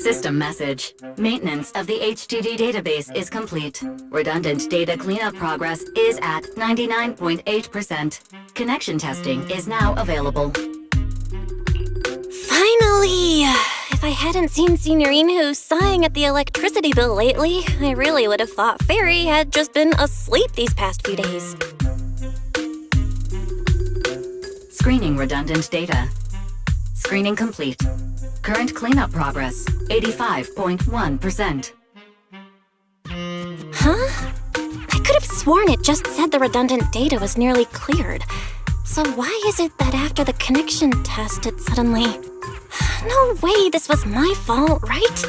System message. Maintenance of the HDD database is complete. Redundant data cleanup progress is at 99.8%. Connection testing is now available. Finally! If I hadn't seen Signorine Who sighing at the electricity bill lately, I really would have thought Fairy had just been asleep these past few days. Screening redundant data. Screening complete. Current cleanup progress, 85.1%. Huh? I could have sworn it just said the redundant data was nearly cleared. So why is it that after the connection test it suddenly... No way this was my fault, right?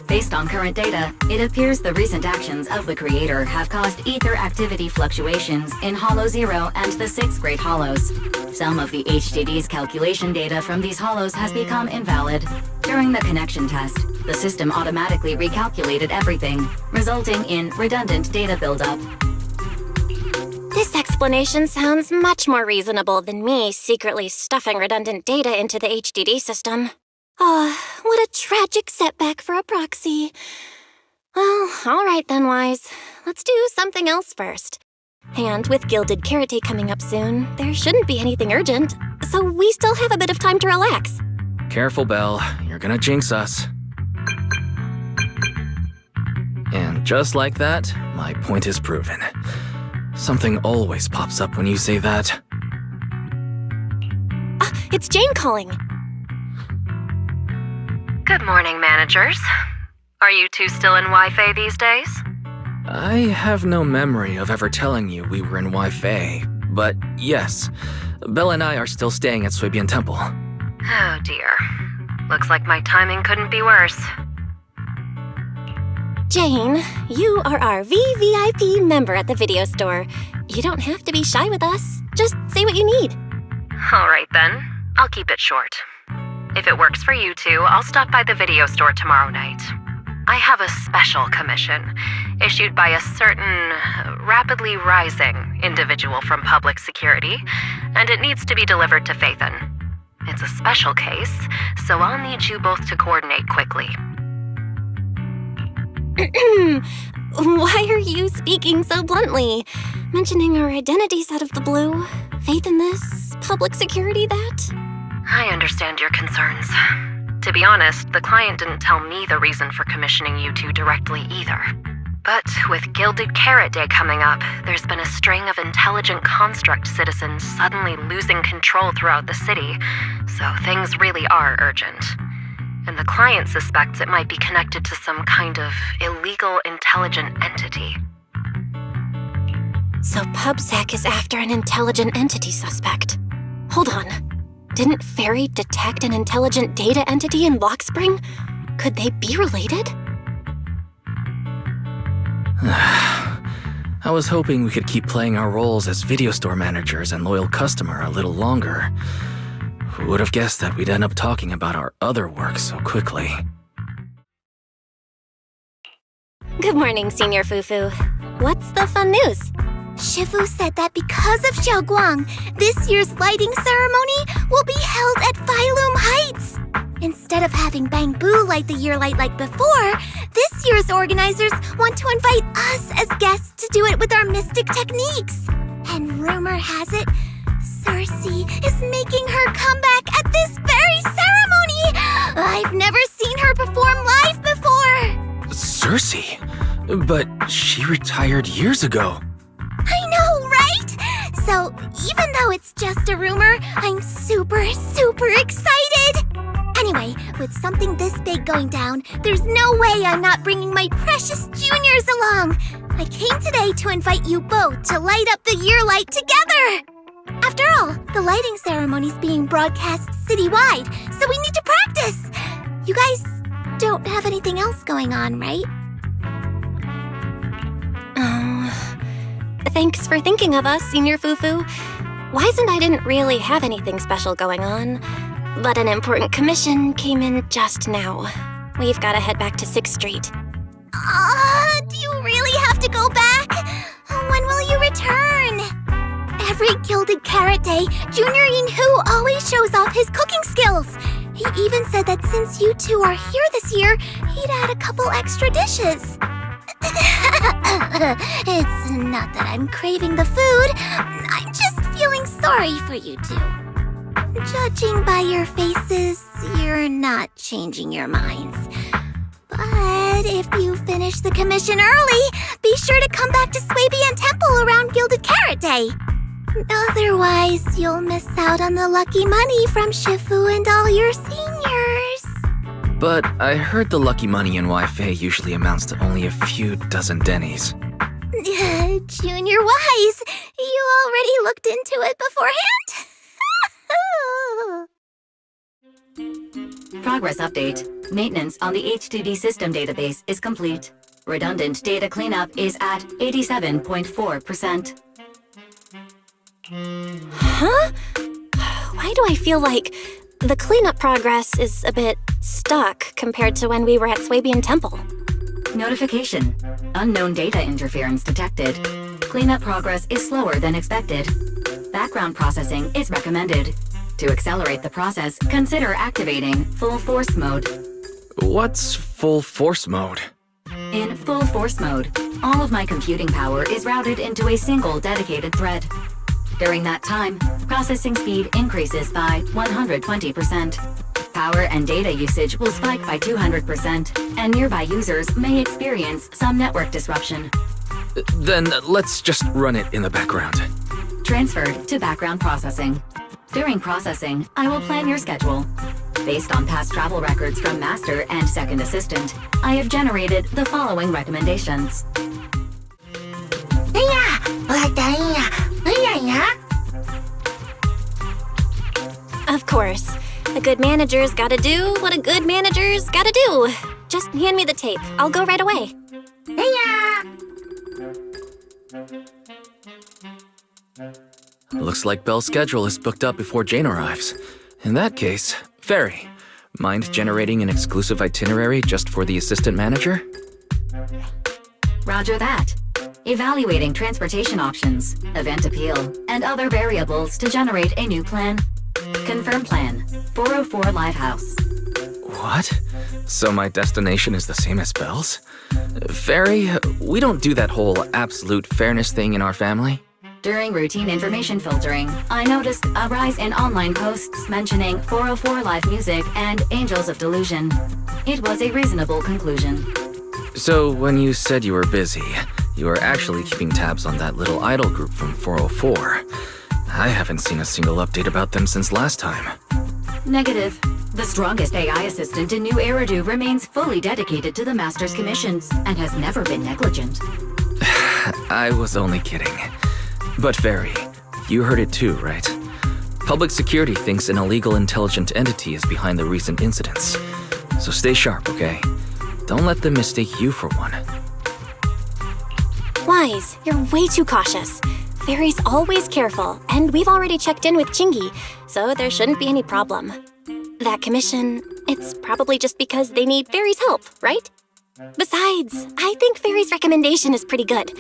Based on current data, it appears the recent actions of the creator have caused ether activity fluctuations in Hollow 0 and the 6 Great Hollows. Some of the HDD's calculation data from these hollows has become invalid. During the connection test, the system automatically recalculated everything, resulting in redundant data buildup. This explanation sounds much more reasonable than me secretly stuffing redundant data into the HDD system. What a tragic setback for a proxy. Well, all right then, Wise. Let's do something else first. And with Gilded Karate coming up soon, there shouldn't be anything urgent, so we still have a bit of time to relax. Careful, Belle. You're gonna jinx us. And just like that, my point is proven. Something always pops up when you say that. It's Jane calling. Good morning, managers. Are you two still in Wi-Fi these days? I have no memory of ever telling you we were in Wi-Fi, but yes, Belle and I are still staying at Suibian Temple. Oh dear. Looks like my timing couldn't be worse. Jane, you are our VVIP member at the video store. You don't have to be shy with us. Just say what you need. All right then. I'll keep it short. If it works for you two, I'll stop by the video store tomorrow night. I have a special commission issued by a certain rapidly rising individual from public security, and it needs to be delivered to Phaethon. It's a special case, so I'll need you both to coordinate quickly. Why are you speaking so bluntly? Mentioning our identities out of the blue? Phaethon this? Public security that? I understand your concerns. To be honest, the client didn't tell me the reason for commissioning you two directly either. But with Gilded Carrot Day coming up, there's been a string of intelligent construct citizens suddenly losing control throughout the city, so things really are urgent. And the client suspects it might be connected to some kind of illegal intelligent entity. So PubSec is after an intelligent entity suspect. Hold on. Didn't Fairy detect an intelligent data entity in Lockspring? Could they be related? I was hoping we could keep playing our roles as video store managers and loyal customer a little longer. Who would have guessed that we'd end up talking about our other work so quickly? Good morning, Senior Fufu. What's the fun news? Shifu said that because of Xiaoguang, this year's lighting ceremony will be held at Phylum Heights. Instead of having Bangbu light the year light like before, this year's organizers want to invite us as guests to do it with our mystic techniques. And rumor has it, Cersei is making her comeback at this very ceremony! I've never seen her perform live before! Cersei? But she retired years ago. I know, right? So, even though it's just a rumor, I'm super excited! Anyway, with something this big going down, there's no way I'm not bringing my precious juniors along! I came today to invite you both to light up the year light together! After all, the lighting ceremony's being broadcast citywide, so we need to practice! You guys don't have anything else going on, right? Thanks for thinking of us, Senior Fufu. Wise and I didn't really have anything special going on, but an important commission came in just now. We've got to head back to 6th Street. Do you really have to go back? When will you return? Every Gilded Carrot Day, Junior Yinhu always shows off his cooking skills. He even said that since you two are here this year, he'd add a couple extra dishes. It's not that I'm craving the food. I'm just feeling sorry for you two. Judging by your faces, you're not changing your minds. But if you finish the commission early, be sure to come back to Swabian Temple around Gilded Carrot Day. Otherwise, you'll miss out on the lucky money from Shifu and all your seniors. But I heard the lucky money in Wi-Fi usually amounts to only a few dozen dennies. Junior Wise, you already looked into it beforehand? Progress update. Maintenance on the HDD system database is complete. Redundant data cleanup is at 87.4%. Huh? Why do I feel like the cleanup progress is a bit stuck compared to when we were at Swabian Temple? Notification. Unknown data interference detected. Cleanup progress is slower than expected. Background processing is recommended. To accelerate the process, consider activating full force mode. What's full force mode? In full force mode, all of my computing power is routed into a single dedicated thread. During that time, processing speed increases by 120%. Power and data usage will spike by 200%, and nearby users may experience some network disruption. Then let's just run it in the background. Transferred to background processing. During processing, I will plan your schedule. Based on past travel records from Master and Second Assistant, I have generated the following recommendations. Of course. A good manager's gotta do what a good manager's gotta do. Just hand me the tape. I'll go right away. Looks like Belle's schedule is booked up before Jane arrives. In that case, Fairy, mind generating an exclusive itinerary just for the assistant manager? Roger that. Evaluating transportation options, event appeal, and other variables to generate a new plan. Confirm plan. 404 Lighthouse. What? So my destination is the same as Belle's? Fairy, we don't do that whole absolute fairness thing in our family. During routine information filtering, I noticed a rise in online posts mentioning 404 Live Music and Angels of Delusion. It was a reasonable conclusion. So when you said you were busy, you were actually keeping tabs on that little idol group from 404. I haven't seen a single update about them since last time. Negative. The strongest AI assistant in New Eridu remains fully dedicated to the Master's commissions and has never been negligent. I was only kidding. But Fairy, you heard it too, right? Public security thinks an illegal intelligent entity is behind the recent incidents. So stay sharp, okay? Don't let them mistake you for one. Wise, you're way too cautious. Fairy's always careful, and we've already checked in with Chingy, so there shouldn't be any problem. That commission, it's probably just because they need Fairy's help, right? Besides, I think Fairy's recommendation is pretty good.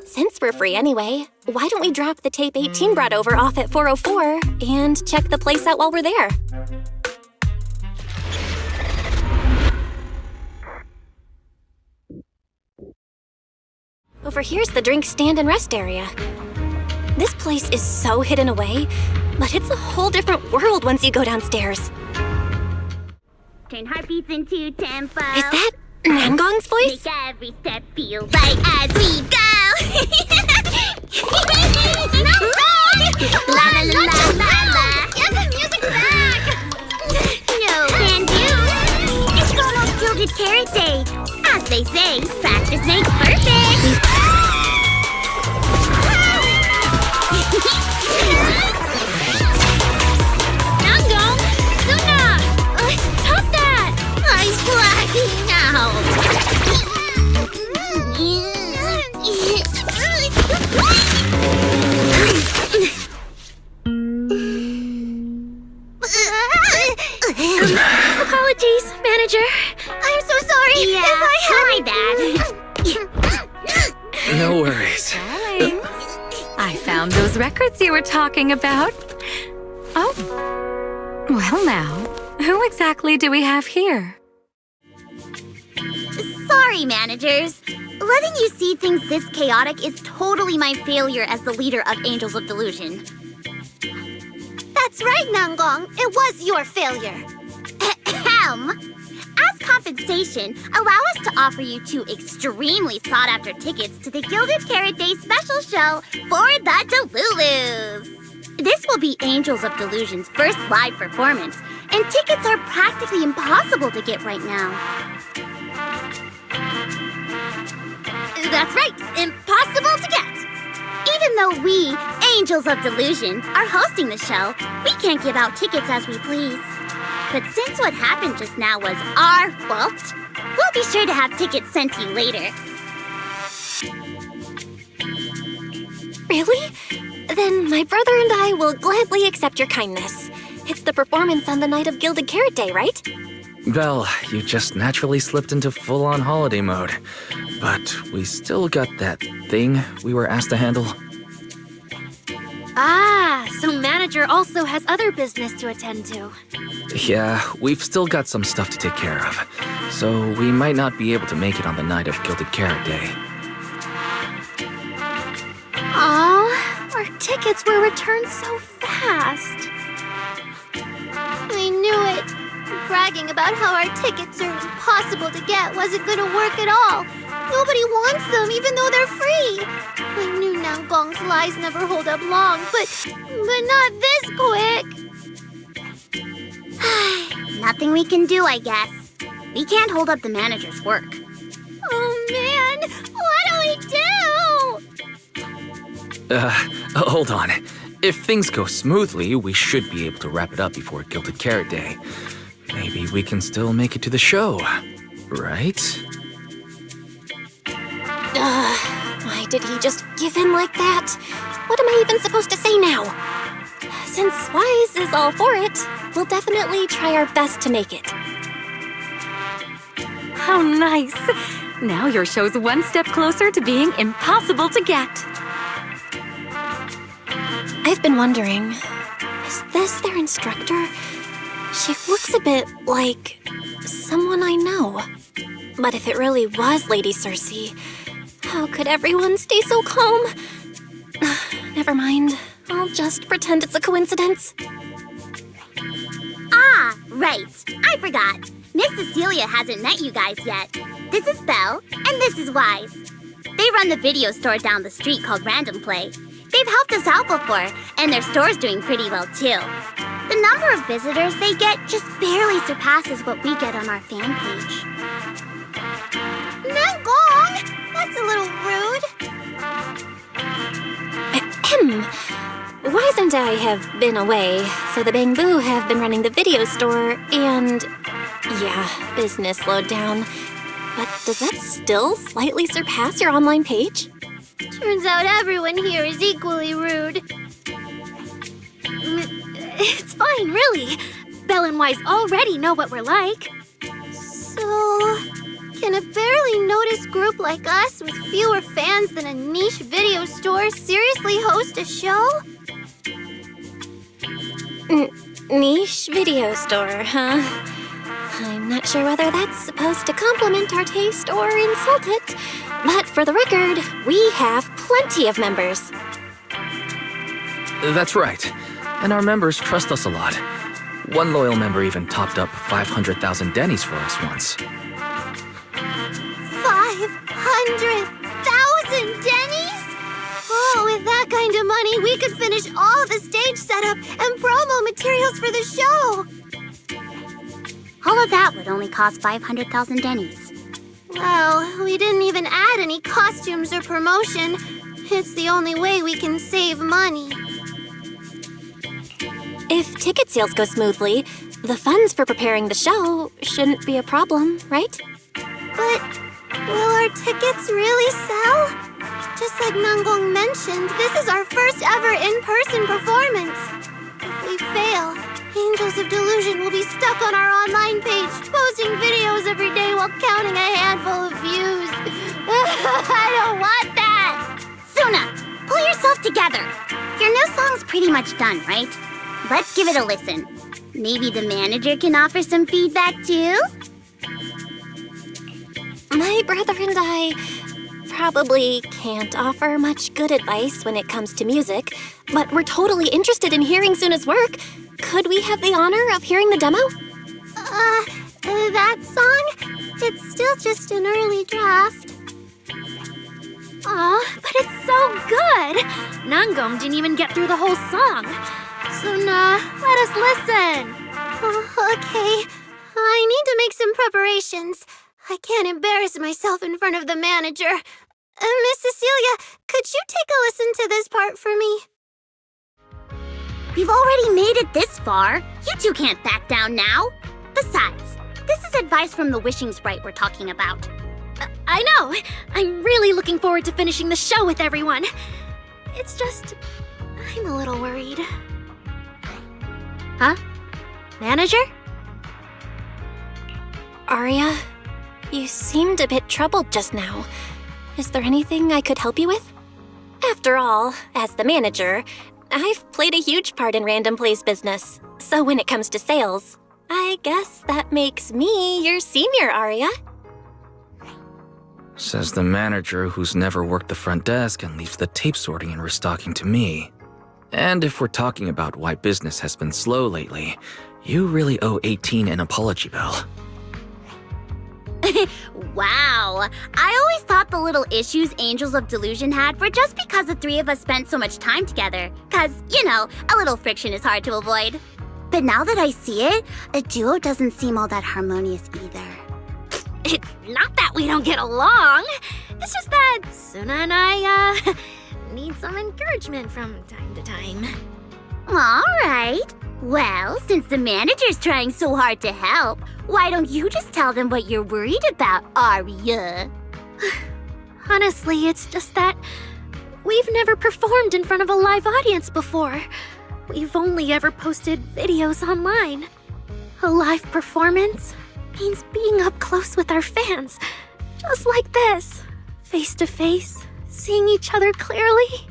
Since we're free anyway, why don't we drop the tape 18 brought over off at 404 and check the place out while we're there? Over here's the drink stand and rest area. This place is so hidden away, but it's a whole different world once you go downstairs. Turn heartbeats into tempo. Is that Nangong's voice? Make every step feel right as we go. La la la la la la. Get the music back. No can do. It's almost Gilded Carrot Day. As they say, practice makes perfect. Nangong, Suna, stop that! I'm blacking out. Apologies, manager. I'm so sorry Yeah, if I my bad. No worries. I found those records you were talking about. Oh, well now, Who exactly do we have here? Sorry, managers. Letting you see things this chaotic is totally my failure as the leader of Angels of Delusion. That's right, Nanggong. It was your failure. Ahem. As compensation, allow us to offer you 2 extremely sought-after tickets to the Gilded Carrot Day special show for the Delulus. This will be Angels of Delusion's first live performance, and tickets are practically impossible to get right now. That's right, impossible to get. Even though we, Angels of Delusion, are hosting the show, we can't give out tickets as we please. But since what happened just now was our fault, we'll be sure to have tickets sent to you later. Really? Then my brother and I will gladly accept your kindness. It's the performance on the night of Gilded Carrot Day, right? Well, you just naturally slipped into full-on holiday mode. But we still got that thing we were asked to handle. Ah, so manager also has other business to attend to. Yeah, we've still got some stuff to take care of. So we might not be able to make it on the night of Gilded Carrot Day. Aw, our tickets were returned so fast. I knew it. Bragging about how our tickets are impossible to get wasn't gonna work at all. Nobody wants them, even though they're free. I knew Nanggong's lies never hold up long, but not this quick. Nothing we can do, I guess. We can't hold up the manager's work. Oh man, what do we do? Hold on. If things go smoothly, we should be able to wrap it up before Gilded Carrot Day. Maybe we can still make it to the show, right? Why did he just give in like that? What am I even supposed to say now? Since Wise is all for it, we'll definitely try our best to make it. How nice! Now your show's one step closer to being impossible to get. I've been wondering, is this their instructor? She looks a bit like someone I know. But if it really was Lady Cersei, how could everyone stay so calm? Never mind. I'll just pretend it's a coincidence. Ah, right. I forgot. Miss Cecilia hasn't met you guys yet. This is Belle, and this is Wise. They run the video store down the street called Random Play. They've helped us out before, and their store's doing pretty well too. The number of visitors they get just barely surpasses what we get on our fan page. Nanggong! That's a little rude. Ahem. Wise and I have been away, so the Bamboo have been running the video store, and yeah, business slowed down. But does that still slightly surpass your online page? Turns out everyone here is equally rude. It's fine, really. Belle and Wise already know what we're like. So, can a barely noticed group like us with fewer fans than a niche video store seriously host a show? Niche video store, huh? I'm not sure whether that's supposed to compliment our taste or insult it, but for the record, we have plenty of members. That's right. And our members trust us a lot. One loyal member even topped up 500,000 Dennies for us once. 500,000 Dennies? Oh, with that kind of money, we could finish all the stage setup and promo materials for the show. All of that would only cost 500,000 Dennies. Well, we didn't even add any costumes or promotion. It's the only way we can save money. If ticket sales go smoothly, the funds for preparing the show shouldn't be a problem, right? But will our tickets really sell? Just like Nanggong mentioned, this is our first ever in-person performance. If we fail, Angels of Delusion will be stuck on our online page, posting videos every day while counting a handful of views. I don't want that! Suna, pull yourself together. Your new song's pretty much done, right? Let's give it a listen. Maybe the manager can offer some feedback too? My brother and I probably can't offer much good advice when it comes to music, but we're totally interested in hearing Suna's work. Could we have the honor of hearing the demo? That song? It's still just an early draft. Aw, but it's so good! Nangom didn't even get through the whole song. Suna, let us listen. Oh, okay. I need to make some preparations. I can't embarrass myself in front of the manager. Miss Cecilia, could you take a listen to this part for me? We've already made it this far. You two can't back down now. Besides, this is advice from the wishing sprite we're talking about. I know! I'm really looking forward to finishing the show with everyone. It's just, I'm a little worried. Huh? Manager? Arya, you seemed a bit troubled just now. Is there anything I could help you with? After all, as the manager, I've played a huge part in Random Play's business. So when it comes to sales, I guess that makes me your senior, Arya. Says the manager who's never worked the front desk and leaves the tape sorting and restocking to me. And if we're talking about why business has been slow lately, you really owe 18 an apology, Belle. Wow. I always thought the little issues Angels of Delusion had were just because the three of us spent so much time together. Cause, you know, a little friction is hard to avoid. But now that I see it, a duo doesn't seem all that harmonious either. It's not that we don't get along. It's just that Suna and I, need some encouragement from time to time. All right. Well, since the manager's trying so hard to help, why don't you just tell them what you're worried about, Arya? Honestly, it's just that we've never performed in front of a live audience before. We've only ever posted videos online. A live performance means being up close with our fans, just like this, face to face, seeing each other clearly.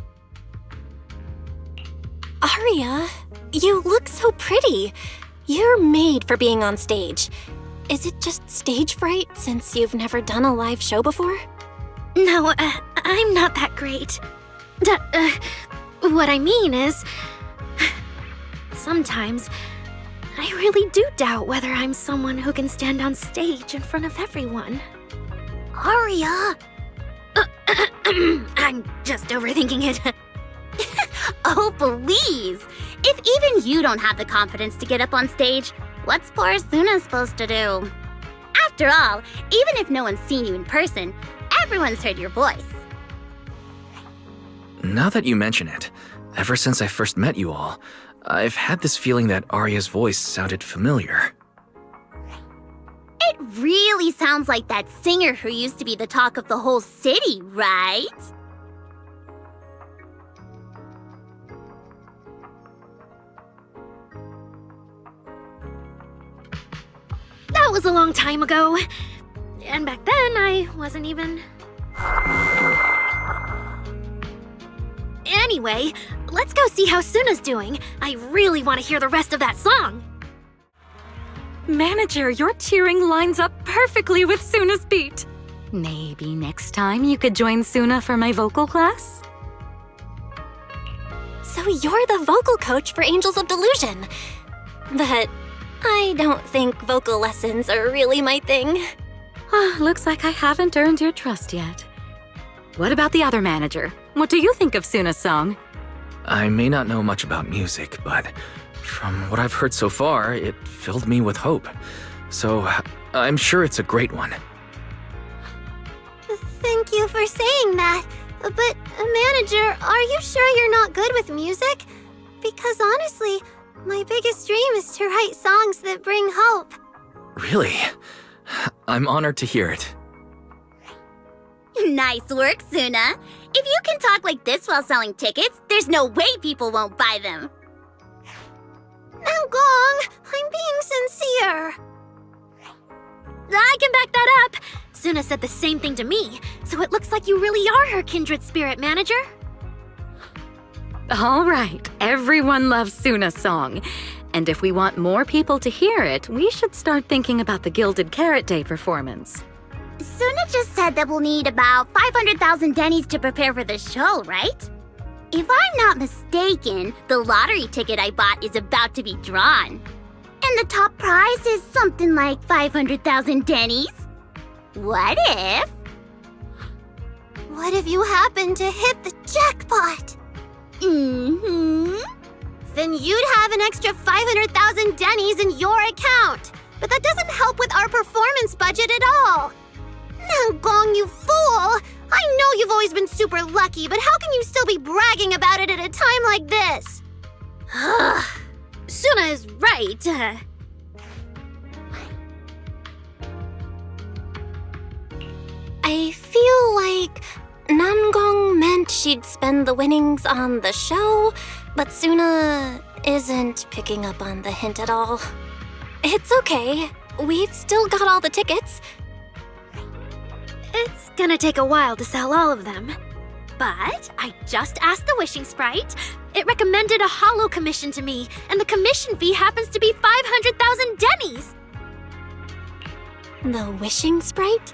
Arya, you look so pretty. You're made for being on stage. Is it just stage fright since you've never done a live show before? No, I'm not that great. What I mean is, sometimes I really do doubt whether I'm someone who can stand on stage in front of everyone. Arya! I'm just overthinking it. Oh, please! If even you don't have the confidence to get up on stage, what's poor Suna supposed to do? After all, even if no one's seen you in person, everyone's heard your voice. Now that you mention it, ever since I first met you all, I've had this feeling that Arya's voice sounded familiar. It really sounds like that singer who used to be the talk of the whole city, right? That was a long time ago. And back then, I wasn't even... Anyway, let's go see how Suna's doing. I really want to hear the rest of that song. Manager, your cheering lines up perfectly with Suna's beat. Maybe next time you could join Suna for my vocal class? So you're the vocal coach for Angels of Delusion. But I don't think vocal lessons are really my thing. Looks like I haven't earned your trust yet. What about the other manager? What do you think of Suna's song? I may not know much about music, but from what I've heard so far, it filled me with hope. So I'm sure it's a great one. Thank you for saying that. But, manager, are you sure you're not good with music? Because honestly, my biggest dream is to write songs that bring hope. Really? I'm honored to hear it. Nice work, Suna. If you can talk like this while selling tickets, there's no way people won't buy them. Now, Gong, I'm being sincere. I can back that up. Suna said the same thing to me, so it looks like you really are her kindred spirit, manager. All right, everyone loves Suna's song. And if we want more people to hear it, we should start thinking about the Gilded Carrot Day performance. Suna just said that we'll need about 500,000 dennies to prepare for the show, right? If I'm not mistaken, the lottery ticket I bought is about to be drawn. And the top prize is something like 500,000 dennies. What if? What if you happen to hit the jackpot? Then you'd have an extra 500,000 dennies in your account. But that doesn't help with our performance budget at all. Nangong, you fool! I know you've always been super lucky, but how can you still be bragging about it at a time like this? Suna is right. I feel like Nangong meant she'd spend the winnings on the show, but Suna isn't picking up on the hint at all. It's okay. We've still got all the tickets. It's gonna take a while to sell all of them. But I just asked the Wishing Sprite. It recommended a holo commission to me, and the commission fee happens to be 500,000 dennies. The Wishing Sprite?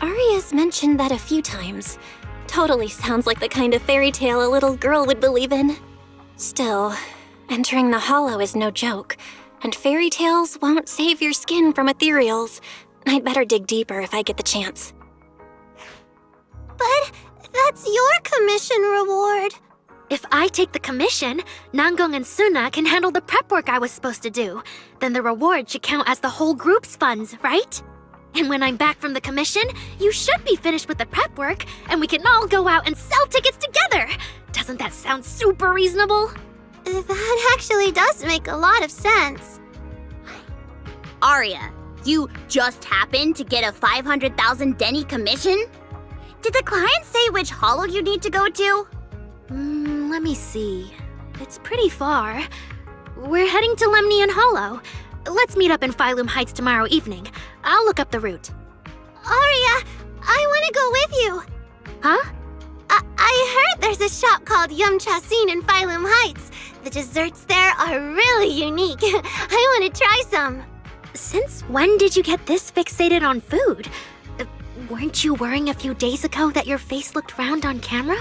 Aria's mentioned that a few times. Totally sounds like the kind of fairy tale a little girl would believe in. Still, entering the holo is no joke, and fairy tales won't save your skin from ethereals. I'd better dig deeper if I get the chance. But that's your commission reward. If I take the commission, Nangong and Suna can handle the prep work I was supposed to do. Then the reward should count as the whole group's funds, right? And when I'm back from the commission, you should be finished with the prep work, and we can all go out and sell tickets together. Doesn't that sound super reasonable? That actually does make a lot of sense. Aria, you just happened to get a 500,000 denny commission? Did the client say which holo you need to go to? Let me see. It's pretty far. We're heading to Lemnian Hollow. Let's meet up in Phylum Heights tomorrow evening. I'll look up the route. Aria, I want to go with you. Huh? I heard there's a shop called Yum Chasin in Phylum Heights. The desserts there are really unique. I want to try some. Since when did you get this fixated on food? Weren't you worrying a few days ago that your face looked round on camera?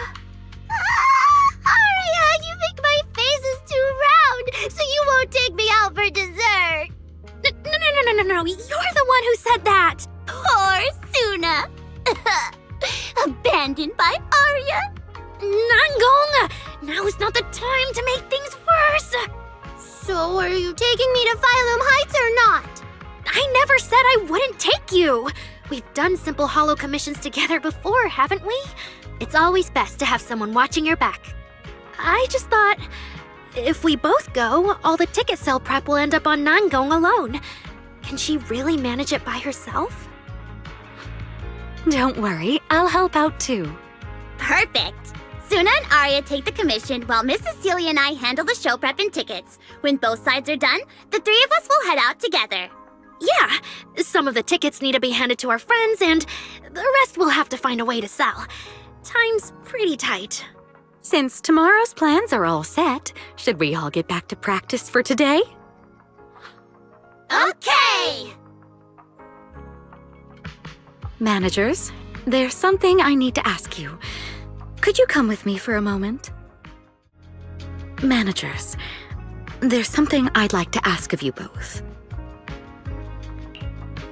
Aria, you think my face is too round, so you won't take me out for dessert. No. You're the one who said that. Poor Suna. Abandoned by Aria. Nangong! Now is not the time to make things worse. So are you taking me to Phylum Heights or not? I never said I wouldn't take you. We've done simple holo commissions together before, haven't we? It's always best to have someone watching your back. I just thought, if we both go, all the ticket sale prep will end up on Nangong alone. Can she really manage it by herself? Don't worry, I'll help out too. Perfect. Suna and Aria take the commission while Miss Cecilia and I handle the show prep and tickets. When both sides are done, the three of us will head out together. Yeah, some of the tickets need to be handed to our friends, and the rest we'll have to find a way to sell. Time's pretty tight. Since tomorrow's plans are all set, should we all get back to practice for today? Okay! Managers, there's something I need to ask you. Could you come with me for a moment? Managers, there's something I'd like to ask of you both.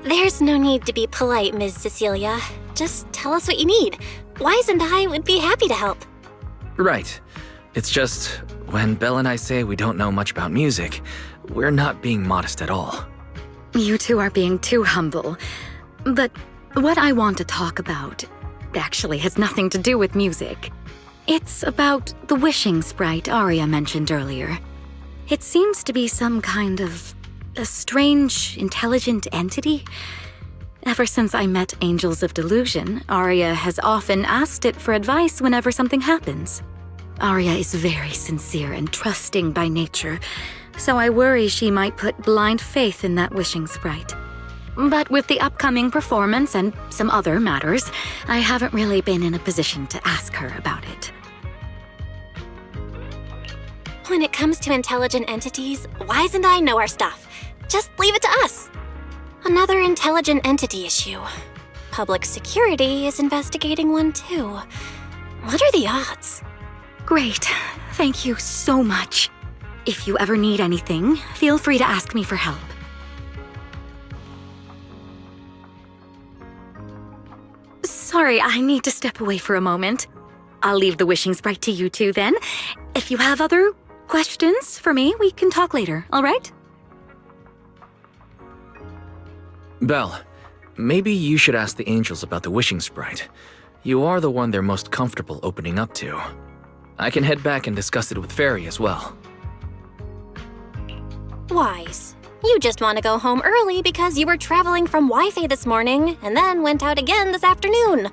There's no need to be polite, Ms. Cecilia. Just tell us what you need. Wise and I would be happy to help. Right. It's just, when Belle and I say we don't know much about music, we're not being modest at all. You two are being too humble. But what I want to talk about actually has nothing to do with music. It's about the wishing sprite Aria mentioned earlier. It seems to be some kind of a strange, intelligent entity. Ever since I met Angels of Delusion, Aria has often asked it for advice whenever something happens. Aria is very sincere and trusting by nature, so I worry she might put blind faith in that wishing sprite. But with the upcoming performance and some other matters, I haven't really been in a position to ask her about it. When it comes to intelligent entities, Wise and I know our stuff. Just leave it to us. Another intelligent entity issue. Public security is investigating one too. What are the odds? Great. Thank you so much. If you ever need anything, feel free to ask me for help. Sorry, I need to step away for a moment. I'll leave the wishing sprite to you two then. If you have other questions for me, we can talk later, all right? Belle, maybe you should ask the angels about the wishing sprite. You are the one they're most comfortable opening up to. I can head back and discuss it with Fairy as well. Wise, you just want to go home early because you were traveling from Wi-Fi this morning and then went out again this afternoon.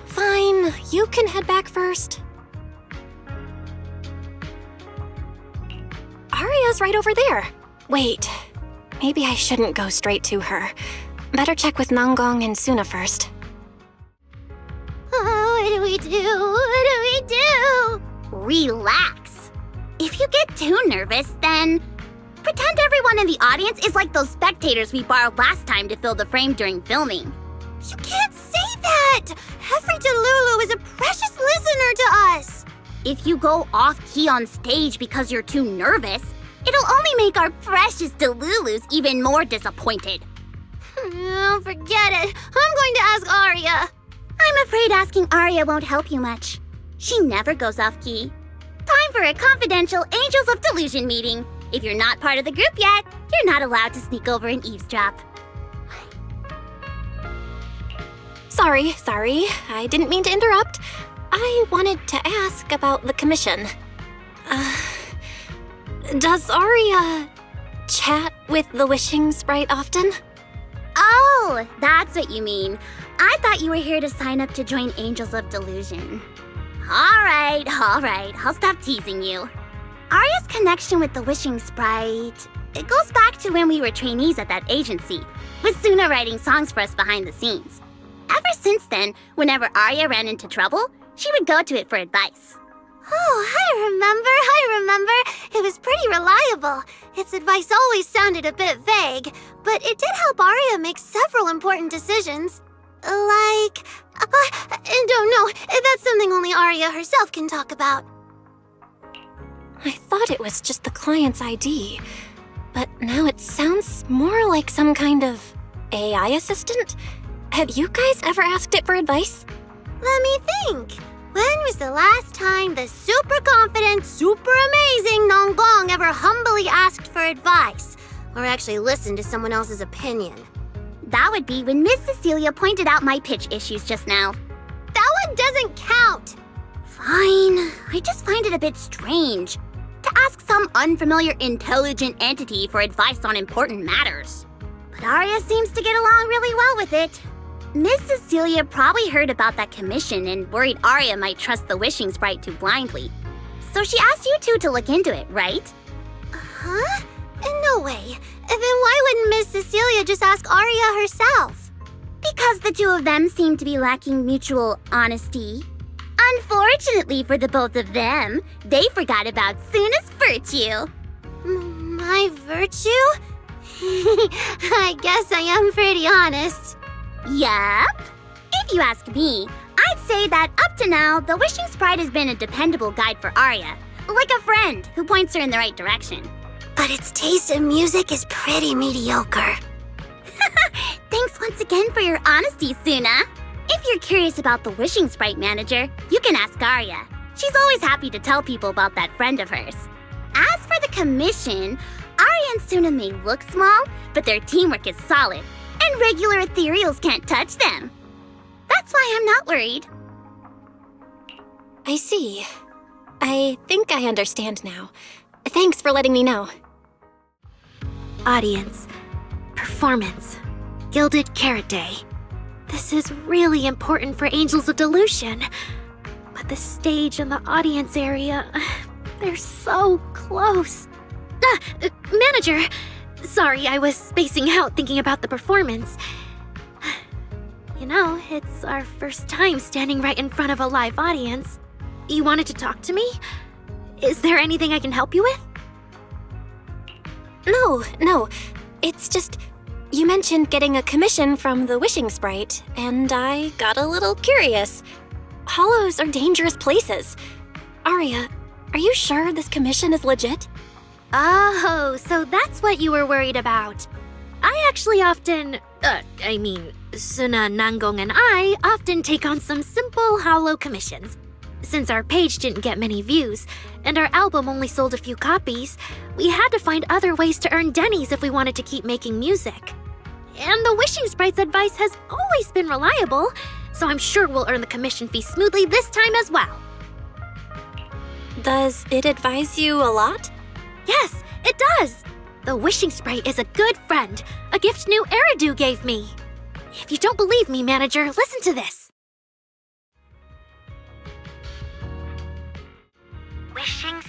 Fine, you can head back first. Aria's right over there. Wait, maybe I shouldn't go straight to her. Better check with Nanggong and Suna first. Oh, what do we do? What do we do? Relax. If you get too nervous, then pretend everyone in the audience is like those spectators we borrowed last time to fill the frame during filming. You can't say that! Every Delulu is a precious listener to us! If you go off-key on stage because you're too nervous, it'll only make our precious Delulus even more disappointed. Oh, forget it. I'm going to ask Aria. I'm afraid asking Aria won't help you much. She never goes off-key. Time for a confidential Angels of Delusion meeting. If you're not part of the group yet, you're not allowed to sneak over and eavesdrop. Sorry, I didn't mean to interrupt. I wanted to ask about the commission. Does Aria chat with the wishing sprite often? Oh, that's what you mean. I thought you were here to sign up to join Angels of Delusion. All right, I'll stop teasing you. Aria's connection with the wishing sprite, it goes back to when we were trainees at that agency, with Suna writing songs for us behind the scenes. Ever since then, whenever Aria ran into trouble, she would go to it for advice. Oh, I remember. It was pretty reliable. Its advice always sounded a bit vague, but it did help Aria make several important decisions. I don't know. That's something only Aria herself can talk about. I thought it was just the client's ID, but now it sounds more like some kind of AI assistant. Have you guys ever asked it for advice? Let me think. When was the last time the super confident, super amazing Nanggong ever humbly asked for advice? Or actually listened to someone else's opinion? That would be when Miss Cecilia pointed out my pitch issues just now. That one doesn't count! Fine, I just find it a bit strange to ask some unfamiliar intelligent entity for advice on important matters. But Aria seems to get along really well with it. Miss Cecilia probably heard about that commission and worried Aria might trust the wishing sprite too blindly. So she asked you two to look into it, right? Huh? No way. Then why wouldn't Miss Cecilia just ask Aria herself? Because the two of them seem to be lacking mutual honesty. Unfortunately for the both of them, they forgot about Suna's virtue. My virtue? I guess I am pretty honest. Yup. If you ask me, I'd say that up to now, the wishing sprite has been a dependable guide for Aria, like a friend who points her in the right direction. But its taste in music is pretty mediocre. Thanks once again for your honesty, Suna. If you're curious about the wishing sprite manager, you can ask Aria. She's always happy to tell people about that friend of hers. As for the commission, Aria and Suna may look small, but their teamwork is solid, and regular ethereals can't touch them. That's why I'm not worried. I see. I think I understand now. Thanks for letting me know. Audience, performance, Gilded Carrot Day. This is really important for Angels of Delusion. But the stage and the audience area, they're so close. Manager! Sorry, I was spacing out thinking about the performance. You know, it's our first time standing right in front of a live audience. You wanted to talk to me? Is there anything I can help you with? No. It's just, you mentioned getting a commission from the Wishing Sprite, and I got a little curious. Hollows are dangerous places. Aria, are you sure this commission is legit? Oh, so that's what you were worried about. I actually often, Suna, Nangong, and I often take on some simple hollow commissions. Since our page didn't get many views, and our album only sold a few copies, we had to find other ways to earn dennies if we wanted to keep making music. And the Wishing Sprite's advice has always been reliable, so I'm sure we'll earn the commission fee smoothly this time as well. Does it advise you a lot? Yes, it does! The Wishing Sprite is a good friend, a gift new Eridu gave me. If you don't believe me, manager, listen to this. Wishing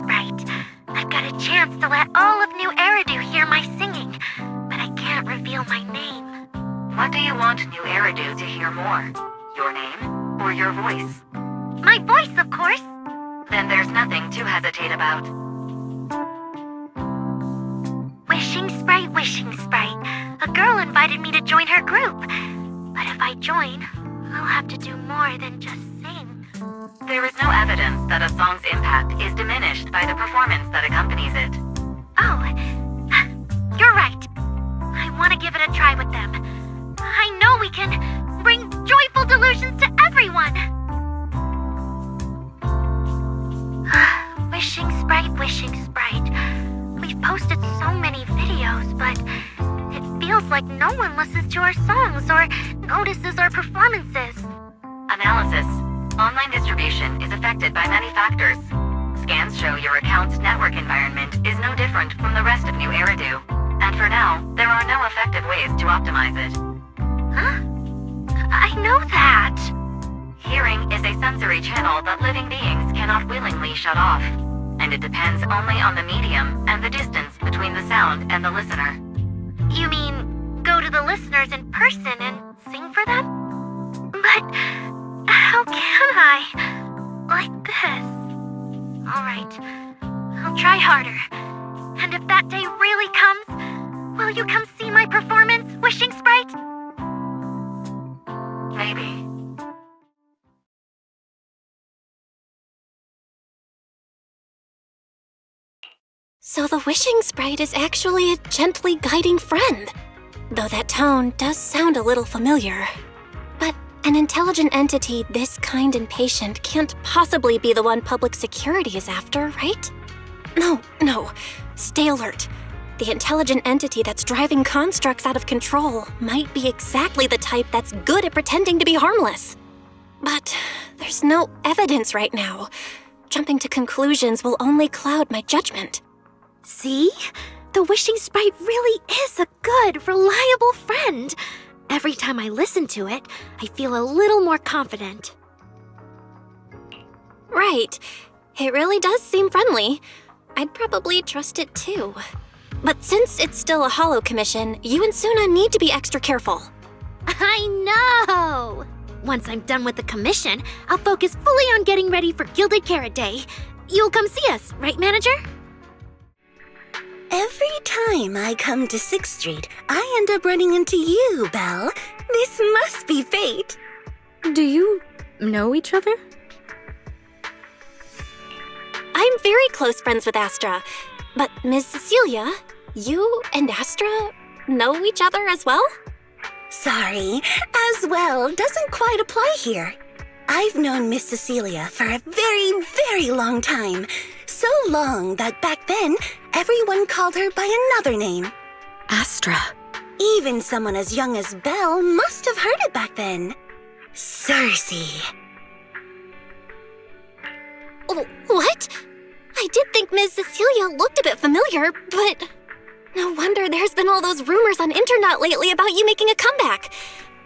Sprite, I've got a chance to let all of New Eridu hear my singing, but I can't reveal my name. What do you want New Eridu to hear more? Your name or your voice? My voice, of course. Then there's nothing to hesitate about. Wishing Sprite. A girl invited me to join her group. But if I join, I'll have to do more than just sing. There is no evidence that a song's impact is diminished by the performance that accompanies it. Oh, you're right. I want to give it a try with them. I know we can bring joyful delusions to everyone. Wishing Sprite. We've posted so many videos, but it feels like no one listens to our songs or notices our performances. Analysis. Online distribution is affected by many factors. Scans show your account's network environment is no different from the rest of New Eridu. And for now, there are no effective ways to optimize it. Huh? I know that. Hearing is a sensory channel that living beings cannot willingly shut off. And it depends only on the medium and the distance between the sound and the listener. You mean go to the listeners in person and sing for them? But how can I? Like this. Alright, I'll try harder. And if that day really comes, will you come see my performance, Wishing Sprite? Maybe. So the Wishing Sprite is actually a gently guiding friend. Though that tone does sound a little familiar. But an intelligent entity this kind and patient can't possibly be the one public security is after, right? No. Stay alert. The intelligent entity that's driving constructs out of control might be exactly the type that's good at pretending to be harmless. But there's no evidence right now. Jumping to conclusions will only cloud my judgment. See? The Wishing Sprite really is a good, reliable friend. Every time I listen to it, I feel a little more confident. Right. It really does seem friendly. I'd probably trust it too. But since it's still a hollow commission, you and Suna need to be extra careful. I know! Once I'm done with the commission, I'll focus fully on getting ready for Gilded Carrot Day. You'll come see us, right, manager? Every time I come to 6th Street, I end up running into you, Belle. This must be fate. Do you know each other? I'm very close friends with Astra. But Ms. Cecilia, you and Astra know each other as well? Sorry, as well doesn't quite apply here. I've known Miss Cecilia for a very, very long time. So long that back then, everyone called her by another name. Astra. Even someone as young as Belle must have heard it back then. Cersei. Oh, what? I did think Ms. Cecilia looked a bit familiar, but no wonder there's been all those rumors on internet lately about you making a comeback.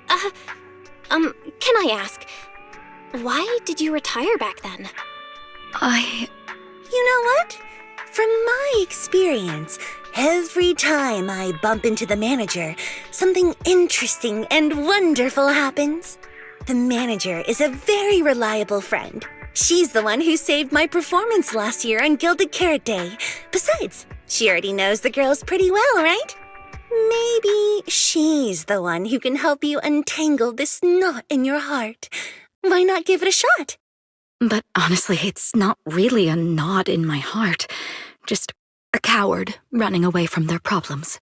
Can I ask, why did you retire back then? You know what? From my experience, every time I bump into the manager, something interesting and wonderful happens. The manager is a very reliable friend. She's the one who saved my performance last year on Gilded Carrot Day. Besides, she already knows the girls pretty well, right? Maybe she's the one who can help you untangle this knot in your heart. Why not give it a shot? But honestly, it's not really a knot in my heart. Just a coward running away from their problems.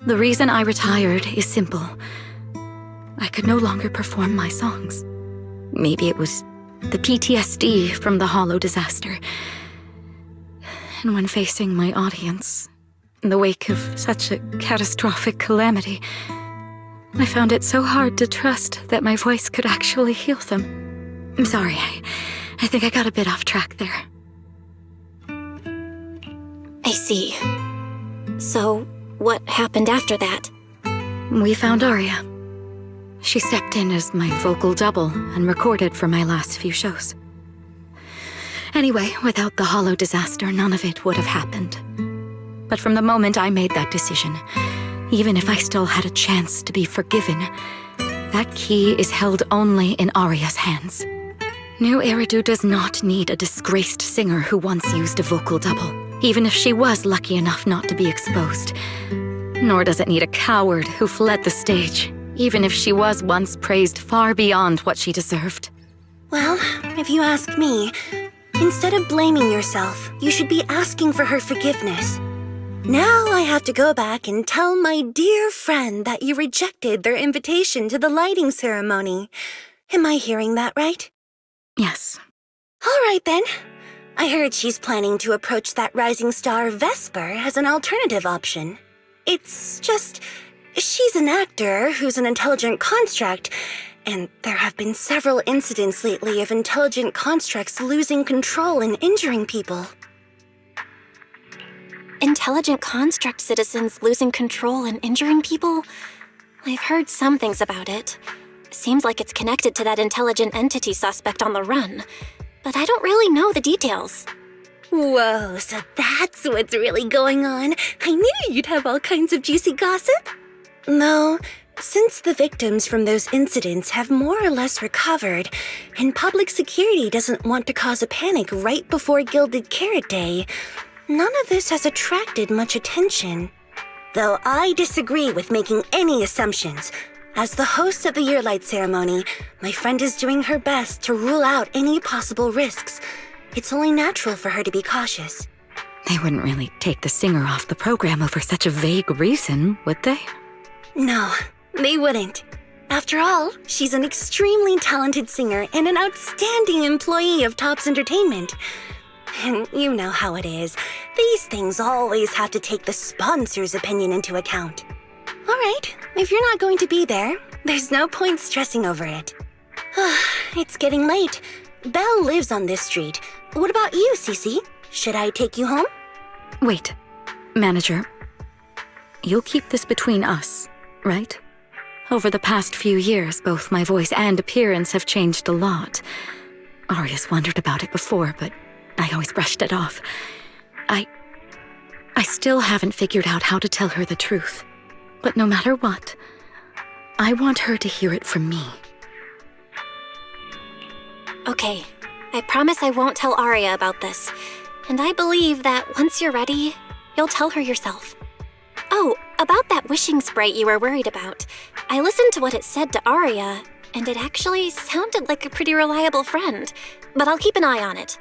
The reason I retired is simple. I could no longer perform my songs. Maybe it was the PTSD from the Hollow disaster. And when facing my audience, in the wake of such a catastrophic calamity, I found it so hard to trust that my voice could actually heal them. I'm sorry, I think I got a bit off track there. I see. So, what happened after that? We found Aria. She stepped in as my vocal double and recorded for my last few shows. Anyway, without the Hollow disaster, none of it would have happened. But from the moment I made that decision, even if I still had a chance to be forgiven, that key is held only in Aria's hands. New Eridu does not need a disgraced singer who once used a vocal double, even if she was lucky enough not to be exposed. Nor does it need a coward who fled the stage, even if she was once praised far beyond what she deserved. Well, if you ask me, instead of blaming yourself, you should be asking for her forgiveness. Now I have to go back and tell my dear friend that you rejected their invitation to the lighting ceremony. Am I hearing that right? Yes. All right then. I heard she's planning to approach that rising star Vesper as an alternative option. It's just, she's an actor who's an intelligent construct, and there have been several incidents lately of intelligent constructs losing control and injuring people. Intelligent construct citizens losing control and injuring people? I've heard some things about it. Seems like it's connected to that intelligent entity suspect on the run, but I don't really know the details. Whoa, so that's what's really going on. I knew you'd have all kinds of juicy gossip. No, since the victims from those incidents have more or less recovered, and public security doesn't want to cause a panic right before Gilded Carrot Day, none of this has attracted much attention. Though I disagree with making any assumptions. As the host of the Yearlight ceremony, my friend is doing her best to rule out any possible risks. It's only natural for her to be cautious. They wouldn't really take the singer off the program over such a vague reason, would they? No, they wouldn't. After all, she's an extremely talented singer and an outstanding employee of Topps Entertainment. And you know how it is. These things always have to take the sponsor's opinion into account. All right, if you're not going to be there, there's no point stressing over it. It's getting late. Belle lives on this street. What about you, Cece? Should I take you home? Wait, manager. You'll keep this between us, right? Over the past few years, both my voice and appearance have changed a lot. Aria's wondered about it before, but I always brushed it off. I still haven't figured out how to tell her the truth. But no matter what, I want her to hear it from me. Okay, I promise I won't tell Aria about this. And I believe that once you're ready, you'll tell her yourself. Oh, about that wishing sprite you were worried about. I listened to what it said to Aria, and it actually sounded like a pretty reliable friend. But I'll keep an eye on it.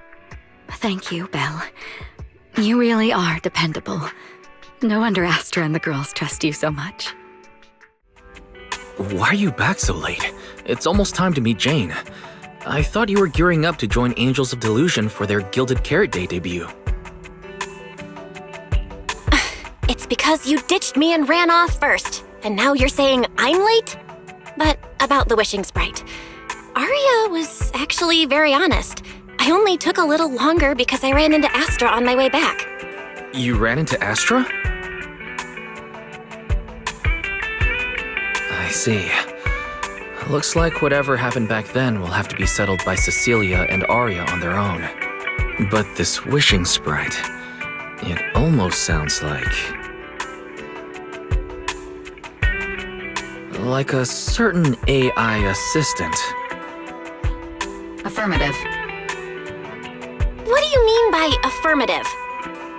Thank you, Belle. You really are dependable. No wonder Astra and the girls trust you so much. Why are you back so late? It's almost time to meet Jane. I thought you were gearing up to join Angels of Delusion for their Gilded Carrot Day debut. It's because you ditched me and ran off first, and now you're saying I'm late? But about the wishing sprite. Aria was actually very honest. I only took a little longer because I ran into Astra on my way back. You ran into Astra? I see. Looks like whatever happened back then will have to be settled by Cecilia and Aria on their own. But this wishing sprite, it almost sounds like a certain AI assistant. Affirmative. you mean by affirmative?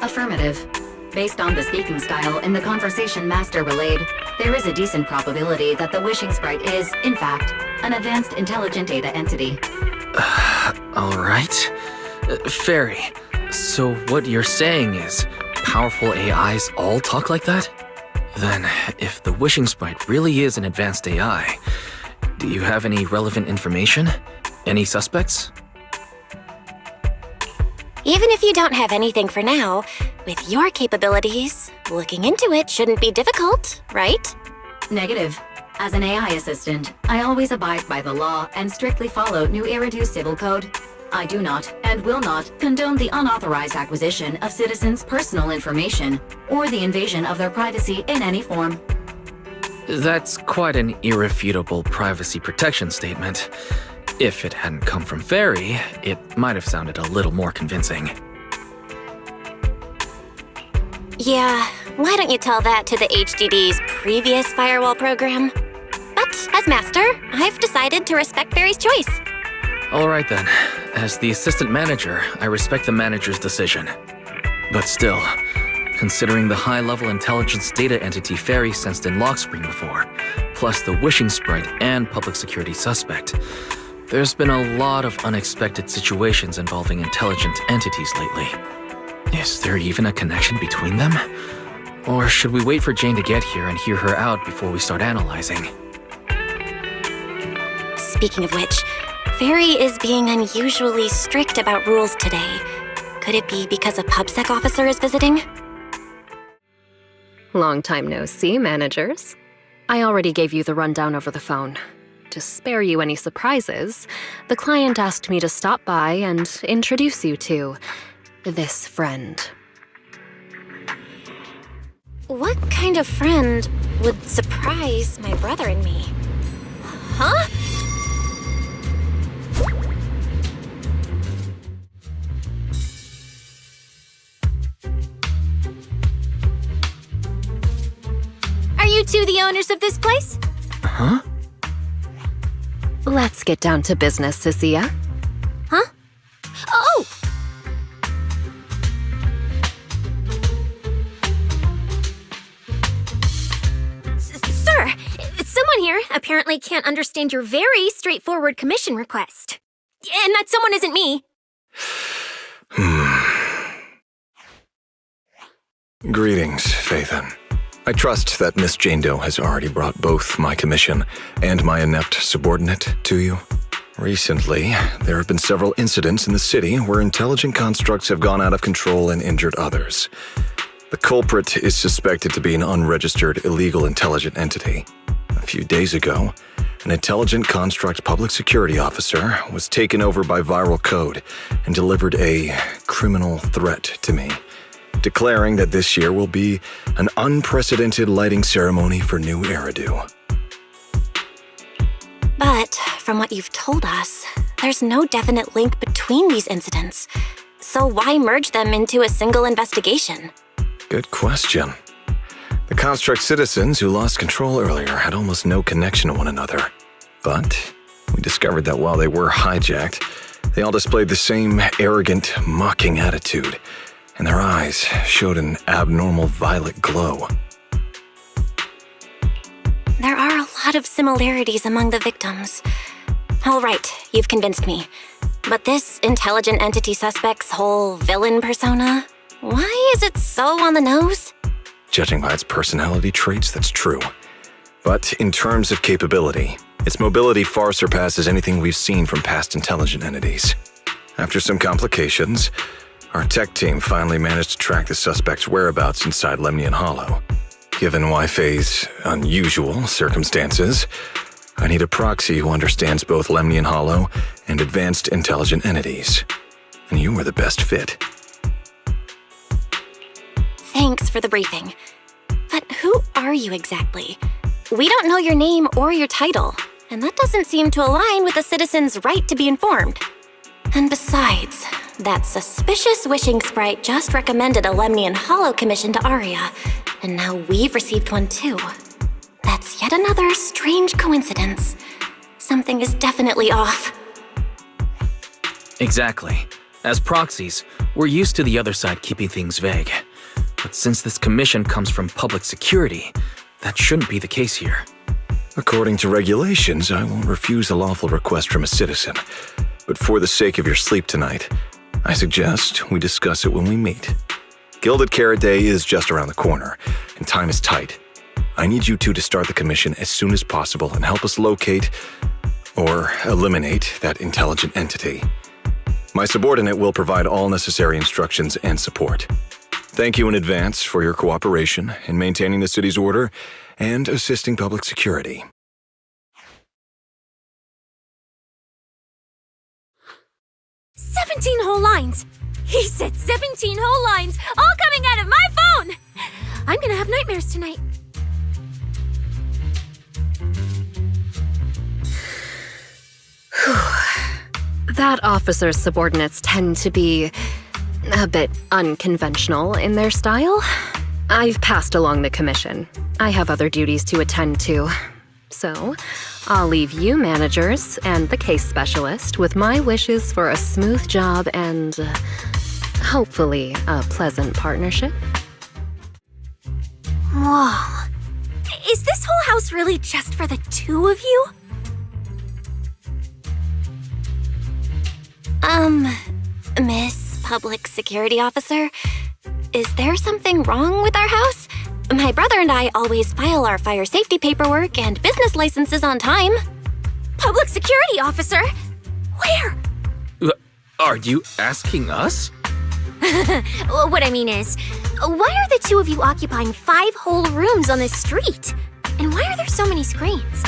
Affirmative. Based on the speaking style in the conversation Master relayed, there is a decent probability that the wishing sprite is, in fact, an advanced intelligent data entity. Alright. Fairy, so what you're saying is powerful AIs all talk like that? Then, if the wishing sprite really is an advanced AI, do you have any relevant information? Any suspects? Even if you don't have anything for now, with your capabilities, looking into it shouldn't be difficult, right? Negative. As an AI assistant, I always abide by the law and strictly follow New Eridu Civil Code. I do not, and will not, condone the unauthorized acquisition of citizens' personal information, or the invasion of their privacy in any form. That's quite an irrefutable privacy protection statement. If it hadn't come from Fairy, it might have sounded a little more convincing. Yeah, why don't you tell that to the HDD's previous firewall program? But as master, I've decided to respect Fairy's choice. Alright then. As the assistant manager, I respect the manager's decision. But still, considering the high-level intelligence data entity Fairy sensed in Lockscreen before, plus the wishing sprite and public security suspect, there's been a lot of unexpected situations involving intelligent entities lately. Is there even a connection between them? Or should we wait for Jane to get here and hear her out before we start analyzing? Speaking of which, Fairy is being unusually strict about rules today. Could it be because a PubSec officer is visiting? Long time no see, managers. I already gave you the rundown over the phone. To spare you any surprises, the client asked me to stop by and introduce you to this friend. What kind of friend would surprise my brother and me? Huh? Are you two the owners of this place? Huh? Let's get down to business, Cecilia. Huh? Oh! Sir, someone here apparently can't understand your very straightforward commission request. And that someone isn't me. Greetings, Phaethon. I trust that Miss Jane Doe has already brought both my commission and my inept subordinate to you. Recently, there have been several incidents in the city where intelligent constructs have gone out of control and injured others. The culprit is suspected to be an unregistered illegal intelligent entity. A few days ago, an intelligent construct public security officer was taken over by viral code and delivered a criminal threat to me, declaring that this year will be an unprecedented lighting ceremony for New Eridu. But from what you've told us, there's no definite link between these incidents. So why merge them into a single investigation? Good question. The construct citizens who lost control earlier had almost no connection to one another. But we discovered that while they were hijacked, they all displayed the same arrogant, mocking attitude, and their eyes showed an abnormal violet glow. There are a lot of similarities among the victims. All right, you've convinced me. But this intelligent entity suspect's whole villain persona, why is it so on the nose? Judging by its personality traits, that's true. But in terms of capability, its mobility far surpasses anything we've seen from past intelligent entities. After some complications, our tech team finally managed to track the suspect's whereabouts inside Lemnian Hollow. Given Wi-Fi's unusual circumstances, I need a proxy who understands both Lemnian Hollow and advanced intelligent entities. And you were the best fit. Thanks for the briefing. But who are you exactly? We don't know your name or your title, and that doesn't seem to align with the citizen's right to be informed. And besides, that suspicious wishing sprite just recommended a Lemnian Hollow commission to Aria, and now we've received one too. That's yet another strange coincidence. Something is definitely off. Exactly. As proxies, we're used to the other side keeping things vague. But since this commission comes from public security, that shouldn't be the case here. According to regulations, I won't refuse a lawful request from a citizen. But for the sake of your sleep tonight, I suggest we discuss it when we meet. Gilded Carrot Day is just around the corner, and time is tight. I need you two to start the commission as soon as possible and help us locate or eliminate that intelligent entity. My subordinate will provide all necessary instructions and support. Thank you in advance for your cooperation in maintaining the city's order and assisting public security. "17 whole lines! He said 17 whole lines, all coming out of my phone! I'm gonna have nightmares tonight." That officer's subordinates tend to be a bit unconventional in their style. I've passed along the commission. I have other duties to attend to. So, I'll leave you managers and the case specialist with my wishes for a smooth job and, hopefully, a pleasant partnership. Whoa. Is this whole house really just for the two of you? Miss Public Security Officer, is there something wrong with our house? My brother and I always file our fire safety paperwork and business licenses on time. Public Security Officer? Where? Are you asking us? What I mean is, why are the two of you occupying 5 whole rooms on this street? And why are there so many screens?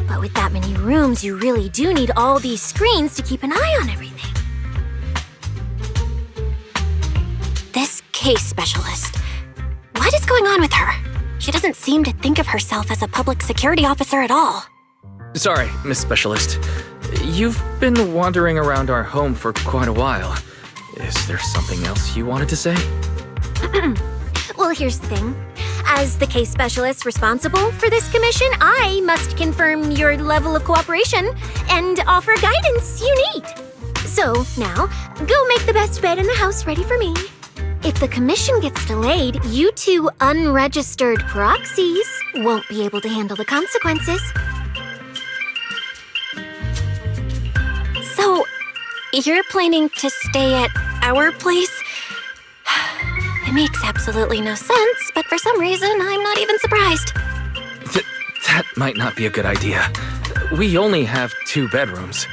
But with that many rooms, you really do need all these screens to keep an eye on everything. This case specialist. What is going on with her? She doesn't seem to think of herself as a public security officer at all. Sorry, Miss Specialist. You've been wandering around our home for quite a while. Is there something else you wanted to say? Well, here's the thing. As the case specialist responsible for this commission, I must confirm your level of cooperation and offer guidance you need. So, now, go make the best bed in the house ready for me. If the commission gets delayed, you two unregistered proxies won't be able to handle the consequences. So, you're planning to stay at our place? It makes absolutely no sense, but for some reason, I'm not even surprised. That might not be a good idea. We only have 2 bedrooms.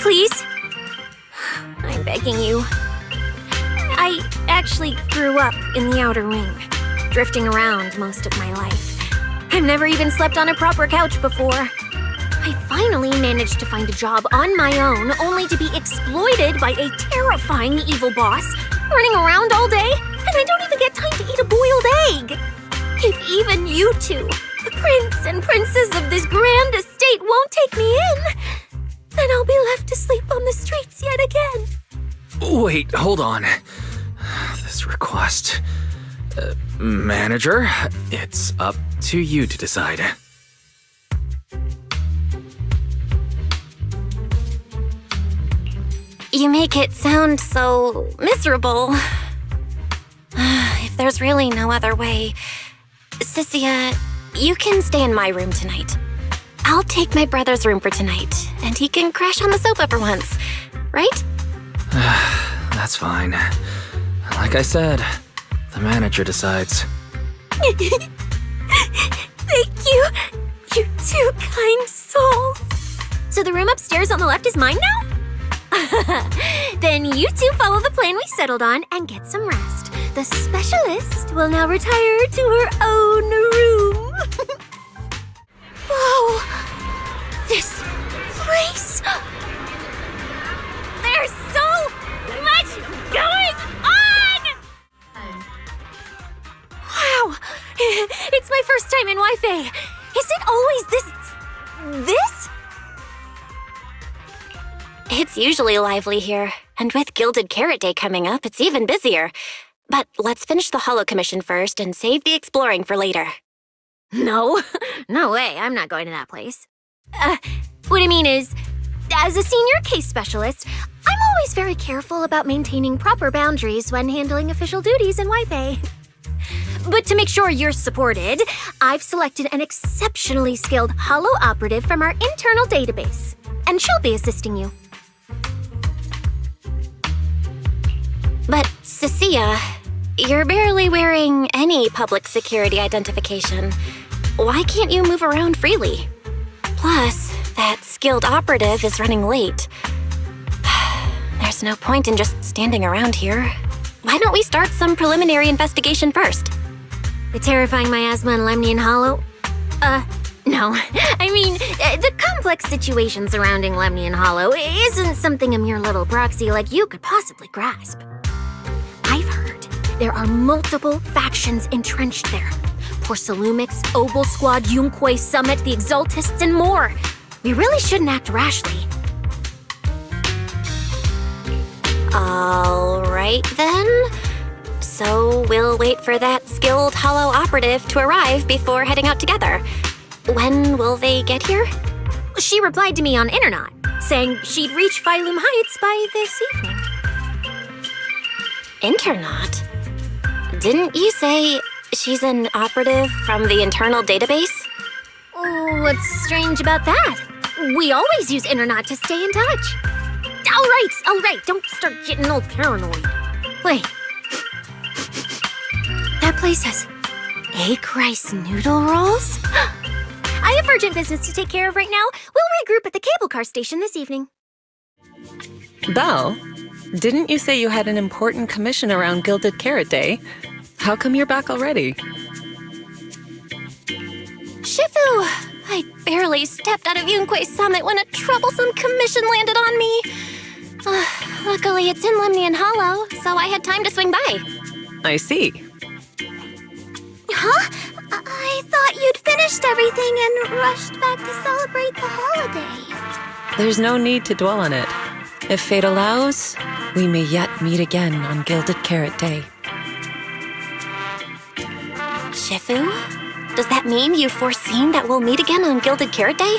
Please? I'm begging you. I actually grew up in the outer ring, drifting around most of my life. I've never even slept on a proper couch before. I finally managed to find a job on my own, only to be exploited by a terrifying evil boss, running around all day, and I don't even get time to eat a boiled egg. If even you two, the prince and princess of this grand estate, won't take me in, then I'll be left to sleep on the streets yet again. Wait, hold on. This request... Manager, it's up to you to decide. You make it sound so miserable. If there's really no other way, Cynthia, you can stay in my room tonight. I'll take my brother's room for tonight, and he can crash on the sofa for once, right? That's fine. Like I said, the manager decides. Thank you, you two kind souls. So the room upstairs on the left is mine now? Then you two follow the plan we settled on and get some rest. The specialist will now retire to her own room. Whoa! This place! There's so much going on! Wow! It's my first time in Wi-Fi. Is it always this? It's usually lively here, and with Gilded Carrot Day coming up, it's even busier. But let's finish the Holo Commission first and save the exploring for later. No way, I'm not going to that place. What I mean is, As a senior case specialist, I'm always very careful about maintaining proper boundaries when handling official duties in Wi-Fi. But to make sure you're supported, I've selected an exceptionally skilled holo operative from our internal database, and she'll be assisting you. But, Cecilia, you're barely wearing any public security identification. Why can't you move around freely? Plus, that skilled operative is running late. There's no point in just standing around here. Why don't we start some preliminary investigation first? The terrifying miasma in Lemnian Hollow? No. I mean, the complex situation surrounding Lemnian Hollow isn't something a mere little proxy like you could possibly grasp. I've heard there are multiple factions entrenched there. Porcelumix, Obel Squad, Yunquay Summit, the Exaltists, and more. We really shouldn't act rashly. All right, then. So we'll wait for that skilled holo operative to arrive before heading out together. When will they get here? She replied to me on Internet, saying she'd reach Phylum Heights by this evening. Internet? Didn't you say she's an operative from the internal database? What's strange about that? We always use Internet to stay in touch. All right, don't start getting all paranoid. Wait. That place has egg rice noodle rolls? I have urgent business to take care of right now. We'll regroup at the cable car station this evening. Belle, didn't you say you had an important commission around Gilded Carrot Day? How come you're back already? Shifu! I barely stepped out of Yunquay Summit when a troublesome commission landed on me. Luckily, it's in Lemnian Hollow, so I had time to swing by. I see. Huh? I thought you'd finished everything and rushed back to celebrate the holiday. There's no need to dwell on it. If fate allows, we may yet meet again on Gilded Carrot Day. Shifu? Does that mean you've foreseen that we'll meet again on Gilded Carrot Day?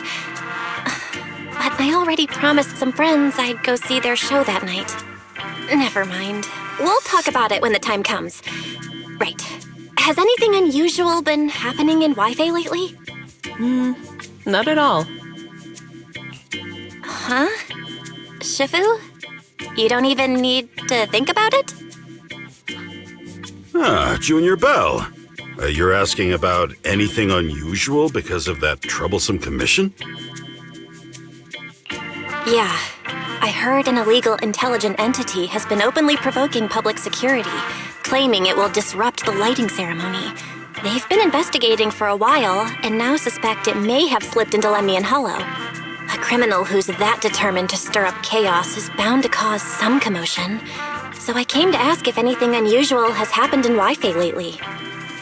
But I already promised some friends I'd go see their show that night. Never mind. We'll talk about it when the time comes. Right. Has anything unusual been happening in Wi-Fi lately? Not at all. Huh? Shifu? You don't even need to think about it? Junior Belle. You're asking about anything unusual because of that troublesome commission? Yeah. I heard an illegal intelligent entity has been openly provoking public security, claiming it will disrupt the lighting ceremony. They've been investigating for a while and now suspect it may have slipped into Lemnian Hollow. A criminal who's that determined to stir up chaos is bound to cause some commotion. So I came to ask if anything unusual has happened in Wi-Fi lately.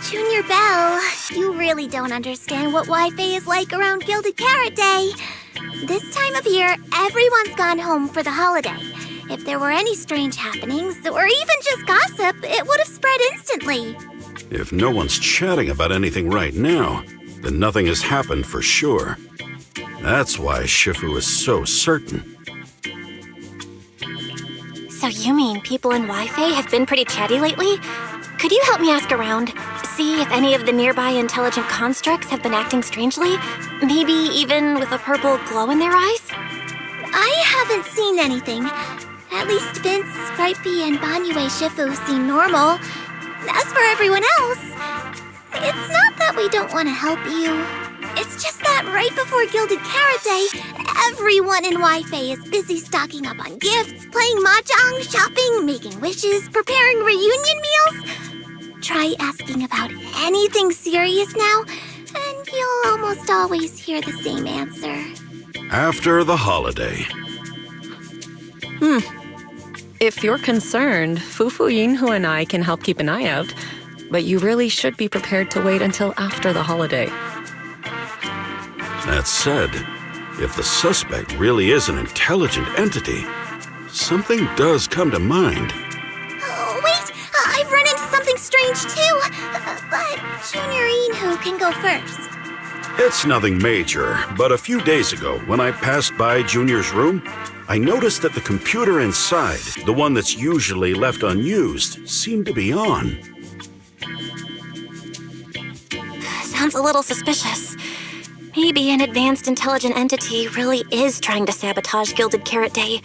Junior Belle, you really don't understand what Wi-Fi is like around Gilded Carrot Day. This time of year, everyone's gone home for the holiday. If there were any strange happenings, or even just gossip, it would have spread instantly. If no one's chatting about anything right now, then nothing has happened for sure. That's why Shifu is so certain. So you mean people in Wi-Fi have been pretty chatty lately? Could you help me ask around? See if any of the nearby intelligent constructs have been acting strangely? Maybe even with a purple glow in their eyes? I haven't seen anything. At least Vince, Stripey, and Banyue Shifu seem normal. As for everyone else, it's not that we don't want to help you. It's just that right before Gilded Carrot Day, everyone in Wi-Fi is busy stocking up on gifts, playing mahjong, shopping, making wishes, preparing reunion meals. Try asking about anything serious now, and you'll almost always hear the same answer. After the holiday. If you're concerned, Fufu Yinhu and I can help keep an eye out, but you really should be prepared to wait until after the holiday. That said, if the suspect really is an intelligent entity, something does come to mind. Oh, wait! I've run into something strange too! But Junior Yinhu can go first. It's nothing major, but a few days ago, when I passed by Junior's room, I noticed that the computer inside, the one that's usually left unused, seemed to be on. Sounds a little suspicious. Maybe an advanced intelligent entity really is trying to sabotage Gilded Carrot Day.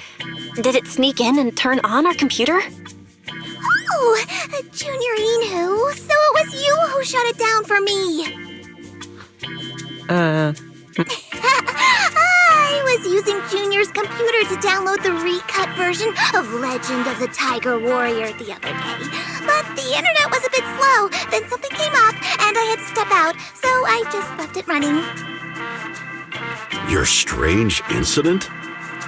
Did it sneak in and turn on our computer? Oh, Junior Inhu, so it was you who shut it down for me. I was using Junior's computer to download the recut version of Legend of the Tiger Warrior the other day. But the internet was a bit slow, then something came up and I had to step out, so I just left it running. Your strange incident?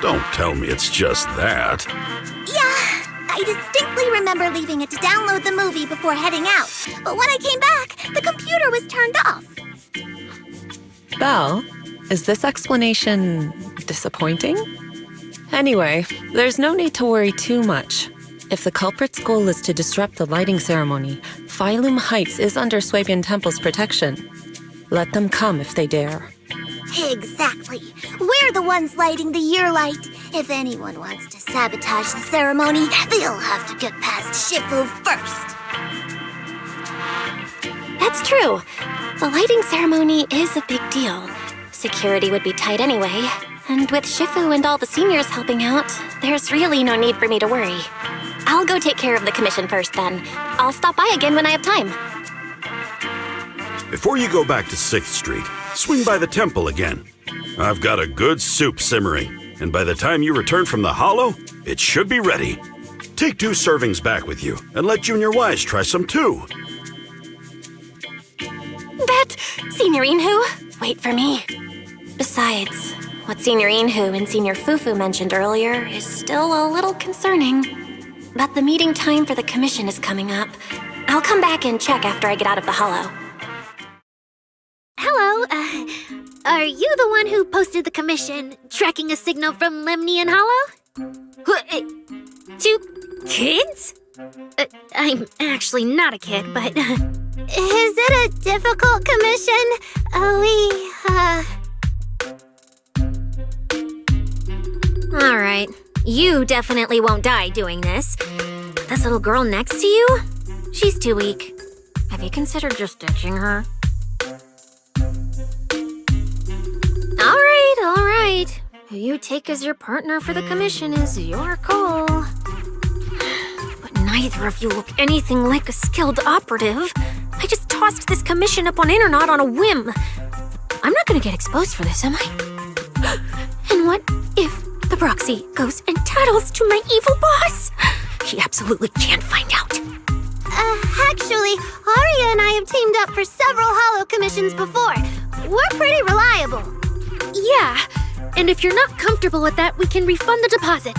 Don't tell me it's just that. Yeah, I distinctly remember leaving it to download the movie before heading out. But when I came back, the computer was turned off. Belle, is this explanation disappointing? Anyway, there's no need to worry too much. If the culprit's goal is to disrupt the lighting ceremony, Phylum Heights is under Swabian Temple's protection. Let them come if they dare. Exactly. We're the ones lighting the year light. If anyone wants to sabotage the ceremony, they'll have to get past Shifu first. That's true. The lighting ceremony is a big deal. Security would be tight anyway. And with Shifu and all the seniors helping out, there's really no need for me to worry. I'll go take care of the commission first then. I'll stop by again when I have time. Before you go back to 6th Street, swing by the temple again. I've got a good soup simmering, and by the time you return from the hollow, it should be ready. Take 2 servings back with you, and let Junior Wise try some too. That Senior Inhu, wait for me. Besides, what Senior Inhu and Senior Fufu mentioned earlier is still a little concerning. But the meeting time for the commission is coming up. I'll come back and check after I get out of the hollow. Hello, are you the one who posted the commission, tracking a signal from Lemnian Hollow? 2 kids? I'm actually not a kid, but... Is it a difficult commission? Alright, you definitely won't die doing this. But this little girl next to you? She's too weak. Have you considered just ditching her? Alright. Who you take as your partner for the commission is your call. But neither of you look anything like a skilled operative. I just tossed this commission up on Internet on a whim. I'm not gonna get exposed for this, am I? And what if the proxy goes and tattles to my evil boss? He absolutely can't find out. Actually, Arya and I have teamed up for several hollow commissions before. We're pretty reliable. Yeah, and if you're not comfortable with that, we can refund the deposit.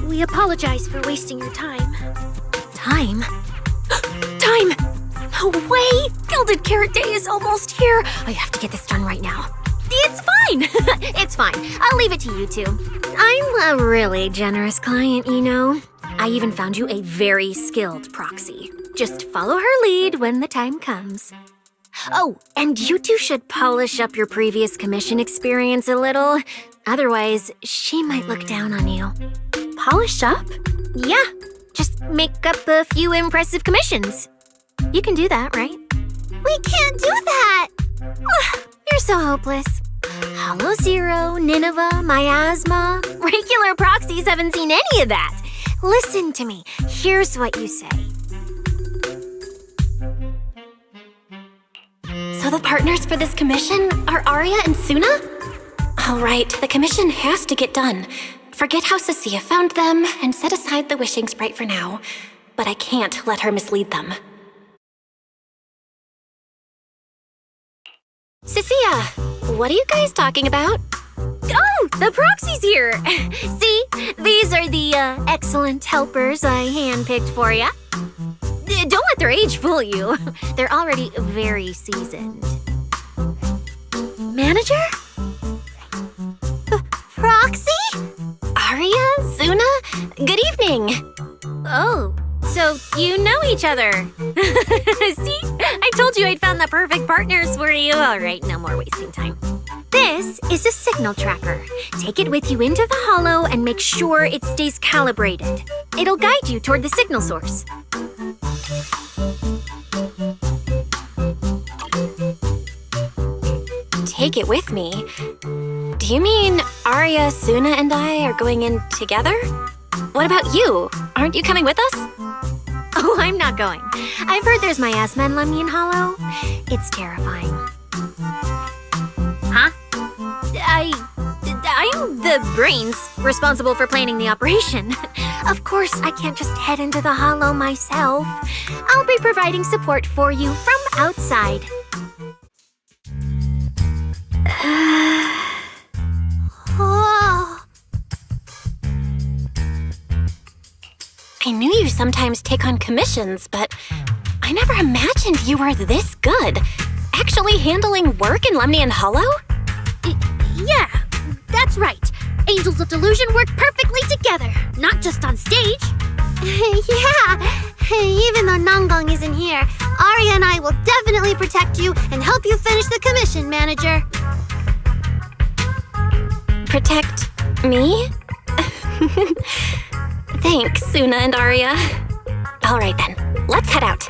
We apologize for wasting your time. Time? Time! No way! Gilded Carrot Day is almost here. I have to get this done right now. It's fine! It's fine. I'll leave it to you two. I'm a really generous client, you know. I even found you a very skilled proxy. Just follow her lead when the time comes. Oh, and you two should polish up your previous commission experience a little. Otherwise, she might look down on you. Polish up? Yeah, just make up a few impressive commissions. You can do that, right? We can't do that! You're so hopeless. Hollow Zero, Nineveh, Miasma. Regular proxies haven't seen any of that. Listen to me. Here's what you say. So the partners for this commission are Arya and Suna? All right, the commission has to get done. Forget how Cecilia found them and set aside the wishing sprite for now. But I can't let her mislead them. Cecilia, what are you guys talking about? Oh, the proxy's here. See, these are the excellent helpers I handpicked for you. Don't let their age fool you. They're already very seasoned. Manager? Proxy? Arya, Suna, good evening. Oh, so you know each other. See, I Told you I'd found the perfect partners for you. All right, no more wasting time. This is a signal tracker. Take it with you into the hollow and make sure it stays calibrated. It'll guide you toward the signal source. Take it with me? Do you mean Arya, Suna, and I are going in together? What about you? Aren't you coming with us? Oh, I'm not going. I've heard there's miasma in Lemnian Hollow. It's terrifying. Huh? I'm the brains responsible for planning the operation. Of course, I can't just head into the Hollow myself. I'll be providing support for you from outside. Oh. I knew you sometimes take on commissions, but I never imagined you were this good. Actually handling work in Lemnian Hollow? Yeah, that's right. Angels of Delusion work perfectly together, not just on stage. Yeah, even though Nanggong isn't here, Arya and I will definitely protect you and help you finish the commission, Manager. Protect me? Thanks, Suna and Arya. All right then, let's head out.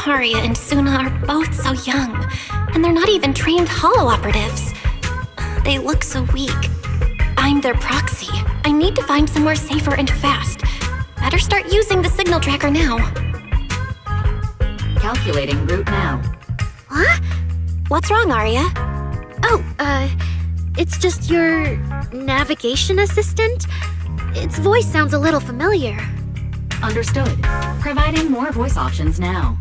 Arya and Suna are both so young, and they're not even trained hollow operatives. They look so weak. I'm their proxy. I need to find somewhere safer and fast. Better start using the signal tracker now. Calculating route now. What? What's wrong, Arya? Oh, it's just your navigation assistant. Its voice sounds a little familiar. Understood. Providing more voice options now.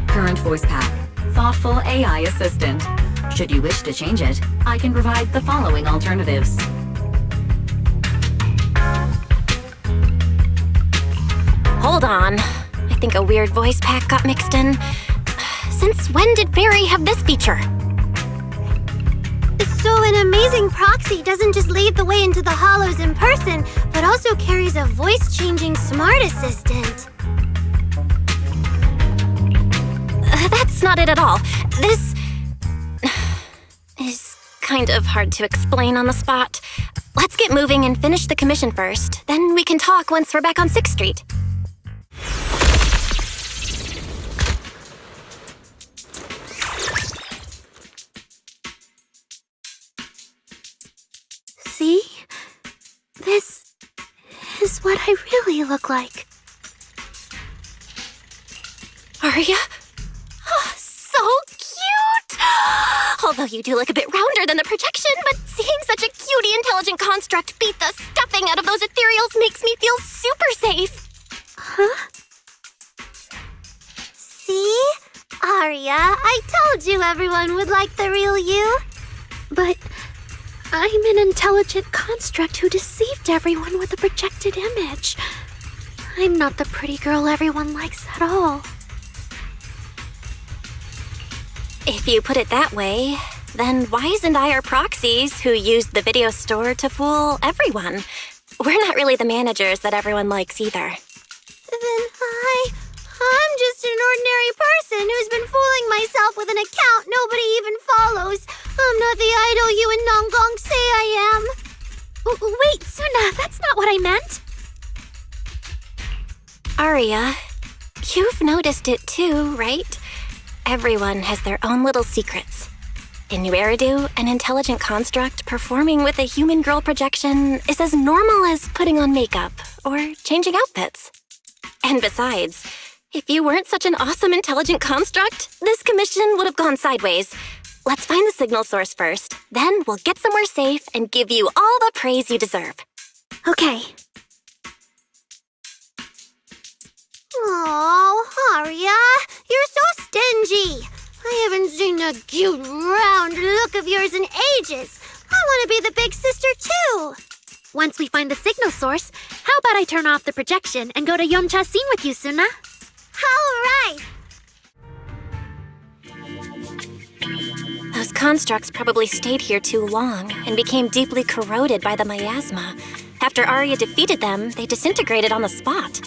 Current voice pack. Thoughtful AI assistant. Should you wish to change it, I can provide the following alternatives. Hold on. I think a weird voice pack got mixed in. Since when did Fairy have this feature? So an amazing proxy doesn't just lead the way into the hollows in person, but also carries a voice-changing smart assistant. That's not it at all. This is kind of hard to explain on the spot. Let's get moving and finish the commission first. Then we can talk once we're back on 6th Street. See? This is what I really look like. Arya? Oh, so cute! Although you do look a bit rounder than the projection, but seeing such a cutie intelligent construct beat the stuffing out of those ethereals makes me feel super safe. Huh? See? Arya, I told you everyone would like the real you. But I'm an intelligent construct who deceived everyone with a projected image. I'm not the pretty girl everyone likes at all. If you put it that way, then Wise and I are proxies who used the video store to fool everyone. We're not really the managers that everyone likes either. Then I'm just an ordinary person who's been fooling myself with an account nobody even follows. I'm not the idol you and Nanggong say I am. Wait, Suna, that's not what I meant. Arya, you've noticed it too, right? Everyone has their own little secrets. In New Eridu, an intelligent construct performing with a human girl projection is as normal as putting on makeup or changing outfits. And besides, if you weren't such an awesome intelligent construct, this commission would have gone sideways. Let's find the signal source first. Then we'll get somewhere safe and give you all the praise you deserve. Okay. Oh, Arya, you're so stingy. I haven't seen a cute, round look of yours in ages. I want to be the big sister, too. Once we find the signal source, how about I turn off the projection and go to Yomcha scene with you, Suna? All right. Those constructs probably stayed here too long and became deeply corroded by the miasma. After Arya defeated them, they disintegrated on the spot.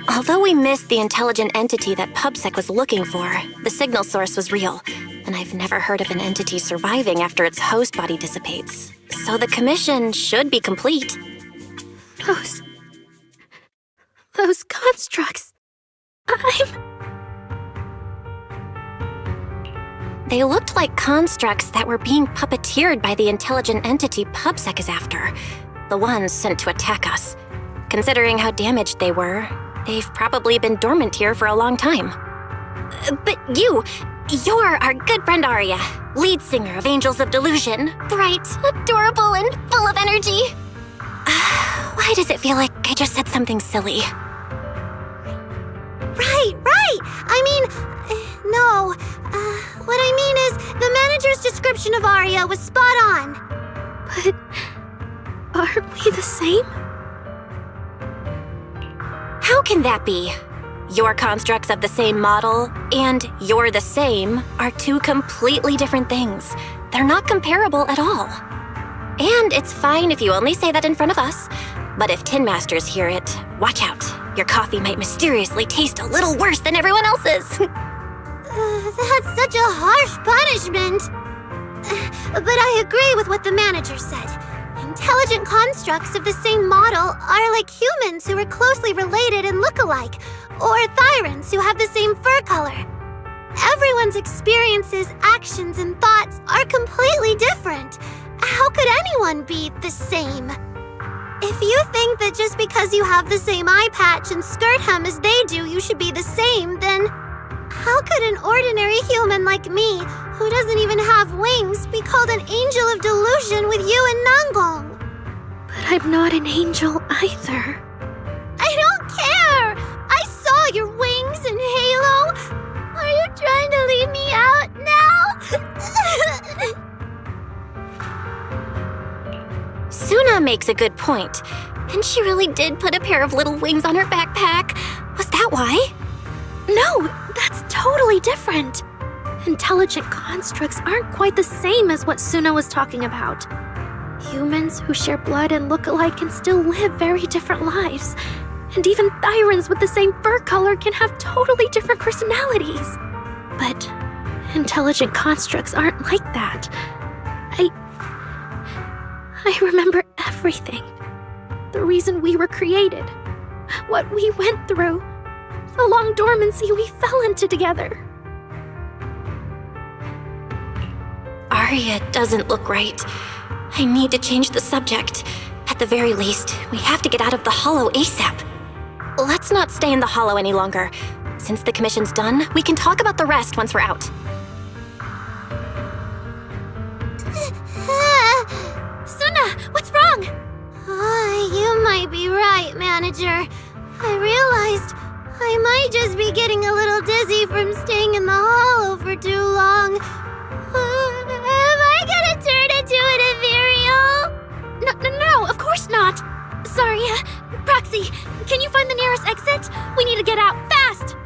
Although we missed the intelligent entity that PubSec was looking for, the signal source was real, and I've never heard of an entity surviving after its host body dissipates. So the commission should be complete. Those constructs. They looked like constructs that were being puppeteered by the intelligent entity PubSec is after. The ones sent to attack us. Considering how damaged they were, they've probably been dormant here for a long time. But you're our good friend Aria, lead singer of Angels of Delusion. Bright, adorable, and full of energy. Why does it feel like I just said something silly? Right! I mean, no. What I mean is, the manager's description of Aria was spot on. But aren't we the same? How can that be? Your constructs of the same model and you're the same are two completely different things. They're not comparable at all. And it's fine if you only say that in front of us. But if Tin Masters hear it, watch out. Your coffee might mysteriously taste a little worse than everyone else's. That's such a harsh punishment. But I agree with what the manager said. Intelligent constructs of the same model are like humans who are closely related and look alike, or Thyrans who have the same fur color. Everyone's experiences, actions, and thoughts are completely different. How could anyone be the same? If you think that just because you have the same eye patch and skirt hem as they do, you should be the same, then how could an ordinary human like me, who doesn't even have wings, be called an angel of delusion with you and Nanggong? But I'm not an angel either. I don't care! I saw your wings and halo! Are you trying to leave me out now? Suna makes a good point. And she really did put a pair of little wings on her backpack. Was that why? No, that's totally different. Intelligent constructs aren't quite the same as what Suna was talking about. Humans who share blood and look alike can still live very different lives. And even Thyrans with the same fur color can have totally different personalities. But intelligent constructs aren't like that. I remember everything. The reason we were created. What we went through. The long dormancy we fell into together. Aria doesn't look right. I need to change the subject. At the very least, we have to get out of the Hollow ASAP. Let's not stay in the Hollow any longer. Since the commission's done, we can talk about the rest once we're out. Suna, what's wrong? You might be right, Manager. I realized I might just be getting a little dizzy from staying in the Hollow for too long. Am I gonna turn into an ethereal? No, of course not. Sorry, Proxy, can you find the nearest exit? We need to get out fast!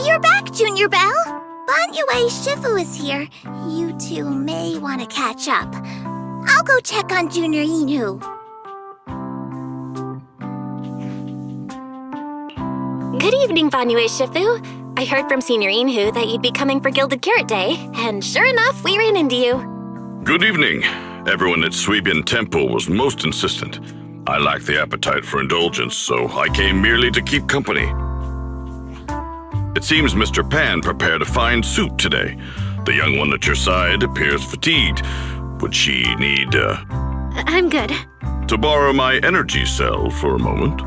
You're back, Junior Belle. Banyue Shifu is here. You two may want to catch up. I'll go check on Junior Inu. Good evening, Banyue Shifu. I heard from Senior Inhu that you'd be coming for Gilded Carrot Day, and sure enough, we ran into you. Good evening. Everyone at Suibian Temple was most insistent. I lacked the appetite for indulgence, so I came merely to keep company. It seems Mr. Pan prepared a fine soup today. The young one at your side appears fatigued. Would she need, I'm good. to borrow my energy cell for a moment?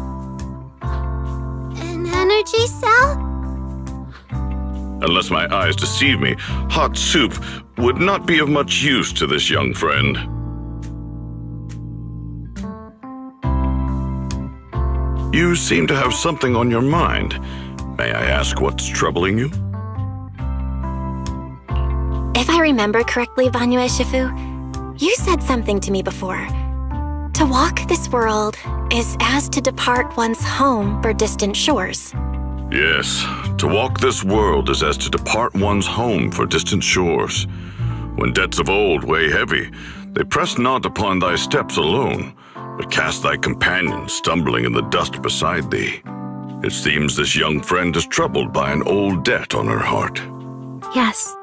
An energy cell? Unless my eyes deceive me, hot soup would not be of much use to this young friend. You seem to have something on your mind. May I ask what's troubling you? If I remember correctly, Banyue Shifu, you said something to me before. To walk this world is as to depart one's home for distant shores. Yes, to walk this world is as to depart one's home for distant shores. When debts of old weigh heavy, they press not upon thy steps alone, but cast thy companion stumbling in the dust beside thee. It seems this young friend is troubled by an old debt on her heart. Yes.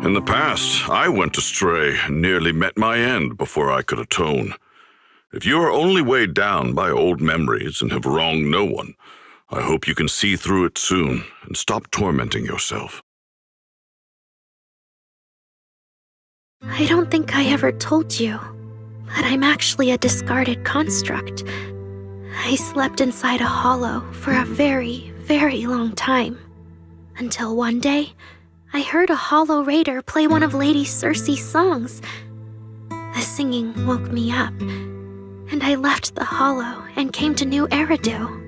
In the past, I went astray and nearly met my end before I could atone. If you are only weighed down by old memories and have wronged no one, I hope you can see through it soon and stop tormenting yourself. I don't think I ever told you, but I'm actually a discarded construct. I slept inside a hollow for a very, very long time. Until one day, I heard a hollow raider play one of Lady Circe's songs. The singing woke me up, and I left the hollow and came to New Eridu.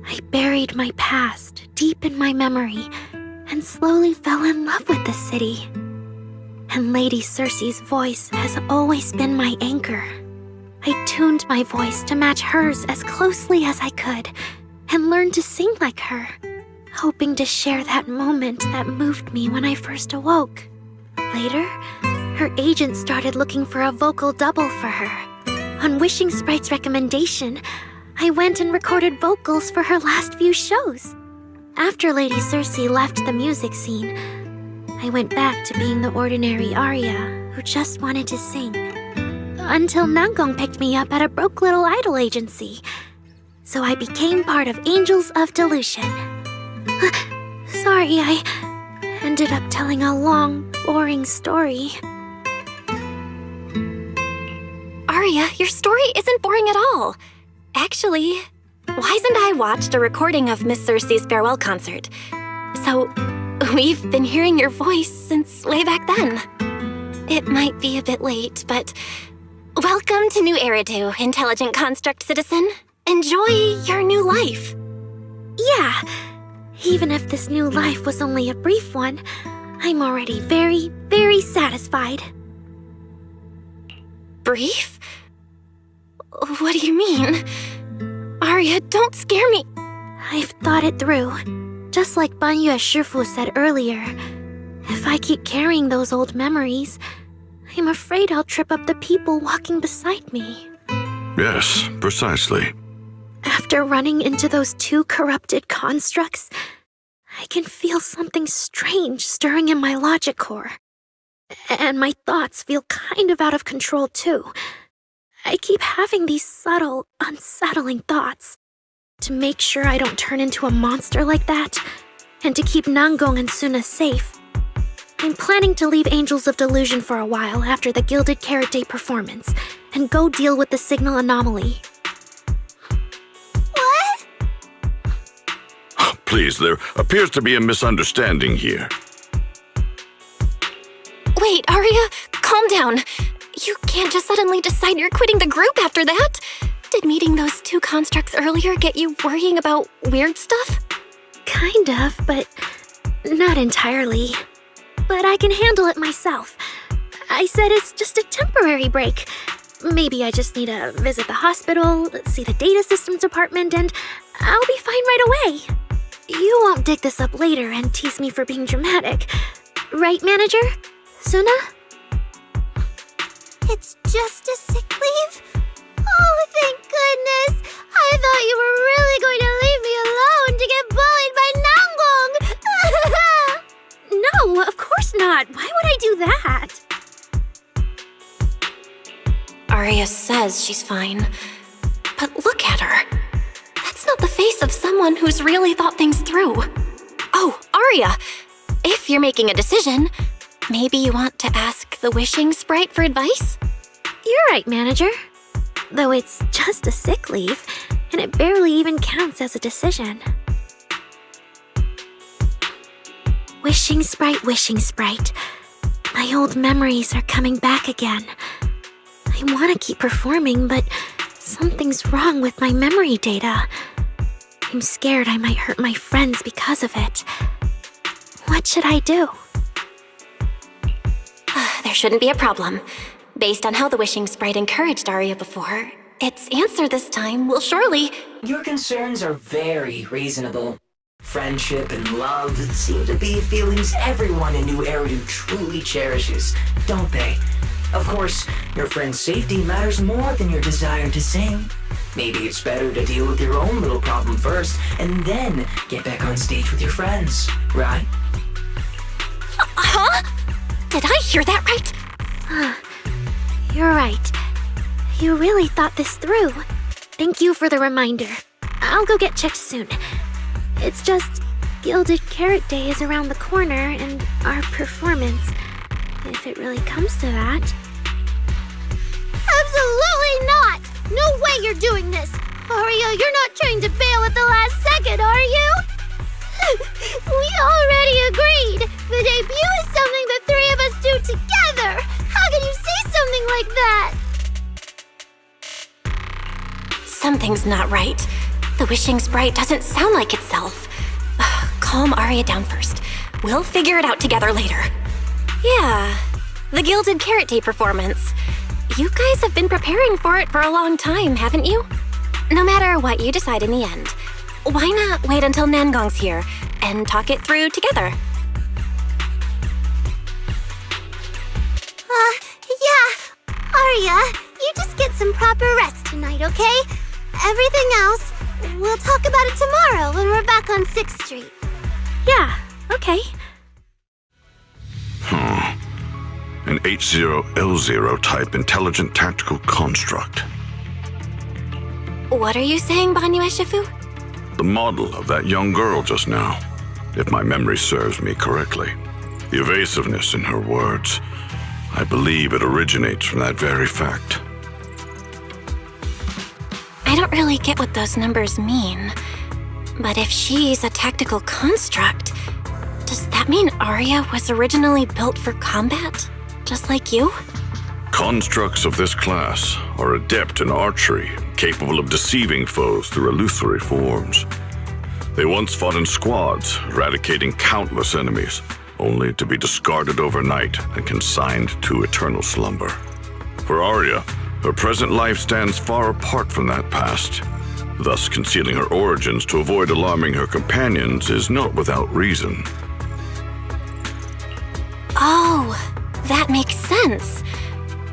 I buried my past deep in my memory and slowly fell in love with the city. And Lady Circe's voice has always been my anchor. I tuned my voice to match hers as closely as I could and learned to sing like her, hoping to share that moment that moved me when I first awoke. Later, her agent started looking for a vocal double for her. On Wishing Sprite's recommendation, I went and recorded vocals for her last few shows. After Lady Circe left the music scene, I went back to being the ordinary Aria who just wanted to sing. Until Nangong picked me up at a broke little idol agency. So I became part of Angels of Delusion. Sorry, I ended up telling a long, boring story. Aria, your story isn't boring at all. Actually, Wise and I watched a recording of Miss Circe's farewell concert. So, we've been hearing your voice since way back then. It might be a bit late, but welcome to New Eridu, intelligent construct citizen. Enjoy your new life. Yeah, even if this new life was only a brief one, I'm already very, very satisfied. Brief? What do you mean? Aria, don't scare me. I've thought it through. Just like Banyue Shifu said earlier, if I keep carrying those old memories, I'm afraid I'll trip up the people walking beside me. Yes, precisely. After running into those two corrupted constructs, I can feel something strange stirring in my logic core. And my thoughts feel kind of out of control too. I keep having these subtle, unsettling thoughts. To make sure I don't turn into a monster like that, and to keep Nangong and Suna safe, I'm planning to leave Angels of Delusion for a while after the Gilded Carrot Day performance, and go deal with the signal anomaly. What? Please, there appears to be a misunderstanding here. Wait, Aria, calm down. You can't just suddenly decide you're quitting the group after that. Did meeting those two constructs earlier get you worrying about weird stuff? Kind of, but not entirely. But I can handle it myself. I said it's just a temporary break. Maybe I just need to visit the hospital, see the data systems department, and I'll be fine right away. You won't dig this up later and tease me for being dramatic. Right, manager? Suna? It's just a sick leave? Oh, thank goodness! I thought you were really going to leave me alone to get bullied by Nangong! No, of course not. Why would I do that? Aria says she's fine. But look at her. That's not the face of someone who's really thought things through. Oh, Aria! If you're making a decision, maybe you want to ask the Wishing Sprite for advice? You're right, manager. Though it's just a sick leave, and it barely even counts as a decision. Wishing Sprite, Wishing Sprite. My old memories are coming back again. I want to keep performing, but something's wrong with my memory data. I'm scared I might hurt my friends because of it. What should I do? There shouldn't be a problem. Based on how the Wishing Sprite encouraged Aria before, its answer this time will surely... Your concerns are very reasonable. Friendship and love seem to be feelings everyone in New Eridu truly cherishes, don't they? Of course, your friend's safety matters more than your desire to sing. Maybe it's better to deal with your own little problem first, and then get back on stage with your friends, right? Huh? Did I hear that right? You're right. You really thought this through. Thank you for the reminder. I'll go get checked soon. It's just Gilded Carrot Day is around the corner, and our performance, if it really comes to that. Absolutely not! No way you're doing this! Aria, you're not trying to bail at the last second, are you? We already agreed! The debut is something the three of us do together! How can you say something like that? Something's not right. The wishing sprite doesn't sound like itself. Calm Aria down first. We'll figure it out together later. Yeah, the Gilded Carrot Day performance. You guys have been preparing for it for a long time, haven't you? No matter what you decide in the end, why not wait until Nangong's here and talk it through together? Yeah. Aria, you just get some proper rest tonight, okay? Everything else, we'll talk about it tomorrow when we're back on 6th Street. Yeah, okay. An H0L0 type intelligent tactical construct. What are you saying, Banyu Shifu? The model of that young girl just now, if my memory serves me correctly. The evasiveness in her words. I believe it originates from that very fact. I don't really get what those numbers mean. But if she's a tactical construct, does that mean Aria was originally built for combat? Just like you? Constructs of this class are adept in archery, capable of deceiving foes through illusory forms. They once fought in squads, eradicating countless enemies, only to be discarded overnight and consigned to eternal slumber. For Aria, her present life stands far apart from that past. Thus, concealing her origins to avoid alarming her companions is not without reason. Oh, that makes sense.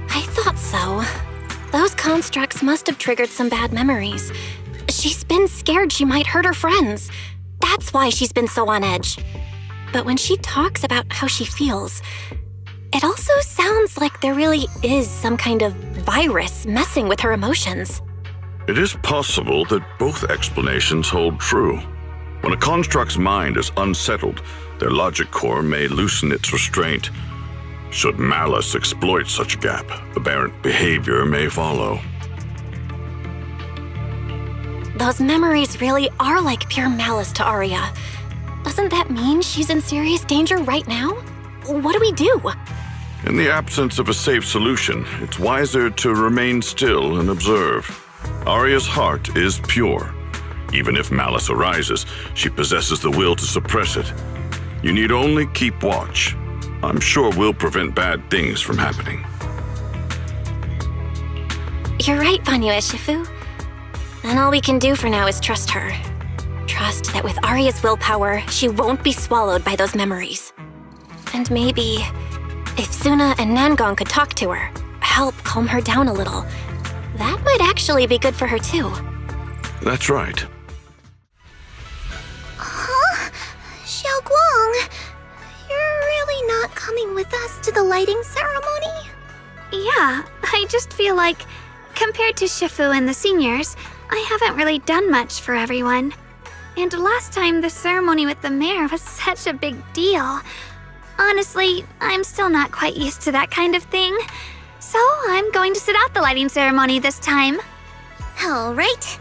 I thought so. Those constructs must have triggered some bad memories. She's been scared she might hurt her friends. That's why she's been so on edge. But when she talks about how she feels, it also sounds like there really is some kind of virus messing with her emotions. It is possible that both explanations hold true. When a construct's mind is unsettled, their logic core may loosen its restraint. Should malice exploit such gap, aberrant behavior may follow. Those memories really are like pure malice to Aria. Doesn't that mean she's in serious danger right now? What do we do? In the absence of a safe solution, it's wiser to remain still and observe. Aria's heart is pure. Even if malice arises, she possesses the will to suppress it. You need only keep watch. I'm sure we'll prevent bad things from happening. You're right, Banyu Shifu. And all we can do for now is trust her. Trust that with Aria's willpower, she won't be swallowed by those memories. And maybe, if Suna and Nangong could talk to her, help calm her down a little, that might actually be good for her too. That's right. Huh? Xiaoguang, you're really not coming with us to the lighting ceremony? Yeah, I just feel like, compared to Shifu and the seniors, I haven't really done much for everyone. And last time, the ceremony with the mayor was such a big deal. Honestly, I'm still not quite used to that kind of thing. So I'm going to sit out the lighting ceremony this time. All right.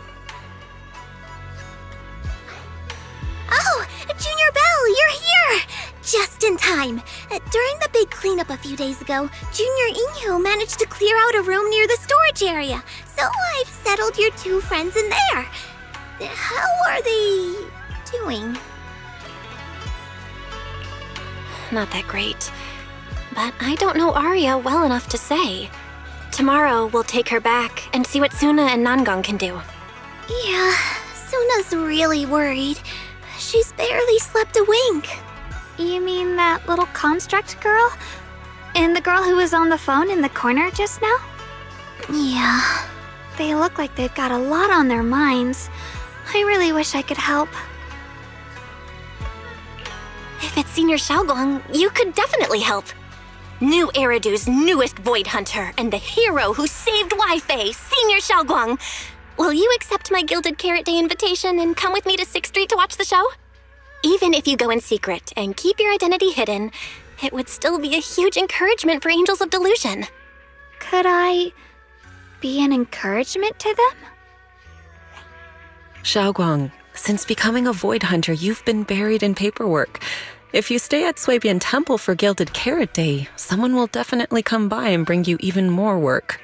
Oh, Junior Belle, you're here! Just in time. During the big cleanup a few days ago, Junior Inyu managed to clear out a room near the storage area. So I've settled your two friends in there. How are they doing? Not that great. But I don't know Aria well enough to say. Tomorrow, we'll take her back and see what Suna and Nangong can do. Yeah, Suna's really worried. She's barely slept a wink. You mean that little construct girl? And the girl who was on the phone in the corner just now? Yeah. They look like they've got a lot on their minds. I really wish I could help. If it's Senior Xiaoguang, you could definitely help. New Eridu's newest Void Hunter and the hero who saved Wi-Fi, Senior Xiaoguang. Will you accept my Gilded Carrot Day invitation and come with me to 6th Street to watch the show? Even if you go in secret and keep your identity hidden, it would still be a huge encouragement for Angels of Delusion. Could I be an encouragement to them? Xiaoguang, since becoming a Void Hunter, you've been buried in paperwork. If you stay at Swabian Temple for Gilded Carrot Day, someone will definitely come by and bring you even more work.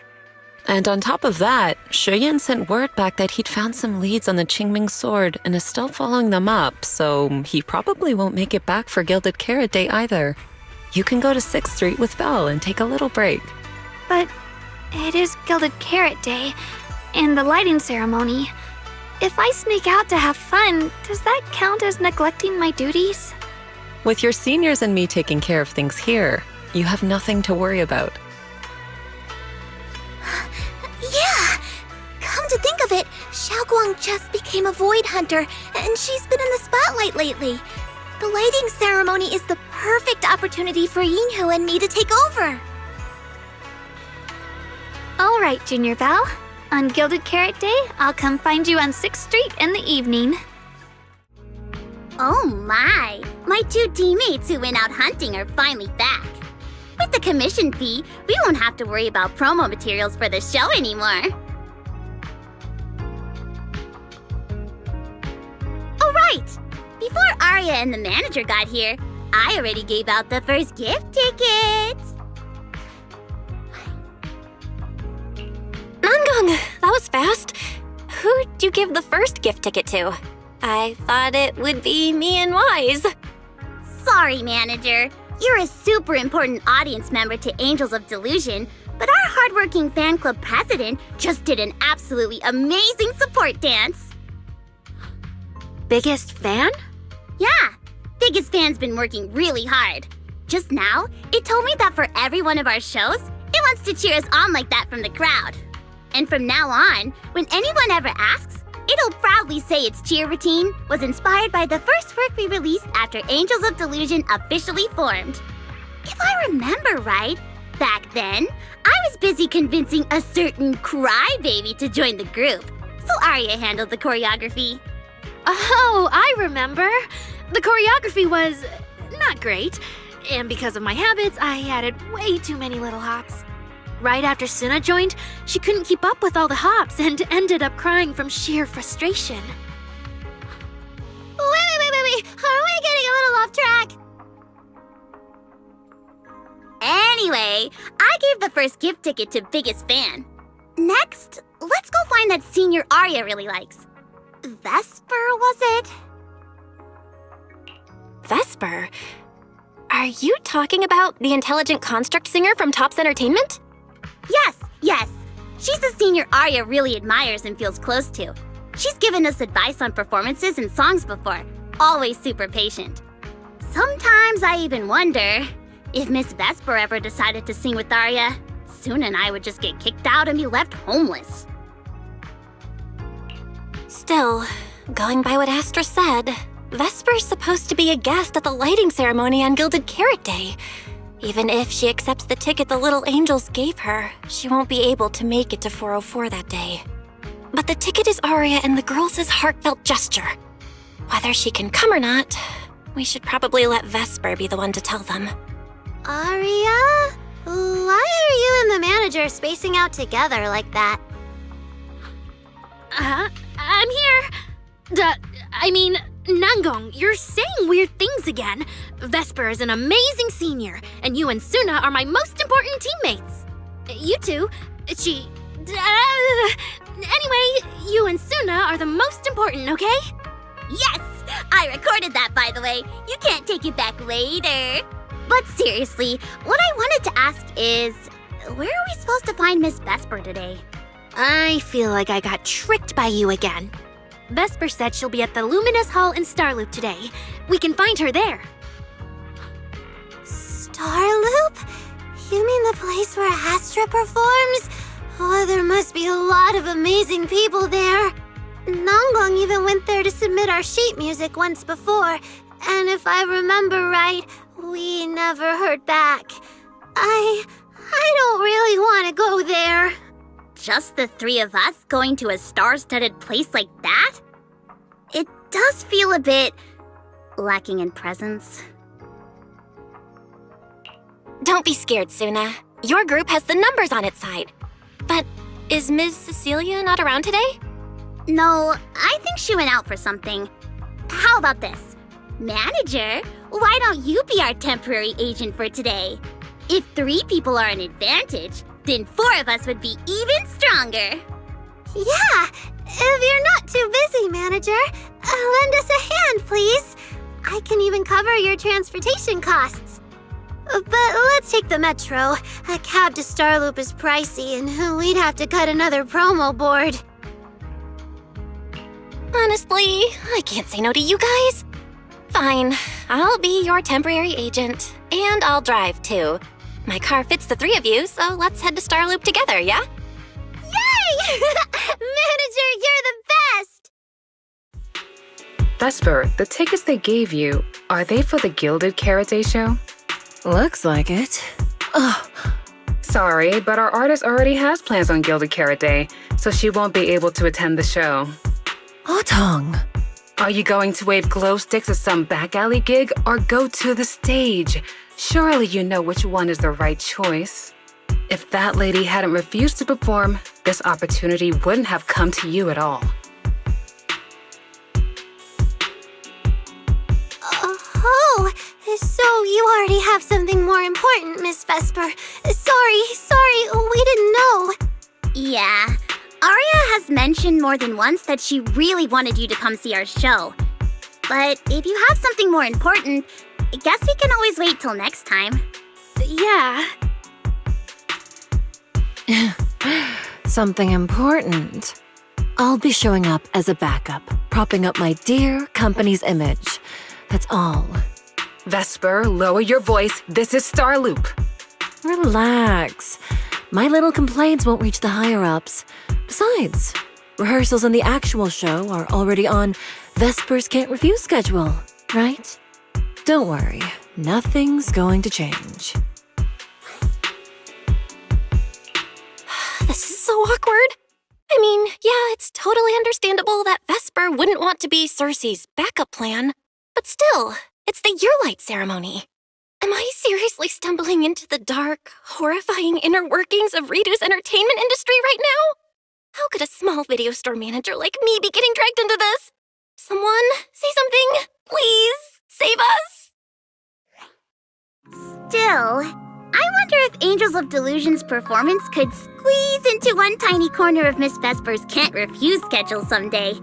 And on top of that, Shuyan sent word back that he'd found some leads on the Qingming sword and is still following them up, so he probably won't make it back for Gilded Carrot Day either. You can go to 6th Street with Belle and take a little break. But it is Gilded Carrot Day and the lighting ceremony. If I sneak out to have fun, does that count as neglecting my duties? With your seniors and me taking care of things here, you have nothing to worry about. Yeah! Come to think of it, Xiaoguang just became a Void Hunter, and she's been in the spotlight lately. The lighting ceremony is the perfect opportunity for Yinhu and me to take over. All right, Junior Belle. On Gilded Carrot Day, I'll come find you on 6th Street in the evening. Oh my! My 2 teammates who went out hunting are finally back. With the commission fee, we won't have to worry about promo materials for the show anymore. Oh right! Before Arya and the manager got here, I already gave out the first gift tickets. Nangong, that was fast. Who'd you give the first gift ticket to? I thought it would be me and Wise. Sorry, manager. You're a super important audience member to Angels of Delusion, but our hardworking fan club president just did an absolutely amazing support dance. Biggest fan? Yeah, biggest fan's been working really hard. Just now, it told me that for every one of our shows, it wants to cheer us on like that from the crowd. And from now on, when anyone ever asks, it'll proudly say its cheer routine was inspired by the first work we released after Angels of Delusion officially formed. If I remember right, back then, I was busy convincing a certain crybaby to join the group, so Arya handled the choreography. Oh, I remember. The choreography was not great, and because of my habits, I added way too many little hops. Right after Suna joined, she couldn't keep up with all the hops and ended up crying from sheer frustration. Wait. Are we getting a little off track? Anyway, I gave the first gift ticket to Biggest Fan. Next, let's go find that senior Arya really likes. Vesper, was it? Vesper? Are you talking about the intelligent construct singer from Topps Entertainment? Yes. She's the senior Arya really admires and feels close to. She's given us advice on performances and songs before, always super patient. Sometimes I even wonder if Miss Vesper ever decided to sing with Arya, Suna and I would just get kicked out and be left homeless. Still, going by what Astra said, Vesper's supposed to be a guest at the lighting ceremony on Gilded Carrot Day. Even if she accepts the ticket the little angels gave her, she won't be able to make it to 404 that day. But the ticket is Arya and the girls' heartfelt gesture. Whether she can come or not, we should probably let Vesper be the one to tell them. Arya? Why are you and the manager spacing out together like that? I'm here. Nangong, you're saying weird things again. Vesper is an amazing senior, and you and Suna are my most important teammates. You two, anyway, you and Suna are the most important, okay? Yes! I recorded that, by the way. You can't take it back later. But seriously, what I wanted to ask is, where are we supposed to find Miss Vesper today? I feel like I got tricked by you again. Vesper said she'll be at the Luminous Hall in Starloop today. We can find her there. Starloop? You mean the place where Astra performs? Oh, there must be a lot of amazing people there. Nanggong even went there to submit our sheet music once before, and if I remember right, we never heard back. I don't really want to go there. Just the three of us going to a star-studded place like that? It does feel a bit lacking in presence. Don't be scared, Suna. Your group has the numbers on its side. But is Ms. Cecilia not around today? No, I think she went out for something. How about this? Manager, why don't you be our temporary agent for today? If 3 people are an advantage, then 4 of us would be even stronger. Yeah, if you're not too busy, manager, lend us a hand, please. I can even cover your transportation costs. But let's take the metro. A cab to Starloop is pricey, and we'd have to cut another promo board. Honestly, I can't say no to you guys. Fine, I'll be your temporary agent, and I'll drive too. My car fits the 3 of you, so let's head to Starloop together, yeah? Yay! Manager, you're the best! Vesper, the tickets they gave you, are they for the Gilded Karate show? Looks like it. Ugh. Sorry, but our artist already has plans on Gilded Karate, so she won't be able to attend the show. Otong. Are you going to wave glow sticks at some back alley gig or go to the stage? Surely you know which one is the right choice. If that lady hadn't refused to perform, this opportunity wouldn't have come to you at all. Oh, so you already have something more important, Miss Vesper. Sorry, we didn't know. Yeah, Aria has mentioned more than once that she really wanted you to come see our show. But if you have something more important, I guess we can always wait till next time. Yeah. Something important. I'll be showing up as a backup, propping up my dear company's image. That's all. Vesper, lower your voice. This is Starloop. Relax. My little complaints won't reach the higher-ups. Besides, rehearsals and the actual show are already on Vesper's Can't Refuse schedule, right? Don't worry, nothing's going to change. This is so awkward. I mean, yeah, it's totally understandable that Vesper wouldn't want to be Cersei's backup plan. But still, it's the Yearlight ceremony. Am I seriously stumbling into the dark, horrifying inner workings of Ridu's entertainment industry right now? How could a small video store manager like me be getting dragged into this? Someone, say something. Please, save us. Still, I wonder if Angels of Delusion's performance could squeeze into one tiny corner of Miss Vesper's Can't Refuse schedule someday.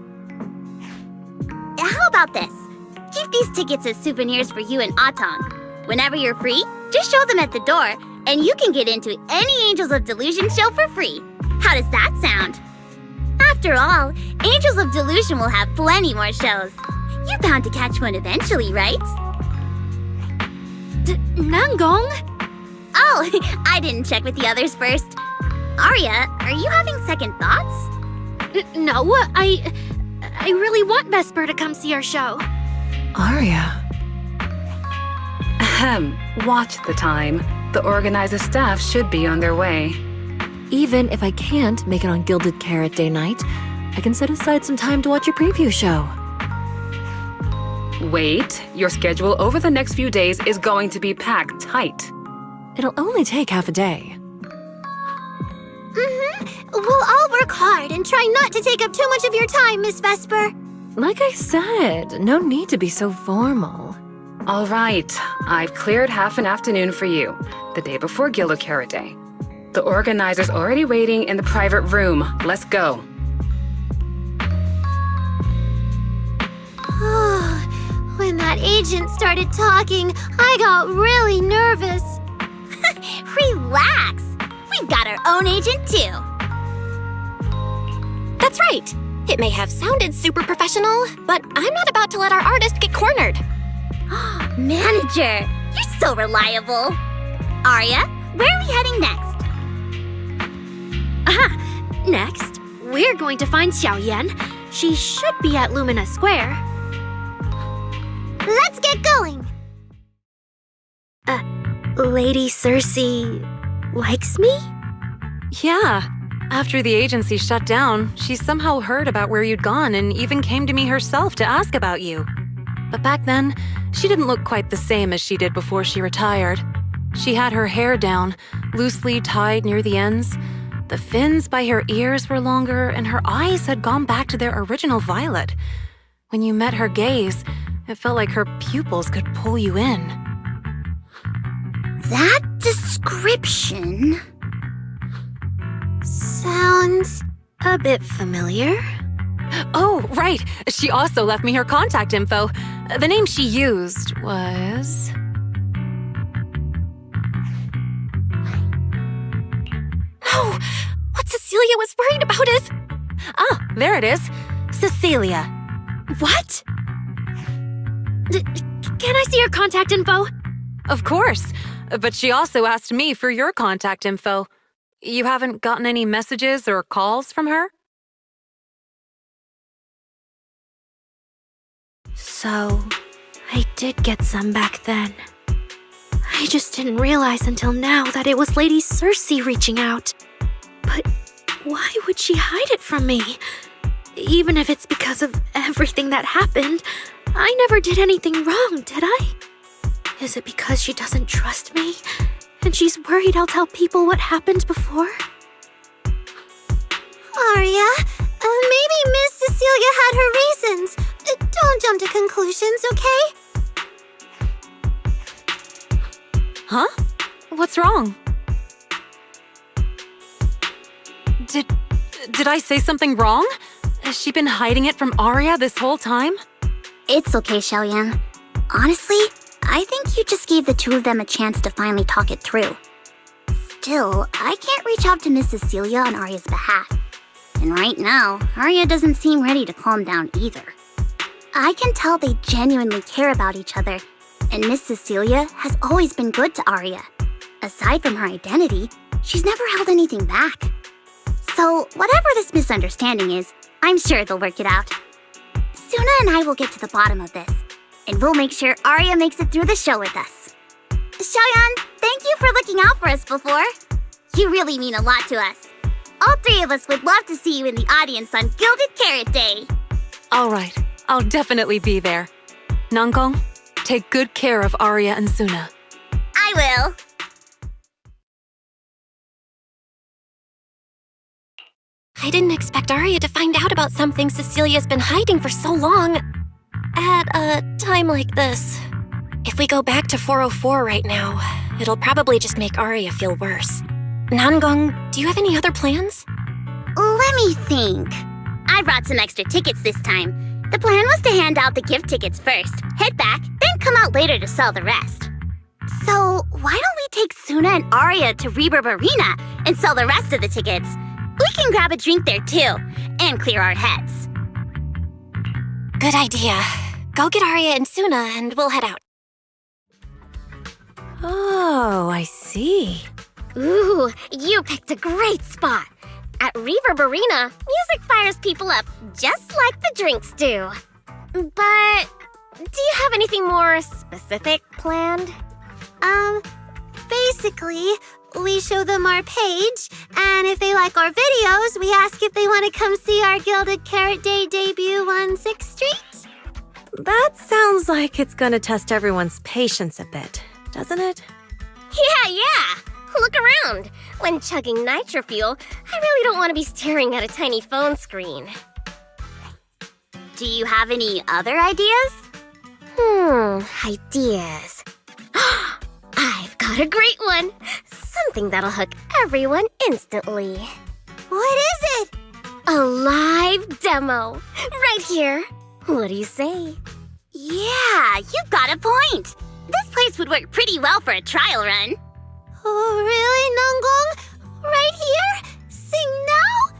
How about this? Keep these tickets as souvenirs for you and Otong. Whenever you're free, just show them at the door, and you can get into any Angels of Delusion show for free. How does that sound? After all, Angels of Delusion will have plenty more shows. You're bound to catch one eventually, right? Nanggong? Oh, I didn't check with the others first. Arya, are you having second thoughts? No, I really want Vesper to come see our show. Arya. Ahem. Watch the time. The organizer staff should be on their way. Even if I can't make it on Gilded Carrot Day night, I can set aside some time to watch your preview show. Wait, your schedule over the next few days is going to be packed tight. It'll only take half a day. We'll all work hard and try not to take up too much of your time, Miss Vesper. Like I said, no need to be so formal. All right, I've cleared half an afternoon for you, the day before Gilded Carrot Day. The organizer's already waiting in the private room. Let's go. When that agent started talking, I got really nervous. Relax! We've got our own agent too. That's right. It may have sounded super professional, but I'm not about to let our artist get cornered. Manager, you're so reliable. Arya, where are we heading next? Aha! Next, we're going to find Xiaoyan. She should be at Lumina Square. Let's get going! Lady Cersei likes me? Yeah. After the agency shut down, she somehow heard about where you'd gone and even came to me herself to ask about you. But back then, she didn't look quite the same as she did before she retired. She had her hair down, loosely tied near the ends. The fins by her ears were longer, and her eyes had gone back to their original violet. When you met her gaze, it felt like her pupils could pull you in. That description sounds a bit familiar. Oh, right. She also left me her contact info. The name she used was... No! What Cecilia was worried about is... Ah, there it is. Cecilia. What? Can I see her contact info? Of course. But she also asked me for your contact info. You haven't gotten any messages or calls from her? So, I did get some back then. I just didn't realize until now that it was Lady Cersei reaching out. But why would she hide it from me? Even if it's because of everything that happened, I never did anything wrong, did I? Is it because she doesn't trust me, and she's worried I'll tell people what happened before? Arya, maybe Miss Cecilia had her reasons. Don't jump to conclusions, okay? Huh? What's wrong? Did I say something wrong? Has she been hiding it from Arya this whole time? It's okay, Xiaoyan. Honestly, I think you just gave the two of them a chance to finally talk it through. Still, I can't reach out to Miss Cecilia on Arya's behalf. And right now, Arya doesn't seem ready to calm down either. I can tell they genuinely care about each other, and Miss Cecilia has always been good to Arya. Aside from her identity, she's never held anything back. So, whatever this misunderstanding is, I'm sure they'll work it out. Suna and I will get to the bottom of this, and we'll make sure Arya makes it through the show with us. Xiaoyan, thank you for looking out for us before. You really mean a lot to us. All three of us would love to see you in the audience on Gilded Carrot Day. All right, I'll definitely be there. Nangong, take good care of Arya and Suna. I will. I didn't expect Arya to find out about something Cecilia's been hiding for so long. At a time like this. If we go back to 404 right now, it'll probably just make Arya feel worse. Nangong, do you have any other plans? Let me think. I brought some extra tickets this time. The plan was to hand out the gift tickets first, head back, then come out later to sell the rest. So, why don't we take Suna and Arya to Reverb Arena and sell the rest of the tickets? We can grab a drink there too, and clear our heads. Good idea. Go get Arya and Suna and we'll head out. Oh, I see. Ooh, you picked a great spot. At Reverb Arena, music fires people up just like the drinks do. But do you have anything more specific planned? Basically, we show them our page, and if they like our videos, we ask if they want to come see our Gilded Carrot Day debut on 6th Street. That sounds like it's gonna test everyone's patience a bit, doesn't it? Yeah. Look around. When chugging nitro fuel, I really don't want to be staring at a tiny phone screen. Do you have any other ideas? Ideas. I've got a great one. Something that'll hook everyone instantly. What is it? A live demo. Right here. What do you say? Yeah, you've got a point. This place would work pretty well for a trial run. Oh, really, Nangong? Right here? Sing now?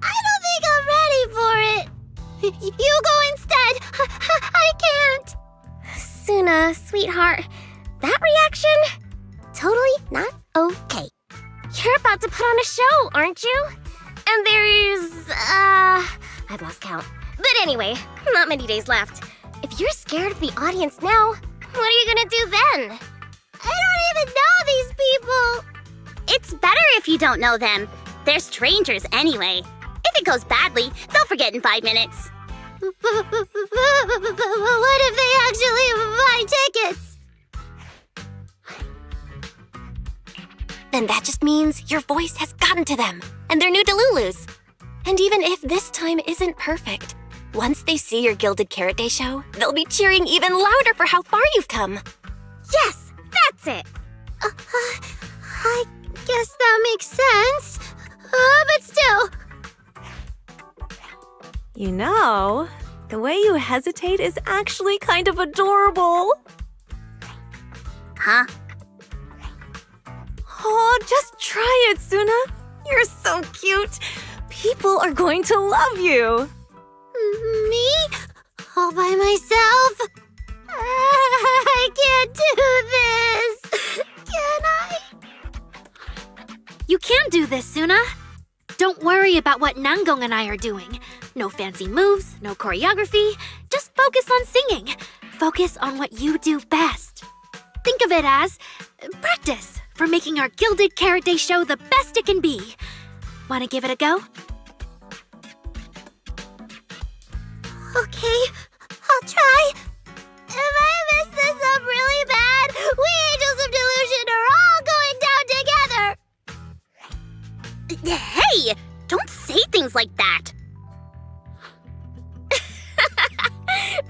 I don't think I'm ready for it. You go instead. I can't. Suna, sweetheart, that reaction? Totally not okay. aren't you? And there's, I've lost count. But anyway, not many days left. If you're scared of the audience now, what are you gonna do then? I don't even know these people! It's better if you don't know them. They're strangers anyway. If it goes badly, they'll forget in 5 minutes. But what if they actually buy tickets? Then that just means your voice has gotten to them, and they're new Delulus. And even if this time isn't perfect, once they see your Gilded Carrot Day show, they'll be cheering even louder for how far you've come. Yes, that's it. I guess that makes sense. But still. You know, the way you hesitate is actually kind of adorable. Huh? Oh, just try it, Suna. You're so cute. People are going to love you. Me? All by myself? I can't do this. Can I? You can do this, Suna. Don't worry about what Nangong and I are doing. No fancy moves, no choreography. Just focus on singing. Focus on what you do best. Think of it as practice for making our Gilded Carrot Day show the best it can be. Want to give it a go? Okay, I'll try. If I mess this up really bad, we Angels of Delusion are all going down together. Hey, don't say things like that.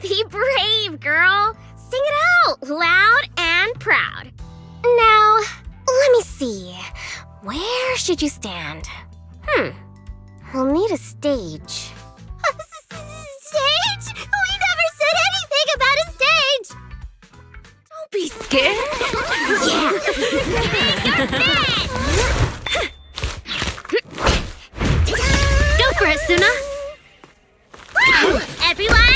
Be brave, girl. Sing it out, loud and proud. Now, let me see. Where should you stand? We'll need a stage. Stage? We never said anything about a stage. Don't be scared. Go for it, Suna. Woo! Everyone,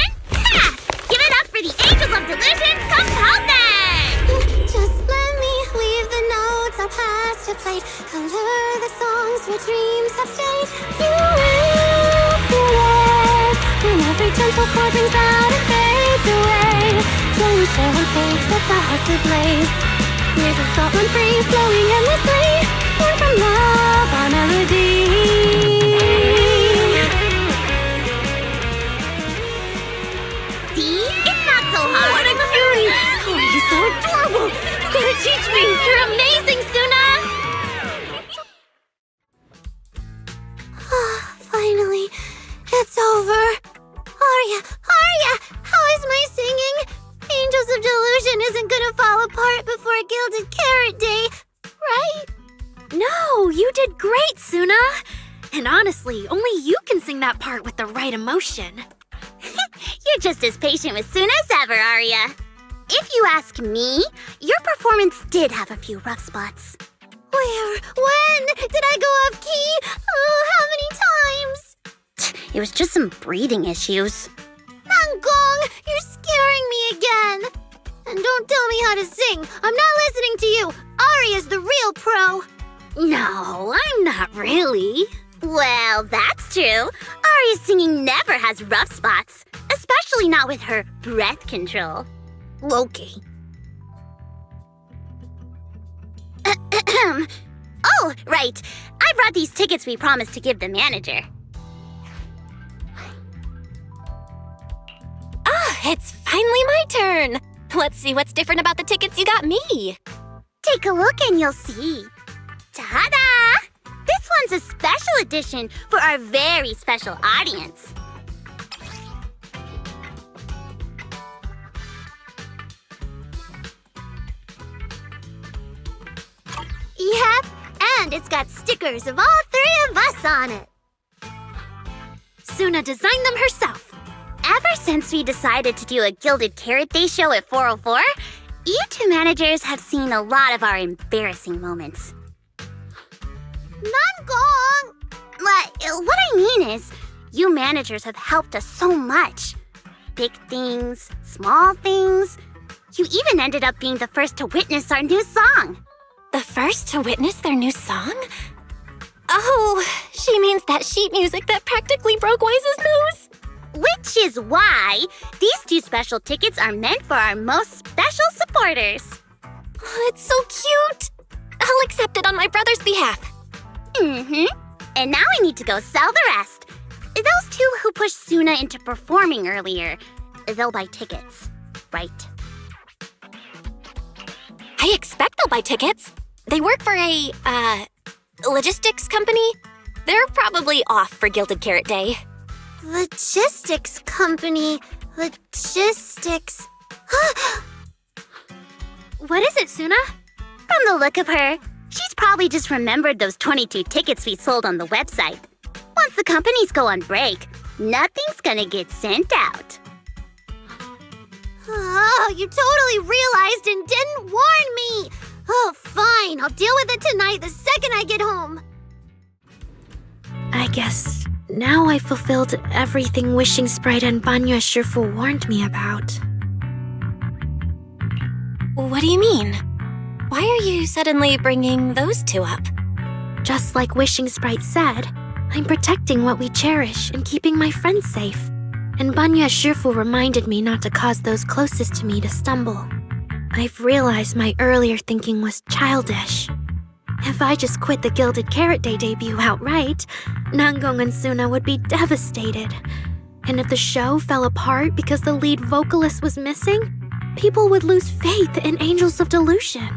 give it up for the Angels of Delusion composing! Just let me leave the notes our past have played. Color the songs where dreams have stayed. You will feel it when every gentle chord rings out and fades away. When we share one face, sets our heart to blaze. Waves of thought run free, flowing endlessly. Born from love, our melody. See? It's not so hard. What a cutie! Oh, you're so adorable. You're gonna teach me. You're amazing, Suna! Finally, it's over. Arya, how is my singing? Angels of Delusion isn't gonna fall apart before Gilded Carrot Day, right? No, you did great, Suna. And honestly, only you can sing that part with the right emotion. You're just as patient with Suna as ever, Arya. If you ask me, your performance did have a few rough spots. Where? When? Did I go off key? Oh, how many times? It was just some breathing issues. Nangong, you're scaring me again. And don't tell me how to sing. I'm not listening to you. Arya's the real pro. No, I'm not really. Well, that's true. Arya's singing never has rough spots, especially not with her breath control. Okay. Oh, right. I brought these tickets we promised to give the manager. It's finally my turn. Let's see what's different about the tickets you got me. Take a look and you'll see. Ta-da! This one's a special edition for our very special audience. Yep, and it's got stickers of all 3 of us on it. Suna designed them herself. Ever since we decided to do a Gilded Carrot Day show at 404, you 2 managers have seen a lot of our embarrassing moments. Nangong! What I mean is, you managers have helped us so much. Big things, small things. You even ended up being the first to witness our new song. The first to witness their new song? Oh, she means that sheet music that practically broke Wise's nose. Which is why these 2 special tickets are meant for our most special supporters. Oh, it's so cute. I'll accept it on my brother's behalf. And now I need to go sell the rest. Those 2 who pushed Suna into performing earlier, they'll buy tickets, right? I expect they'll buy tickets. They work for a, logistics company. They're probably off for Gilded Carrot Day. Logistics company. Logistics. What is it, Suna? From the look of her, she's probably just remembered those 22 tickets we sold on the website. Once the companies go on break, nothing's gonna get sent out. Oh, you totally realized and didn't warn me! Oh, fine. I'll deal with it tonight the second I get home. I guess now I fulfilled everything Wishing Sprite and Banya Shifu warned me about. What do you mean? Why are you suddenly bringing those 2 up? Just like Wishing Sprite said, I'm protecting what we cherish and keeping my friends safe. And Banya Shifu reminded me not to cause those closest to me to stumble. I've realized my earlier thinking was childish. If I just quit the Gilded Carrot Day debut outright, Nangong and Suna would be devastated. And if the show fell apart because the lead vocalist was missing, people would lose faith in Angels of Delusion.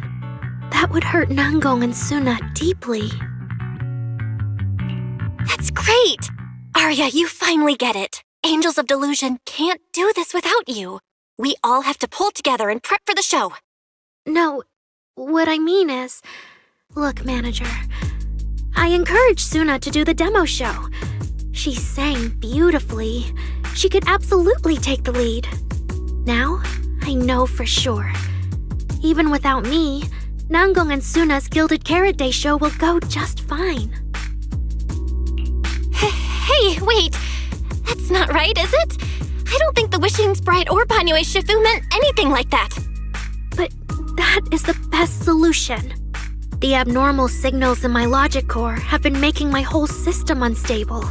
That would hurt Nangong and Suna deeply. That's great! Arya, you finally get it. Angels of Delusion can't do this without you. We all have to pull together and prep for the show. No, what I mean is... Look, manager, I encouraged Suna to do the demo show. She sang beautifully. She could absolutely take the lead. Now, I know for sure. Even without me, Nangong and Suna's Gilded Carrot Day show will go just fine. Hey, wait! That's not right, is it? I don't think the Wishing Sprite or Banyue Shifu meant anything like that. But that is the best solution. The abnormal signals in my logic core have been making my whole system unstable.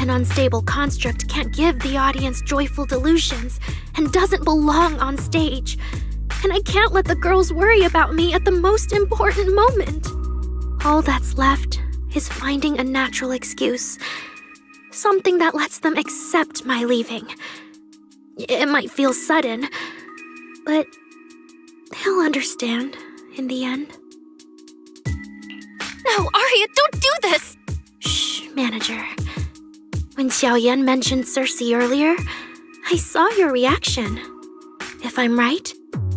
An unstable construct can't give the audience joyful delusions and doesn't belong on stage. And I can't let the girls worry about me at the most important moment. All that's left is finding a natural excuse. Something that lets them accept my leaving. It might feel sudden, but they'll understand in the end. No, Arya, don't do this! Shh, manager. When Xiaoyan mentioned Cersei earlier, I saw your reaction. If I'm right,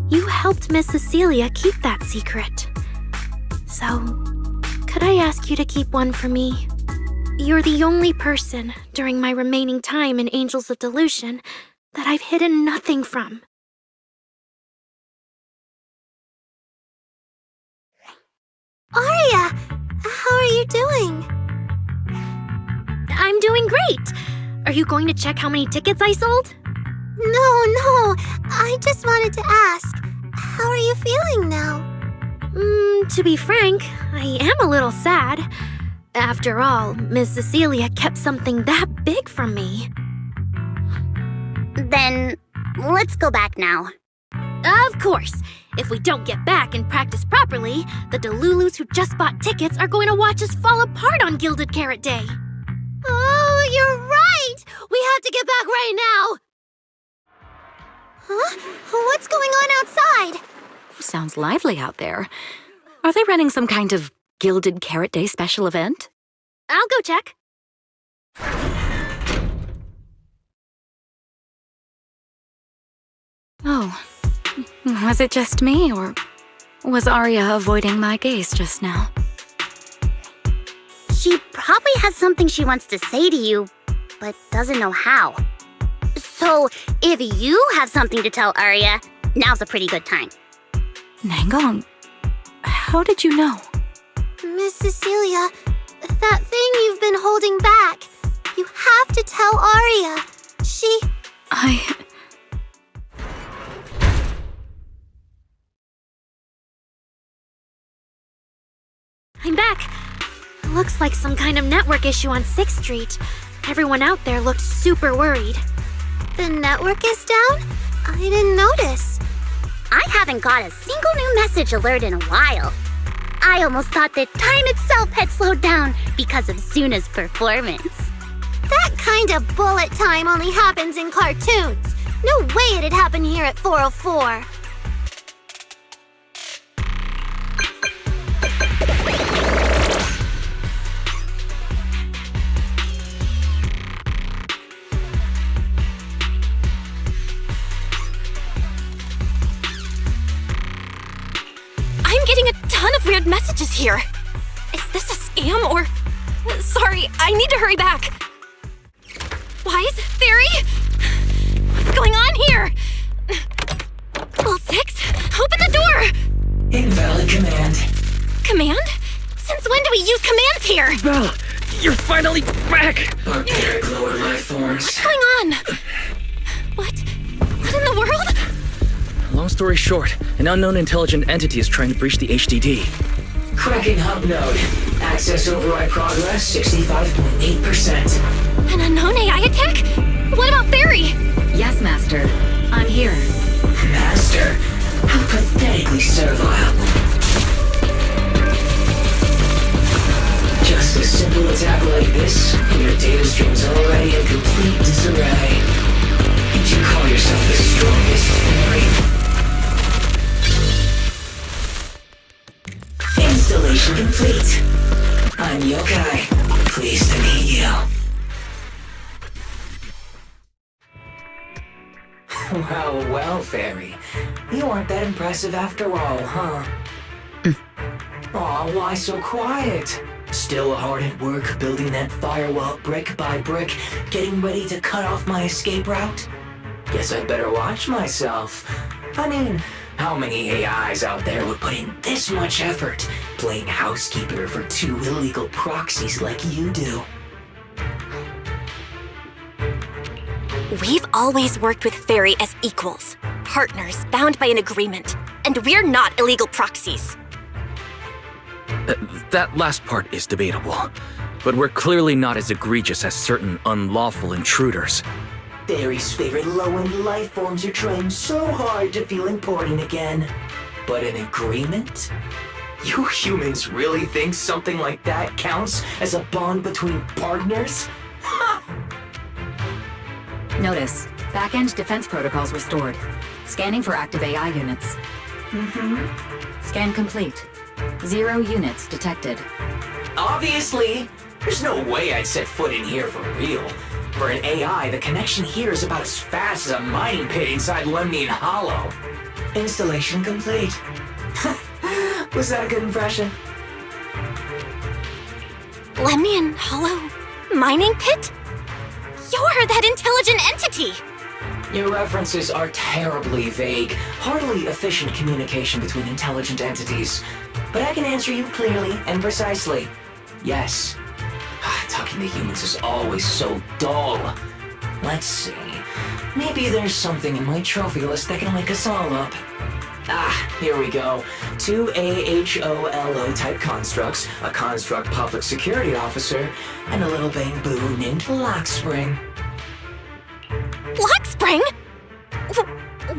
you helped Miss Cecilia keep that secret. So, could I ask you to keep one for me? You're the only person during my remaining time in Angels of Delusion that I've hidden nothing from. Arya, how are you doing? I'm doing great! Are you going to check how many tickets I sold? No, I just wanted to ask, how are you feeling now? To be frank, I am a little sad. After all, Miss Cecilia kept something that big from me. Then, let's go back now. Of course! If we don't get back and practice properly, the Delulus who just bought tickets are going to watch us fall apart on Gilded Carrot Day. Oh, you're right! We have to get back right now! Huh? What's going on outside? Sounds lively out there. Are they running some kind of Gilded Carrot Day special event? I'll go check. Oh, was it just me, or was Arya avoiding my gaze just now? She probably has something she wants to say to you, but doesn't know how. So, if you have something to tell Arya, now's a pretty good time. Nangong, how did you know? Miss Cecilia, that thing you've been holding back. You have to tell Arya. I'm back. Looks like some kind of network issue on 6th Street. Everyone out there looked super worried. The network is down? I didn't notice. I haven't got a single new message alert in a while. I almost thought that time itself had slowed down because of Suna's performance. That kind of bullet time only happens in cartoons. No way it'd happen here at 404. I'm getting a ton of weird messages here. Is this a scam or... Sorry, I need to hurry back. Wise? Fairy? What's going on here? Well, 6, open the door! Invalid command. Command? Since when do we use commands here? Belle, you're finally back! Barbaric lower life forms. What's going on? What? What in the world? Long story short, an unknown intelligent entity is trying to breach the HDD. Cracking hub node. Access override progress 65.8%. An unknown AI attack? What about Fairy? Yes, Master. I'm here. Master? How pathetically servile. Just a simple attack like this, and your data stream's already in complete disarray. And you call yourself the strongest fairy? Installation complete. I'm Yokai. Pleased to meet you. Well, Fairy. You aren't that impressive after all, huh? Aw, why so quiet? Still hard at work building that firewall brick by brick, getting ready to cut off my escape route? Guess I'd better watch myself. I mean, how many AIs out there would put in this much effort playing housekeeper for 2 illegal proxies like you do? We've always worked with Fairy as equals, partners bound by an agreement, and we're not illegal proxies. That last part is debatable, but we're clearly not as egregious as certain unlawful intruders. Fairy's favorite low-end life forms are trying so hard to feel important again. But an agreement? You humans really think something like that counts as a bond between partners? Notice, back-end defense protocols restored. Scanning for active AI units. Scan complete. 0 units detected. Obviously! There's no way I'd set foot in here for real. For an AI, the connection here is about as fast as a mining pit inside Lemnian Hollow. Installation complete. Was that a good impression? Lemnian Hollow? Mining pit? You're that intelligent entity! Your references are terribly vague, hardly efficient communication between intelligent entities. But I can answer you clearly and precisely. Yes. Talking to humans is always so dull. Let's see. Maybe there's something in my trophy list that can wake us all up. Here we go. 2 AHOLO type constructs, a construct public security officer, and a little bamboo named Lockspring. Lockspring?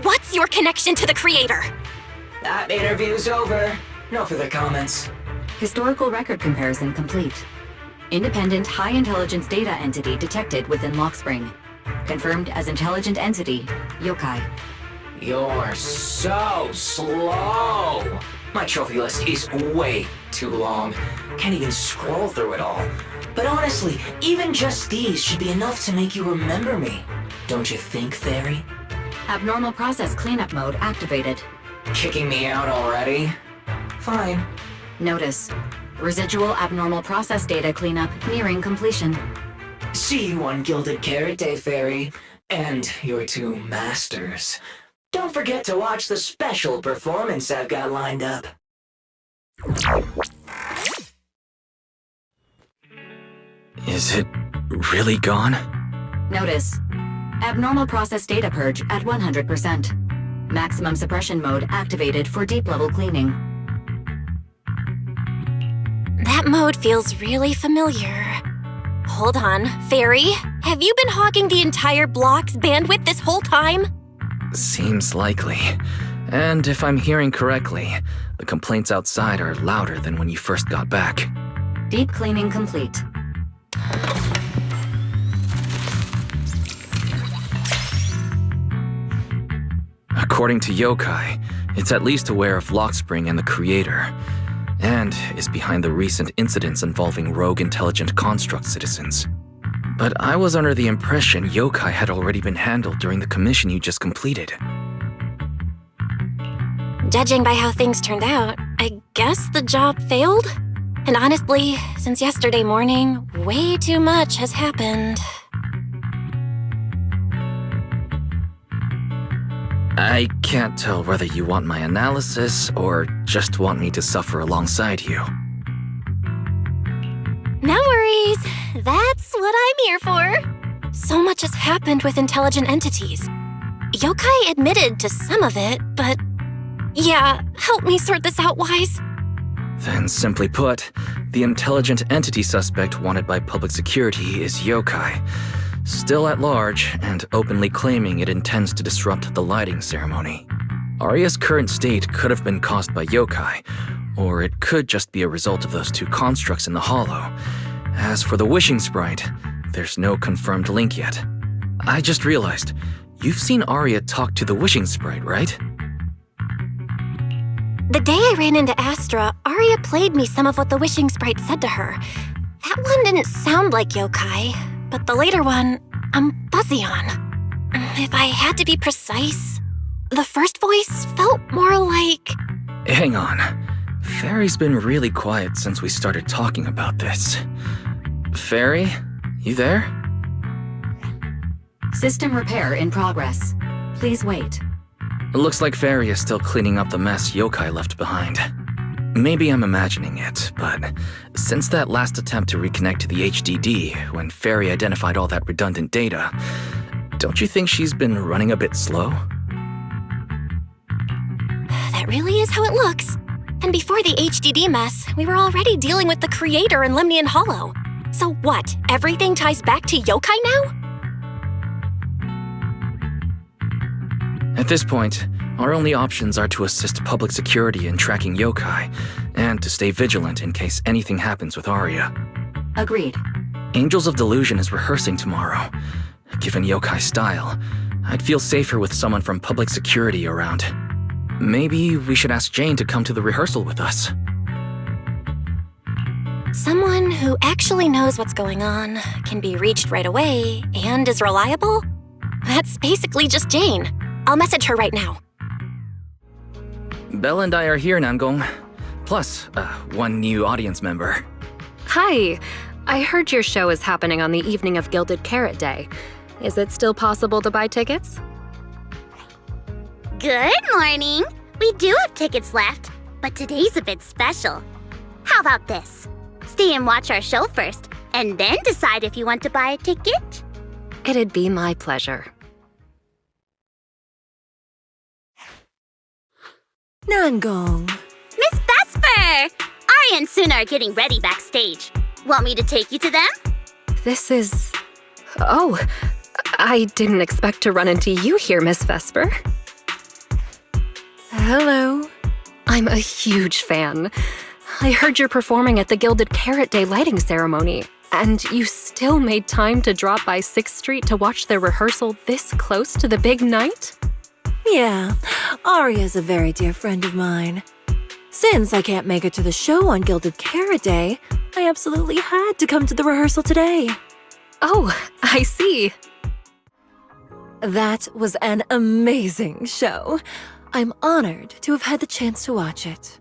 What's your connection to the creator? That interview's over. No further comments. Historical record comparison complete. Independent high-intelligence data entity detected within Lockspring. Confirmed as intelligent entity, Yokai. You're so slow! My trophy list is way too long. Can't even scroll through it all. But honestly, even just these should be enough to make you remember me. Don't you think, Fairy? Abnormal process cleanup mode activated. Kicking me out already? Fine. Notice, residual abnormal process data cleanup nearing completion. See you on Gilded Carrot Day, Fairy. And your 2 masters. Don't forget to watch the special performance I've got lined up. Is it really gone? Notice, abnormal process data purge at 100%. Maximum suppression mode activated for deep level cleaning. That That mode feels really familiar. Hold on, Fairy, have you been hogging the entire block's bandwidth this whole time? Seems likely. And if I'm hearing correctly, the complaints outside are louder than when you first got back. Deep cleaning complete. According to Yokai, it's at least aware of Lockspring and the Creator, and is behind the recent incidents involving rogue intelligent construct citizens. But I was under the impression Yokai had already been handled during the commission you just completed. Judging by how things turned out, I guess the job failed? And honestly, since yesterday morning, way too much has happened. I can't tell whether you want my analysis or just want me to suffer alongside you. No worries. That's what I'm here for. So much has happened with intelligent entities. Yokai admitted to some of it, but... Yeah, help me sort this out, Wise. Then simply put, the intelligent entity suspect wanted by public security is Yokai, still at large and openly claiming it intends to disrupt the lighting ceremony. Arya's current state could have been caused by Yokai, or it could just be a result of those two constructs in the hollow. As for the wishing sprite, there's no confirmed link yet. I just realized, you've seen Arya talk to the wishing sprite, right? The day I ran into Astra, Arya played me some of what the wishing sprite said to her. That one didn't sound like Yokai, but the later one, I'm fuzzy on. If I had to be precise, the first voice felt more like... Hang on. Fairy's been really quiet since we started talking about this. Fairy, you there? System repair in progress. Please wait. It looks like Fairy is still cleaning up the mess Yokai left behind. Maybe I'm imagining it, but since that last attempt to reconnect to the HDD when Fairy identified all that redundant data, don't you think she's been running a bit slow? That really is how it looks. And before the HDD mess, we were already dealing with the Creator in Lemnian Hollow. So what, everything ties back to Yokai now? At this point, our only options are to assist public security in tracking Yokai, and to stay vigilant in case anything happens with Arya. Agreed. Angels of Delusion is rehearsing tomorrow. Given Yokai's style, I'd feel safer with someone from public security around. Maybe we should ask Jane to come to the rehearsal with us. Someone who actually knows what's going on, can be reached right away, and is reliable? That's basically just Jane. I'll message her right now. Belle and I are here, Nangong. Plus, one new audience member. Hi. I heard your show is happening on the evening of Gilded Carrot Day. Is it still possible to buy tickets? Good morning. We do have tickets left, but today's a bit special. How about this? Stay and watch our show first, and then decide if you want to buy a ticket. It'd be my pleasure. Nangong. Miss Vesper! Arya and Suna are getting ready backstage. Want me to take you to them? This is... Oh, I didn't expect to run into you here, Miss Vesper. Hello. I'm a huge fan. I heard you're performing at the Gilded Carrot Day lighting ceremony, and you still made time to drop by 6th Street to watch their rehearsal this close to the big night? Yeah, Arya's a very dear friend of mine. Since I can't make it to the show on Gilded Carrot Day, I absolutely had to come to the rehearsal today. Oh, I see. That was an amazing show. I'm honored to have had the chance to watch it.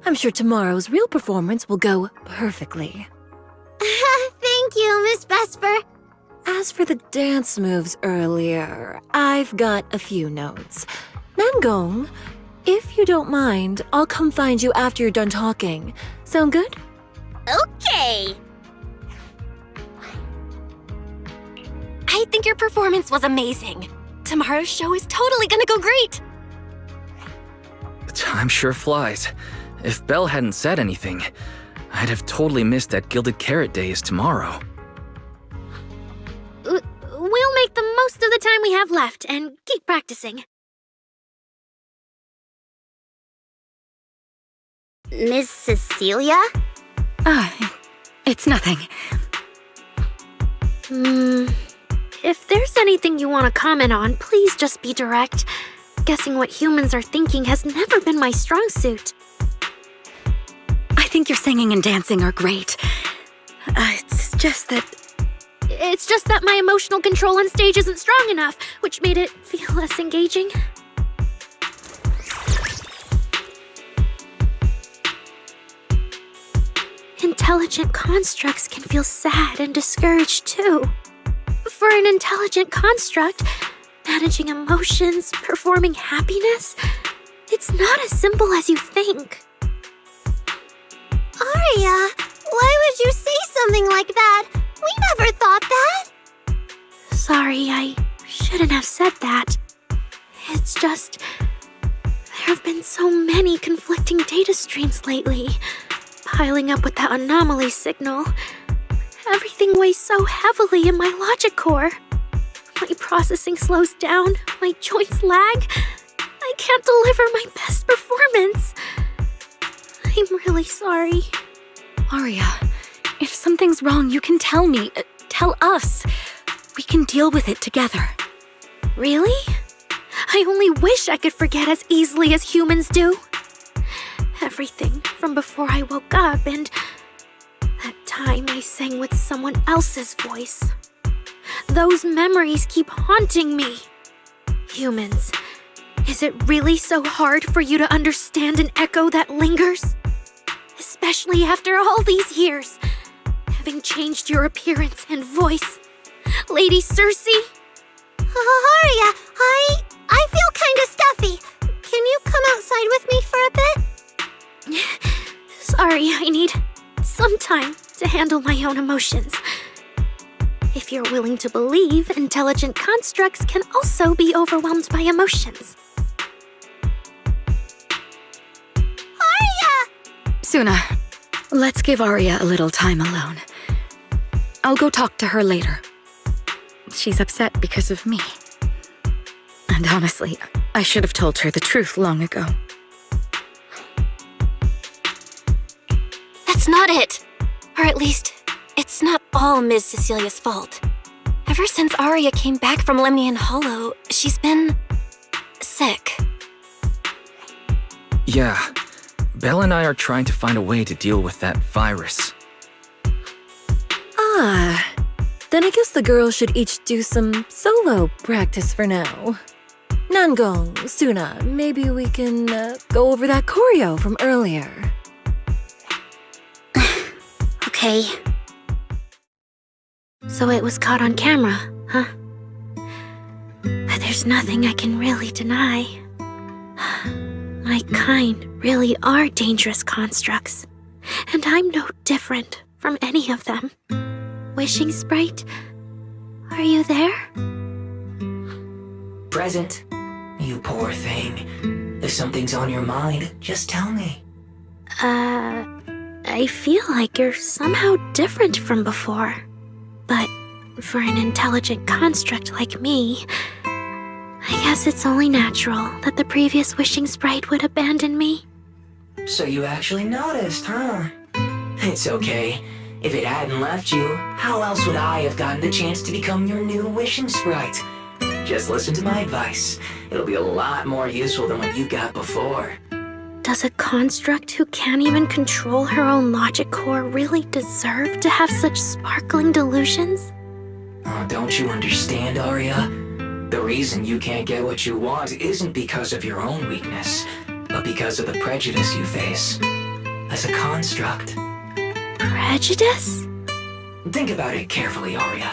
I'm sure tomorrow's real performance will go perfectly. Thank you, Miss Vesper. As for the dance moves earlier, I've got a few notes. Nangong, if you don't mind, I'll come find you after you're done talking. Sound good? Okay. I think your performance was amazing. Tomorrow's show is totally gonna go great. Time sure flies. If Belle hadn't said anything, I'd have totally missed that Gilded Carrot Day is tomorrow. We'll make the most of the time we have left and keep practicing. Miss Cecilia? It's nothing. If there's anything you want to comment on, please just be direct. Guessing what humans are thinking has never been my strong suit. I think your singing and dancing are great. It's just that my emotional control on stage isn't strong enough, which made it feel less engaging. Intelligent constructs can feel sad and discouraged too. For an intelligent construct, managing emotions, performing happiness, it's not as simple as you think. Aria, why would you say something like that? We never thought that. Sorry, I shouldn't have said that. It's just, there have been so many conflicting data streams lately, piling up with that anomaly signal. Everything weighs so heavily in my logic core. My processing slows down, my joints lag. I can't deliver my best performance. I'm really sorry. Aria, if something's wrong, you can tell me. Tell us. We can deal with it together. Really? I only wish I could forget as easily as humans do. Everything from before I woke up and that time I sang with someone else's voice. Those memories keep haunting me. Humans, is it really so hard for you to understand an echo that lingers? Especially after all these years, having changed your appearance and voice. Lady Circe? Aria, I feel kind of stuffy. Can you come outside with me for a bit? Sorry, I need some time to handle my own emotions. If you're willing to believe, intelligent constructs can also be overwhelmed by emotions. Aria! Suna, let's give Aria a little time alone. I'll go talk to her later. She's upset because of me. And honestly, I should have told her the truth long ago. That's not it. Or at least, it's not all Ms. Cecilia's fault. Ever since Aria came back from Lemnian Hollow, she's been sick. Yeah, Belle and I are trying to find a way to deal with that virus. Then I guess the girls should each do some solo practice for now. Nangong, Suna, maybe we can go over that choreo from earlier. Okay. So it was caught on camera, huh? But there's nothing I can really deny. My kind really are dangerous constructs, and I'm no different from any of them. Wishing Sprite, are you there? Present. You poor thing. If something's on your mind, just tell me. I feel like you're somehow different from before. But for an intelligent construct like me, I guess it's only natural that the previous Wishing Sprite would abandon me. So you actually noticed, huh? It's okay. If it hadn't left you, how else would I have gotten the chance to become your new Wishing Sprite? Just listen to my advice. It'll be a lot more useful than what you got before. Does a construct who can't even control her own logic core really deserve to have such sparkling delusions? Oh, don't you understand, Aria? The reason you can't get what you want isn't because of your own weakness, but because of the prejudice you face as a construct. Prejudice? Think about it carefully, Aria.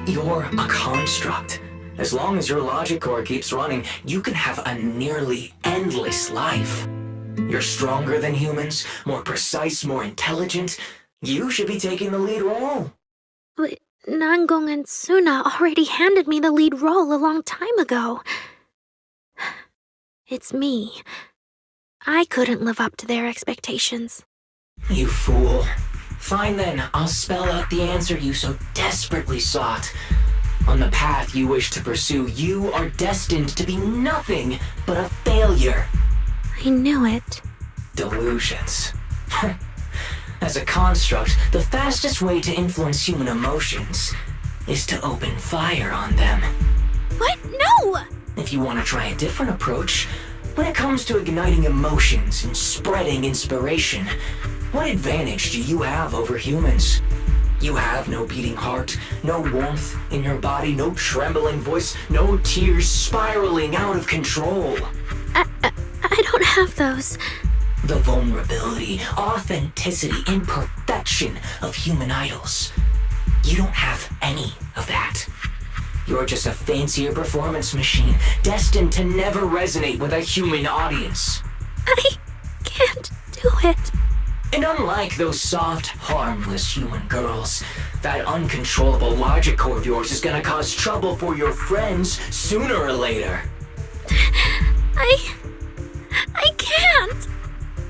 You're a construct. As long as your logic core keeps running, you can have a nearly endless life. You're stronger than humans, more precise, more intelligent. You should be taking the lead role. But Nangong and Suna already handed me the lead role a long time ago. It's me. I couldn't live up to their expectations. You fool. Fine then, I'll spell out the answer you so desperately sought. On the path you wish to pursue, you are destined to be nothing but a failure. I knew it. Delusions. As a construct, the fastest way to influence human emotions is to open fire on them. What? No! If you want to try a different approach, when it comes to igniting emotions and spreading inspiration, what advantage do you have over humans? You have no beating heart, no warmth in your body, no trembling voice, no tears spiraling out of control. I don't have those. The vulnerability, authenticity, imperfection of human idols. You don't have any of that. You're just a fancier performance machine, destined to never resonate with a human audience. I can't do it. And unlike those soft, harmless human girls, that uncontrollable logic core of yours is gonna cause trouble for your friends sooner or later. I can't.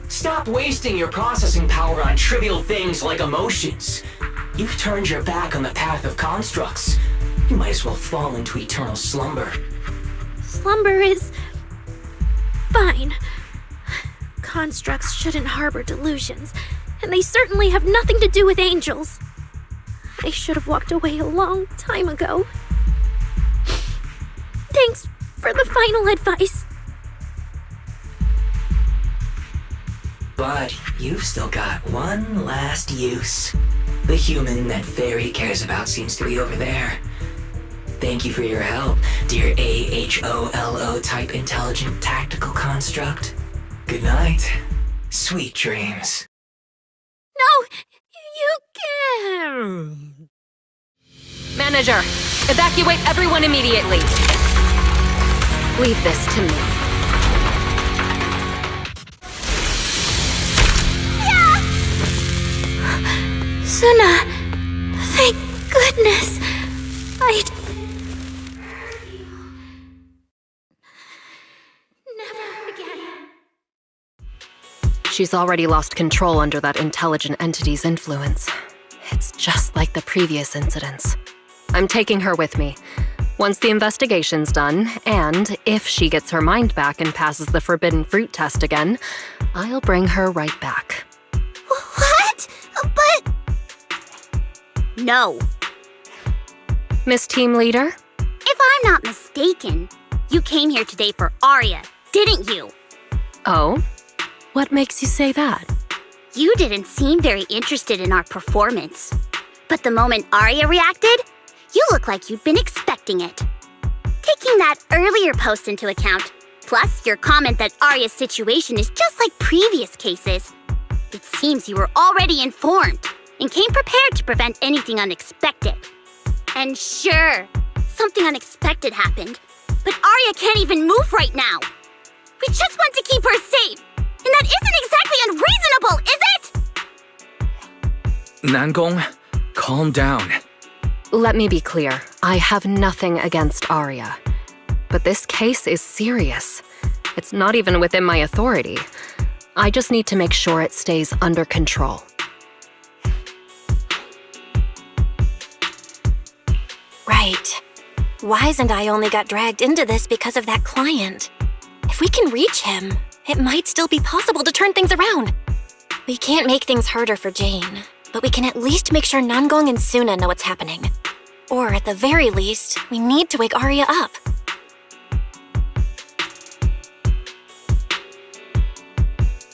Stop wasting your processing power on trivial things like emotions. You've turned your back on the path of constructs. You might as well fall into eternal slumber. Slumber is fine. Constructs shouldn't harbor delusions, and they certainly have nothing to do with angels. I should have walked away a long time ago. Thanks for the final advice. But you've still got one last use. The human that Fairy cares about seems to be over there. Thank you for your help, dear AHOLO type intelligent tactical construct. Good night. Sweet dreams. No! You can't! Manager, evacuate everyone immediately. Leave this to me. Suna! Thank goodness! Never again. She's already lost control under that intelligent entity's influence. It's just like the previous incidents. I'm taking her with me. Once the investigation's done, and if she gets her mind back and passes the forbidden fruit test again, I'll bring her right back. What? But... No. Miss Team Leader? If I'm not mistaken, you came here today for Arya, didn't you? Oh? What makes you say that? You didn't seem very interested in our performance. But the moment Arya reacted, you look like you'd been expecting it. Taking that earlier post into account, plus your comment that Arya's situation is just like previous cases, it seems you were already informed and came prepared to prevent anything unexpected. And sure, something unexpected happened, but Arya can't even move right now. We just want to keep her safe, and that isn't exactly unreasonable, is it? Nangong, calm down. Let me be clear. I have nothing against Arya. But this case is serious. It's not even within my authority. I just need to make sure it stays under control. Right. Wise and I only got dragged into this because of that client. If we can reach him, it might still be possible to turn things around. We can't make things harder for Jane, but we can at least make sure Nangong and Suna know what's happening. Or at the very least, we need to wake Arya up.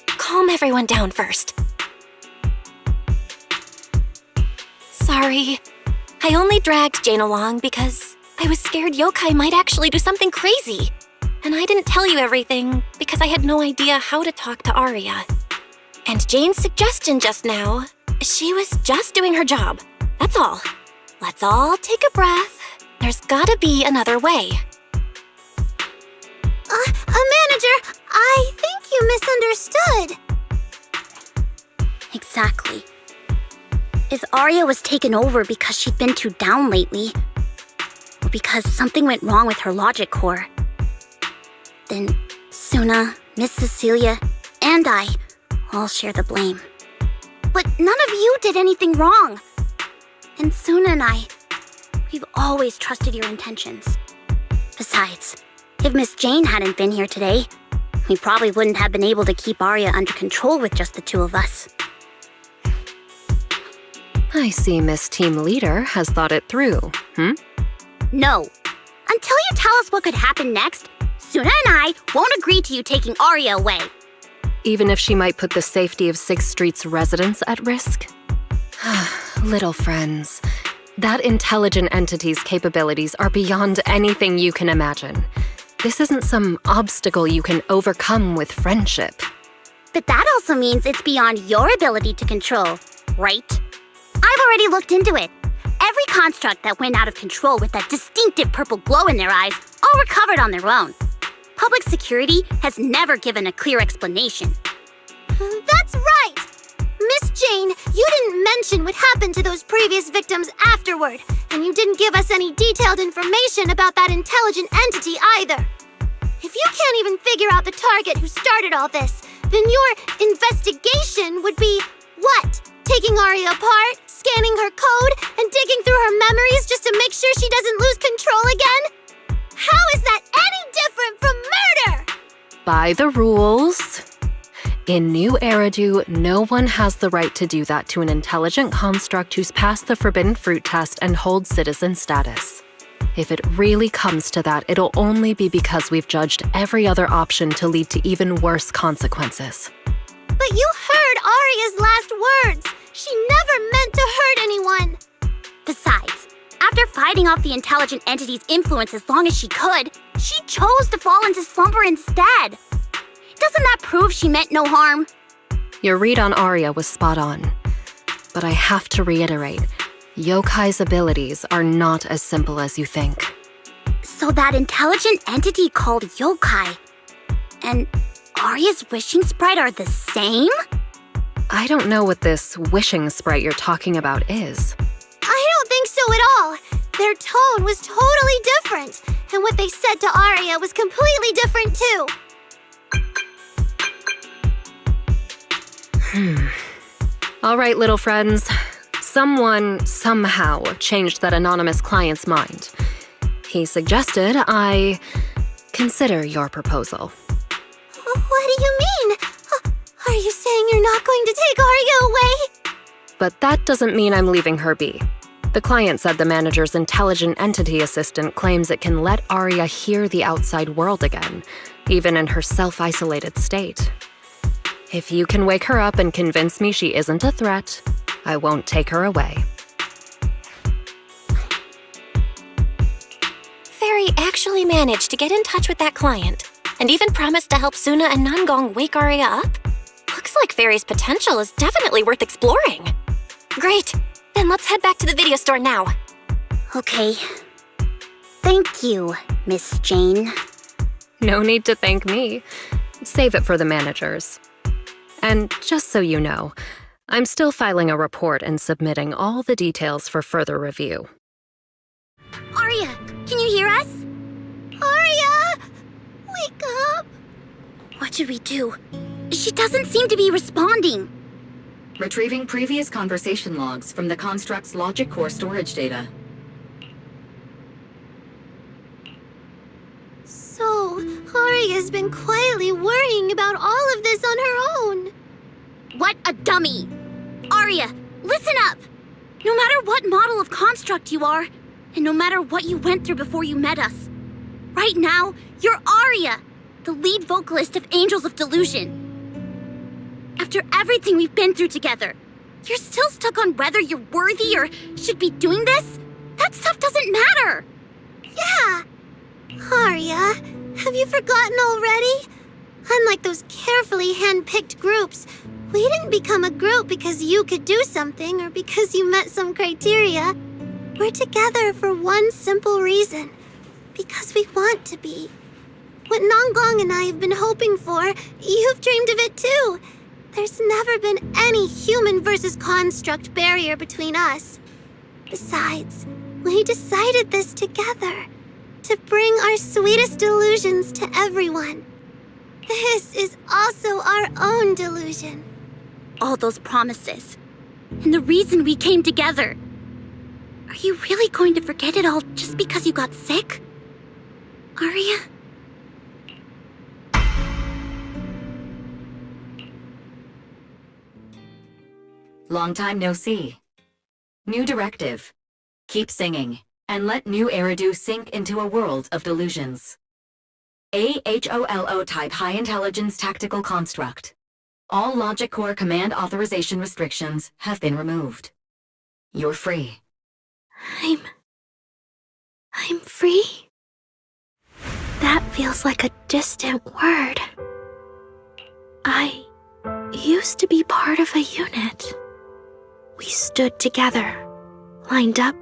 Calm everyone down first. Sorry. I only dragged Jane along because I was scared yokai might actually do something crazy. And I didn't tell you everything because I had no idea how to talk to Arya. And Jane's suggestion just now, she was just doing her job. That's all. Let's all take a breath. There's gotta be another way. Manager, I think you misunderstood. Exactly. If Arya was taken over because she'd been too down lately, or because something went wrong with her logic core, then Suna, Miss Cecilia, and I all share the blame. But none of you did anything wrong. And Suna and I, we've always trusted your intentions. Besides, if Miss Jane hadn't been here today, we probably wouldn't have been able to keep Arya under control with just the two of us. I see Miss Team Leader has thought it through, No. Until you tell us what could happen next, Suna and I won't agree to you taking Arya away. Even if she might put the safety of 6th Street's residents at risk? Little friends, that intelligent entity's capabilities are beyond anything you can imagine. This isn't some obstacle you can overcome with friendship. But that also means it's beyond your ability to control, right? I've already looked into it. Every construct that went out of control with that distinctive purple glow in their eyes all recovered on their own. Public security has never given a clear explanation. That's right! Miss Jane, you didn't mention what happened to those previous victims afterward, and you didn't give us any detailed information about that intelligent entity either. If you can't even figure out the target who started all this, then your investigation would be what? Taking Arya apart, scanning her code, and digging through her memories just to make sure she doesn't lose control again? How is that any different from murder? By the rules. In New Eridu, no one has the right to do that to an intelligent construct who's passed the Forbidden Fruit test and holds citizen status. If it really comes to that, it'll only be because we've judged every other option to lead to even worse consequences. But you heard Arya's last words. She never meant to hurt anyone. Besides, after fighting off the intelligent entity's influence as long as she could, she chose to fall into slumber instead. Doesn't that prove she meant no harm? Your read on Arya was spot on. But I have to reiterate, Yokai's abilities are not as simple as you think. So that intelligent entity called Yokai and Arya's wishing sprite are the same? I don't know what this wishing sprite you're talking about is. I don't think so at all. Their tone was totally different, and what they said to Arya was completely different too. All right, little friends. Someone, somehow, changed that anonymous client's mind. He suggested I consider your proposal. What do you mean? Are you saying you're not going to take Arya away? But that doesn't mean I'm leaving her be. The client said the manager's intelligent entity assistant claims it can let Arya hear the outside world again, even in her self-isolated state. If you can wake her up and convince me she isn't a threat, I won't take her away. Fairy actually managed to get in touch with that client, and even promised to help Suna and Nangong wake Arya up? Looks like Fairy's potential is definitely worth exploring. Great! Then let's head back to the video store now. Okay. Thank you, Miss Jane. No need to thank me. Save it for the managers. And just so you know, I'm still filing a report and submitting all the details for further review. Arya, can you hear us? Arya! Wake up! What should we do? She doesn't seem to be responding. Retrieving previous conversation logs from the construct's logic core storage data. So, Arya's been quietly worrying about all of this on her own. What a dummy! Arya, listen up! No matter what model of construct you are, and no matter what you went through before you met us, right now, you're Arya, the lead vocalist of Angels of Delusion. After everything we've been through together, you're still stuck on whether you're worthy or should be doing this? That stuff doesn't matter! Yeah! Arya, have you forgotten already? Unlike those carefully hand-picked groups, we didn't become a group because you could do something or because you met some criteria. We're together for one simple reason. Because we want to be. What Nangong and I have been hoping for, you've dreamed of it too. There's never been any human versus construct barrier between us. Besides, we decided this together. To bring our sweetest delusions to everyone. This is also our own delusion. All those promises, and the reason we came together. Are you really going to forget it all just because you got sick? Aria? Long time no see. New directive. Keep singing, and let new Eridu sink into a world of delusions. AHOLO type high intelligence tactical construct. All logic core command authorization restrictions have been removed. You're free. I'm free? That feels like a distant word. I used to be part of a unit. We stood together, lined up,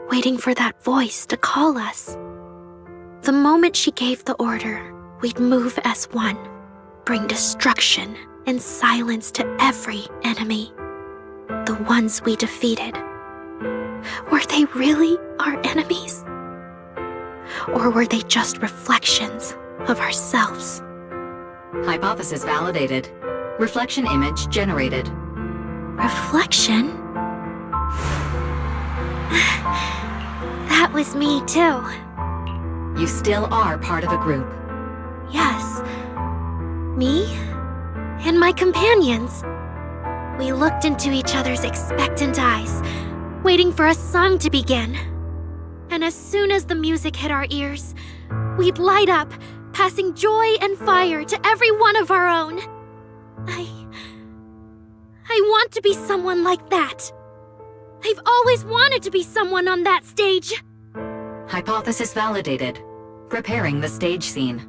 waiting for that voice to call us. The moment she gave the order, we'd move as one, bring destruction and silence to every enemy. The ones we defeated. Were they really our enemies? Or were they just reflections of ourselves? Hypothesis validated. Reflection image generated. Reflection? That was me too. You still are part of a group. Yes. Me and my companions. We looked into each other's expectant eyes, waiting for a song to begin. And as soon as the music hit our ears, we'd light up, passing joy and fire to every one of our own. I want to be someone like that. I've always wanted to be someone on that stage. Hypothesis validated. Preparing the stage scene.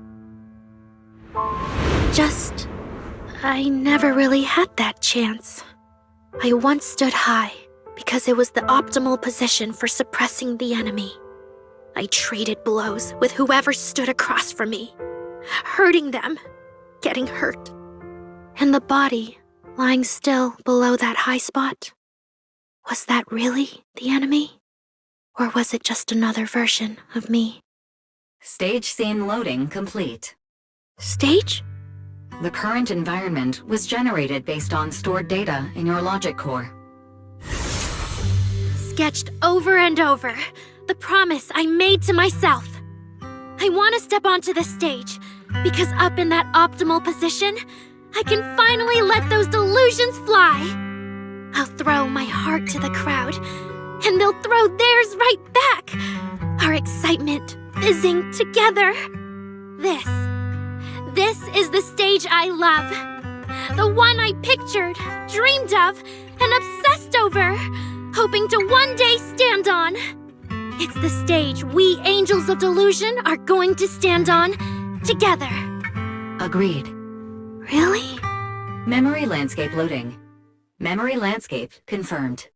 I never really had that chance. I once stood high because it was the optimal position for suppressing the enemy. I traded blows with whoever stood across from me, hurting them, getting hurt. And the body lying still below that high spot, was that really the enemy? Or was it just another version of me? Stage scene loading complete. Stage? The current environment was generated based on stored data in your logic core. Sketched over and over, the promise I made to myself. I want to step onto the stage, because up in that optimal position, I can finally let those delusions fly. I'll throw my heart to the crowd, and they'll throw theirs right back. Our excitement fizzing together. This is the stage I love. The one I pictured, dreamed of, and obsessed over, hoping to one day stand on. It's the stage we Angels of Delusion are going to stand on together. Agreed. Really? Memory landscape loading. Memory landscape confirmed.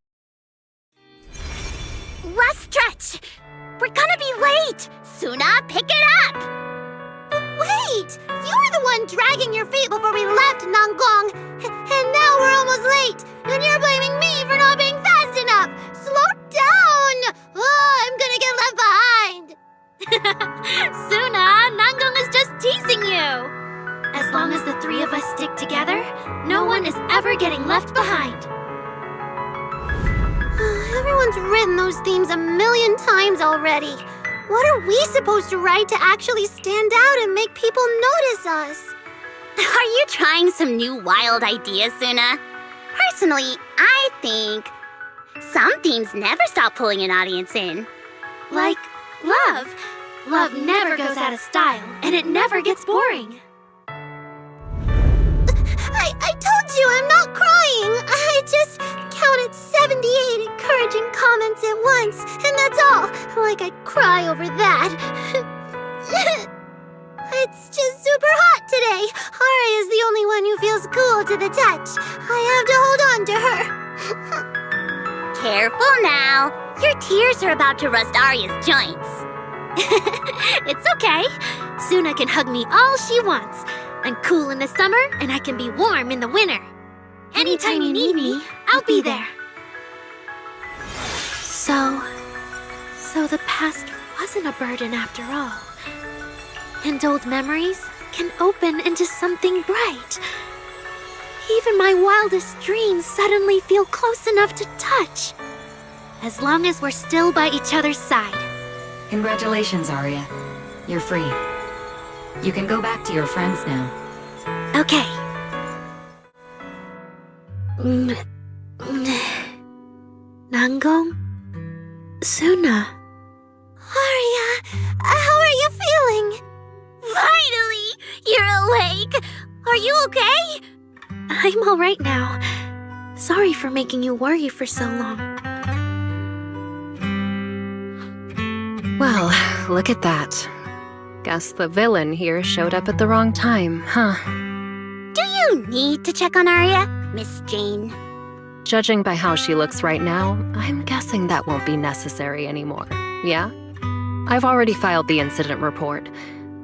Last stretch! We're gonna be late! Suna, pick it up! Wait! You were the one dragging your feet before we left Nangong! And now we're almost late! And you're blaming me for not being fast enough! Slow down! Oh, I'm gonna get left behind! Suna, Nangong is just teasing you! As long as the three of us stick together, no one is ever getting left behind. Everyone's written those themes a million times already. What are we supposed to write to actually stand out and make people notice us? Are you trying some new wild ideas, Suna? Personally, I think some themes never stop pulling an audience in. Like love. Love never goes out of style, and it never gets boring. I told you I'm not crying. I just counted 78 encouraging comments at once, and that's all. Like I'd cry over that. It's just super hot today. Aria is the only one who feels cool to the touch. I have to hold on to her. Careful now. Your tears are about to rust Aria's joints. It's okay. Suna can hug me all she wants. I'm cool in the summer, and I can be warm in the winter. Anytime you need me, I'll be there. So the past wasn't a burden after all. And old memories can open into something bright. Even my wildest dreams suddenly feel close enough to touch. As long as we're still by each other's side. Congratulations, Arya. You're free. You can go back to your friends now. Okay. Nanggong? Suna. Arya, how are you feeling? Finally! You're awake! Are you okay? I'm all right now. Sorry for making you worry for so long. Well, look at that. Guess the villain here showed up at the wrong time, huh? Do you need to check on Arya, Miss Jane? Judging by how she looks right now, I'm guessing that won't be necessary anymore, yeah? I've already filed the incident report.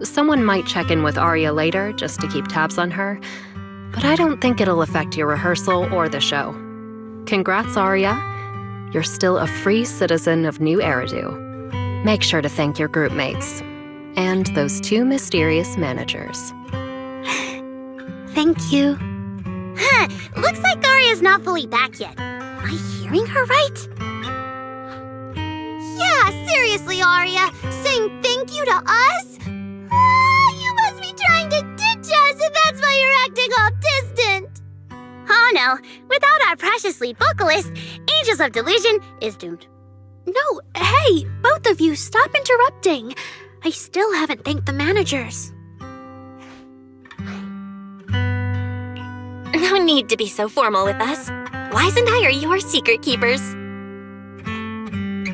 Someone might check in with Arya later just to keep tabs on her, but I don't think it'll affect your rehearsal or the show. Congrats, Arya. You're still a free citizen of New Eridu. Make sure to thank your group mates. And those 2 mysterious managers. Thank you. Huh, looks like Arya's not fully back yet. Am I hearing her right? Yeah, seriously, Arya. Saying thank you to us? You must be trying to ditch us and that's why you're acting all distant. Oh no, without our precious lead vocalist, Angels of Delusion is doomed. No, hey, both of you, stop interrupting. I still haven't thanked the managers. No need to be so formal with us. Wise and I are your secret keepers.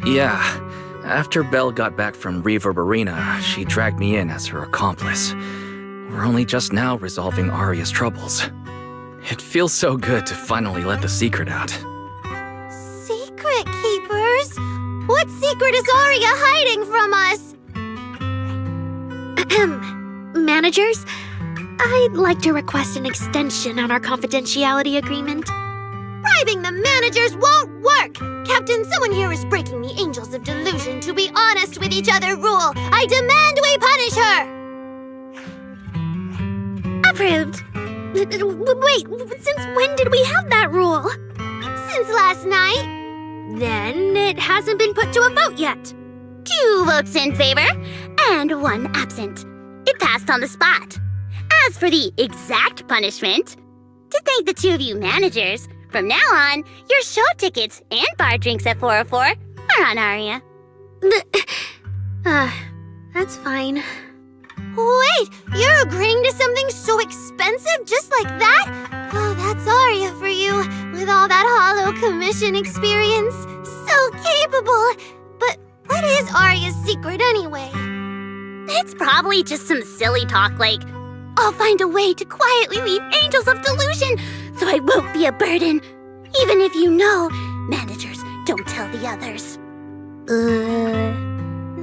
Yeah. After Belle got back from Reverb Arena, she dragged me in as her accomplice. We're only just now resolving Arya's troubles. It feels so good to finally let the secret out. Secret keepers? What secret is Arya hiding from us? Managers, I'd like to request an extension on our confidentiality agreement. Bribing the managers won't work! Captain, someone here is breaking the Angels of Delusion to be honest with each other rule. I demand we punish her! Approved. Wait, since when did we have that rule? Since last night. Then it hasn't been put to a vote yet. 2 votes in favor and 1 absent. It passed on the spot. As for the exact punishment, to thank the 2 of you managers, from now on, your show tickets and bar drinks at 404 are on Arya. That's fine. Wait, you're agreeing to something so expensive just like that? Oh, that's Arya for you, with all that hollow commission experience. So capable. But what is Arya's secret anyway? It's probably just some silly talk like, I'll find a way to quietly leave Angels of Delusion so I won't be a burden. Even if you know, managers don't tell the others.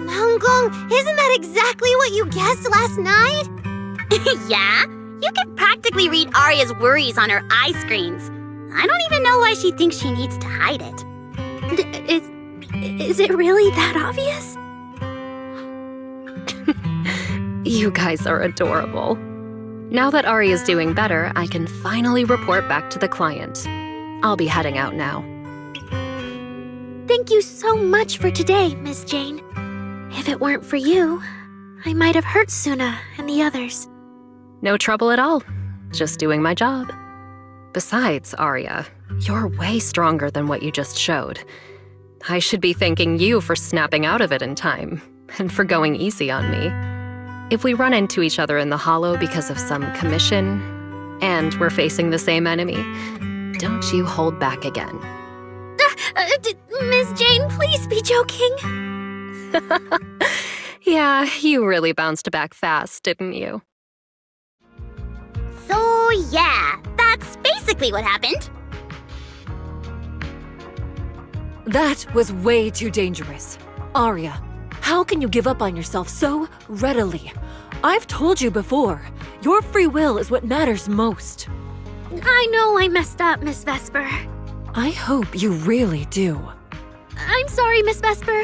Nanggong, isn't that exactly what you guessed last night? Yeah? You can practically read Arya's worries on her eye screens. I don't even know why she thinks she needs to hide it. Is it really that obvious? You guys are adorable. Now that Arya's doing better, I can finally report back to the client. I'll be heading out now. Thank you so much for today, Miss Jane. If it weren't for you, I might have hurt Suna and the others. No trouble at all. Just doing my job. Besides, Arya, you're way stronger than what you just showed. I should be thanking you for snapping out of it in time, and for going easy on me. If we run into each other in the Hollow because of some commission, and we're facing the same enemy, don't you hold back again. Miss Jane, please be joking. Yeah, you really bounced back fast, didn't you? So yeah, that's basically what happened. That was way too dangerous. Arya, how can you give up on yourself so readily? I've told you before, your free will is what matters most. I know I messed up, Miss Vesper. I hope you really do. I'm sorry, Miss Vesper.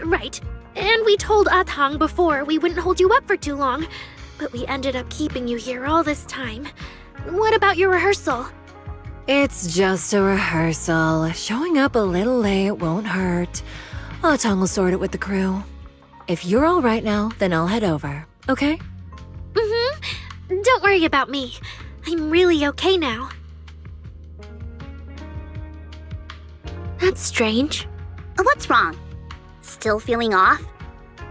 Right. And we told Atang before we wouldn't hold you up for too long, but we ended up keeping you here all this time. What about your rehearsal? It's just a rehearsal. Showing up a little late won't hurt. Tong will sort it with the crew. If you're all right now, then I'll head over, okay? Mm-hmm. Don't worry about me. I'm really okay now. That's strange. What's wrong? Still feeling off?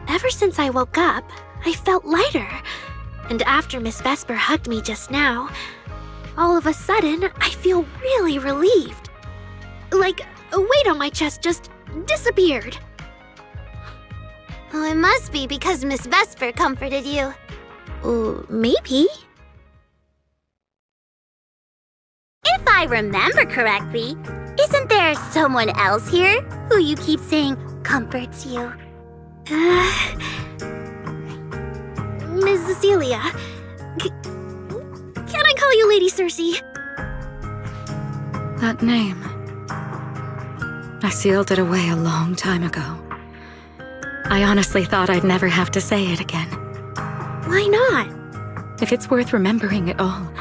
Ever since I woke up, I felt lighter. And after Miss Vesper hugged me just now, all of a sudden, I feel really relieved. Like a weight on my chest just disappeared. Oh, it must be because Miss Vesper comforted you. Maybe. If I remember correctly, isn't there someone else here who you keep saying comforts you? Miss Cecilia. Can I call you Lady Cersei? That name. I sealed it away a long time ago. I honestly thought I'd never have to say it again. Why not? If it's worth remembering at all,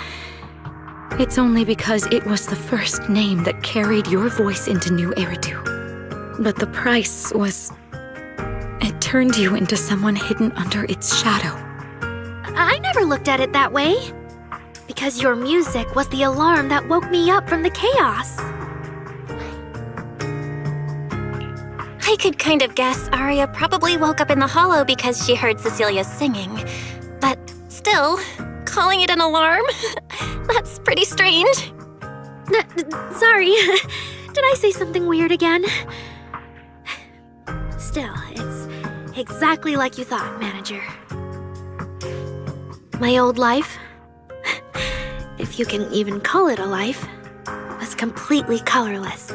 it's only because it was the first name that carried your voice into New Eridu. But the price was... it turned you into someone hidden under its shadow. I never looked at it that way. Because your music was the alarm that woke me up from the chaos. I could kind of guess Arya probably woke up in the hollow because she heard Cecilia singing. But still, calling it an alarm? That's pretty strange. Sorry. Did I say something weird again? Still, it's exactly like you thought, Manager. My old life, if you can even call it a life, was completely colorless.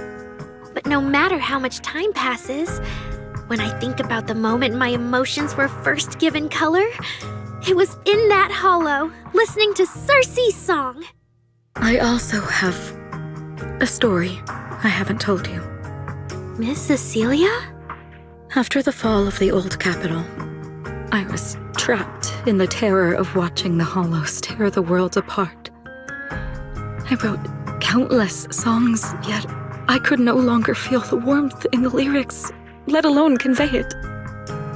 But no matter how much time passes, when I think about the moment my emotions were first given color, it was in that hollow, listening to Cersei's song. I also have a story I haven't told you. Miss Cecilia? After the fall of the old capital, I was trapped in the terror of watching the hollows tear the world apart. I wrote countless songs, yet I could no longer feel the warmth in the lyrics, let alone convey it.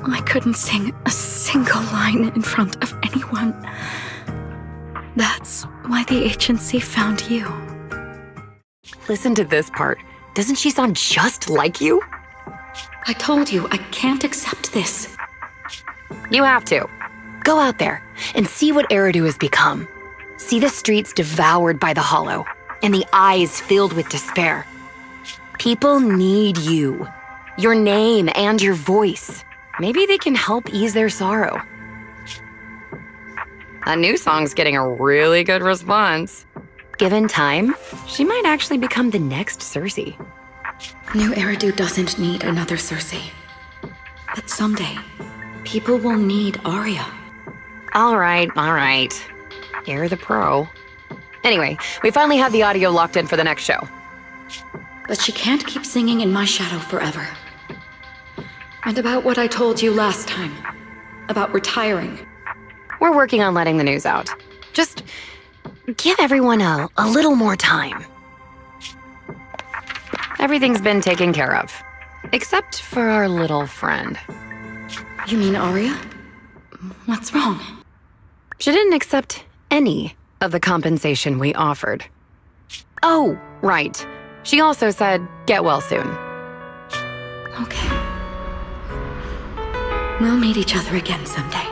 I couldn't sing a single line in front of anyone. That's why the agency found you. Listen to this part. Doesn't she sound just like you? I told you, I can't accept this. You have to. Go out there and see what Eridu has become. See the streets devoured by the hollow, and the eyes filled with despair. People need you, your name and your voice. Maybe they can help ease their sorrow. A new song's getting a really good response. Given time, she might actually become the next Cersei. New Eridu doesn't need another Cersei. But someday, people will need Arya. All right. You're the pro. Anyway, we finally have the audio locked in for the next show. But she can't keep singing in my shadow forever. And about what I told you last time, about retiring. We're working on letting the news out. Just give everyone a little more time. Everything's been taken care of. Except for our little friend. You mean Arya? What's wrong? She didn't accept any of the compensation we offered. Oh, right. She also said, get well soon. Okay. We'll meet each other again someday.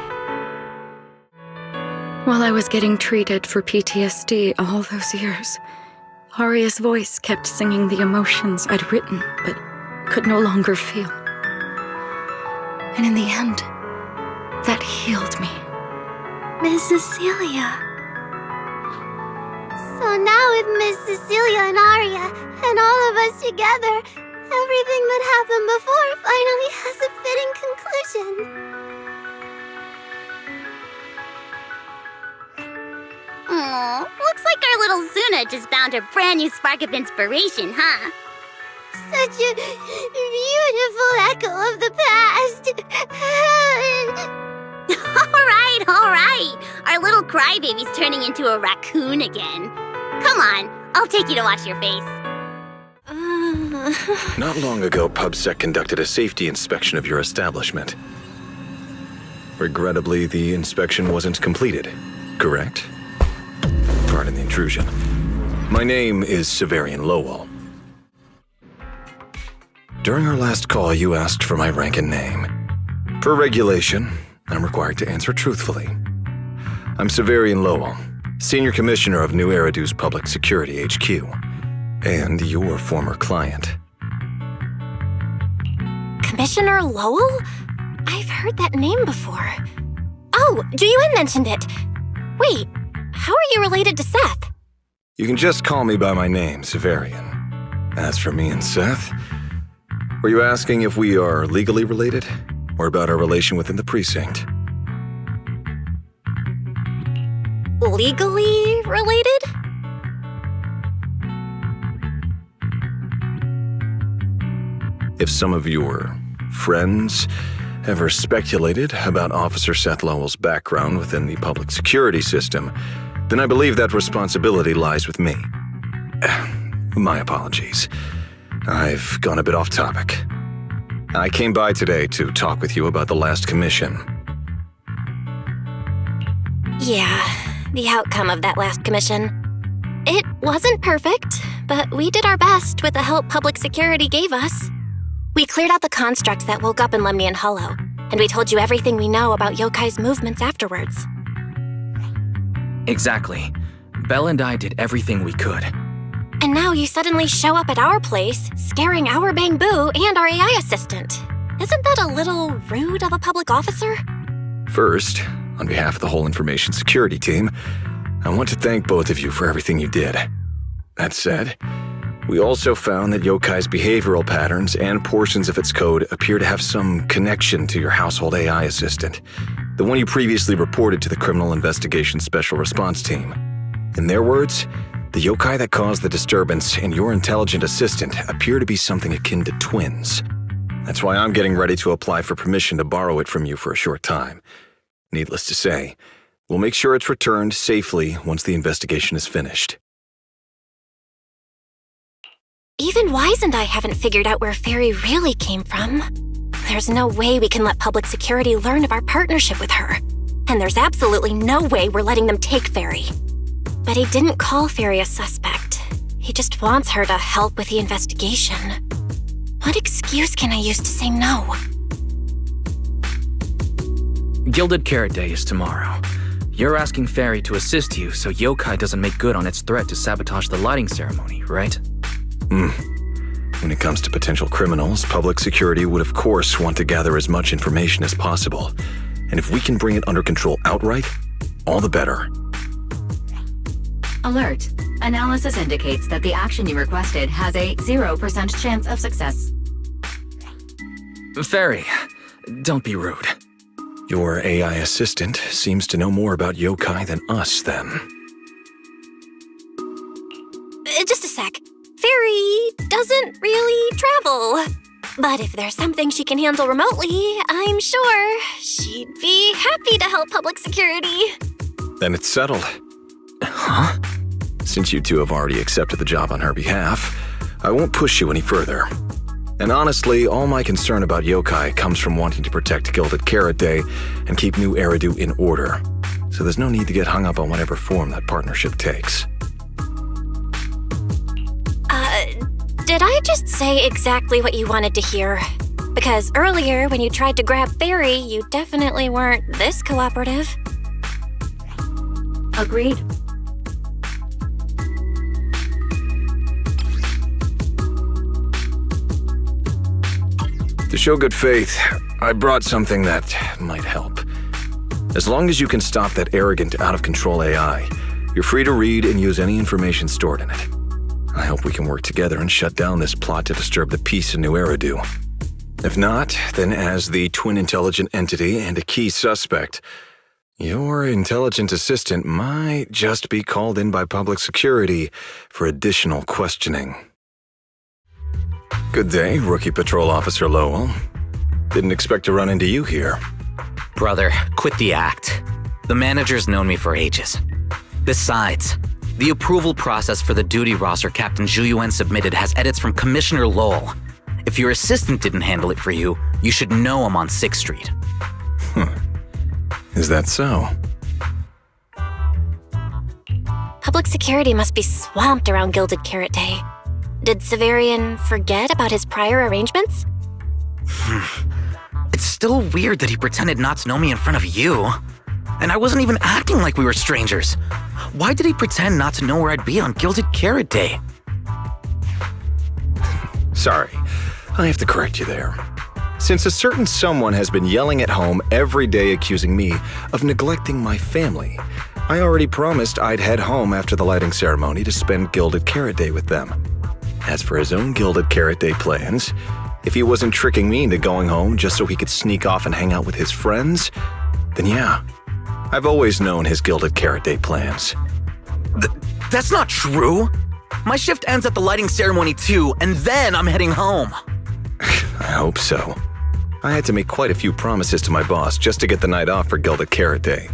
While I was getting treated for PTSD all those years, Arya's voice kept singing the emotions I'd written but could no longer feel. And in the end, that healed me. Miss Cecilia. So now with Miss Cecilia and Arya, and all of us together, everything that happened before finally has a fitting conclusion. Aw, looks like our little Zuna just found a brand new spark of inspiration, huh? Such a beautiful echo of the past. All right. Our little crybaby's turning into a raccoon again. Come on, I'll take you to wash your face. Not long ago, PubSec conducted a safety inspection of your establishment. Regrettably, the inspection wasn't completed, correct? Pardon the intrusion. My name is Severian Lowell. During our last call, you asked for my rank and name. Per regulation, I'm required to answer truthfully. I'm Severian Lowell, Senior Commissioner of New Eridu's Public Security HQ, and your former client. Commissioner Lowell? I've heard that name before. Oh, Juyuan mentioned it. Wait, how are you related to Seth? You can just call me by my name, Severian. As for me and Seth, were you asking if we are legally related, or about our relation within the precinct? Legally related? If some of your friends ever speculated about Officer Seth Lowell's background within the public security system, then I believe that responsibility lies with me. My apologies. I've gone a bit off topic. I came by today to talk with you about the last commission. Yeah, the outcome of that last commission. It wasn't perfect, but we did our best with the help public security gave us. We cleared out the constructs that woke up in Lemnian Hollow, and we told you everything we know about Yokai's movements afterwards. Exactly. Belle and I did everything we could. And now you suddenly show up at our place, scaring our Bangbu and our AI assistant. Isn't that a little rude of a public officer? First, on behalf of the whole information security team, I want to thank both of you for everything you did. That said, we also found that Yokai's behavioral patterns and portions of its code appear to have some connection to your household AI assistant, the one you previously reported to the Criminal Investigation Special Response Team. In their words, the yokai that caused the disturbance and your intelligent assistant appear to be something akin to twins. That's why I'm getting ready to apply for permission to borrow it from you for a short time. Needless to say, we'll make sure it's returned safely once the investigation is finished. Even Wise and I haven't figured out where Fairy really came from. There's no way we can let public security learn of our partnership with her. And there's absolutely no way we're letting them take Fairy. But he didn't call Fairy a suspect. He just wants her to help with the investigation. What excuse can I use to say no? Gilded Carrot Day is tomorrow. You're asking Fairy to assist you so Yokai doesn't make good on its threat to sabotage the lighting ceremony, right? When it comes to potential criminals, public security would of course want to gather as much information as possible. And if we can bring it under control outright, all the better. Alert. Analysis indicates that the action you requested has a 0% chance of success. Fairy, don't be rude. Your AI assistant seems to know more about yokai than us, then. Just a sec. Fairy doesn't really travel. But if there's something she can handle remotely, I'm sure she'd be happy to help public security. Then it's settled. Huh? Since you two have already accepted the job on her behalf, I won't push you any further. And honestly, all my concern about yokai comes from wanting to protect Gilded Carrot Day and keep New Eridu in order. So there's no need to get hung up on whatever form that partnership takes. Did I just say exactly what you wanted to hear? Because earlier, when you tried to grab Fairy, you definitely weren't this cooperative. Agreed. To show good faith, I brought something that might help. As long as you can stop that arrogant, out-of-control AI, you're free to read and use any information stored in it. I hope we can work together and shut down this plot to disturb the peace in New Eridu. If not, then as the twin intelligent entity and a key suspect, your intelligent assistant might just be called in by public security for additional questioning. Good day, Rookie Patrol Officer Lowell. Didn't expect to run into you here. Brother, quit the act. The manager's known me for ages. Besides, The approval process for the duty roster Captain Zhu submitted has edits from Commissioner Lowell. If your assistant didn't handle it for you, you should know him on 6th Street. Is that so? Public security must be swamped around Gilded Carrot Day. Did Severian forget about his prior arrangements? It's still weird that he pretended not to know me in front of you. And I wasn't even acting like we were strangers. Why did he pretend not to know where I'd be on Gilded Carrot Day? Sorry, I have to correct you there. Since a certain someone has been yelling at home every day accusing me of neglecting my family, I already promised I'd head home after the lighting ceremony to spend Gilded Carrot Day with them. As for his own Gilded Carrot Day plans, if he wasn't tricking me into going home just so he could sneak off and hang out with his friends, then yeah, I've always known his Gilded Carrot Day plans. That's not true! My shift ends at the lighting ceremony too, and then I'm heading home. I hope so. I had to make quite a few promises to my boss just to get the night off for Gilded Carrot Day.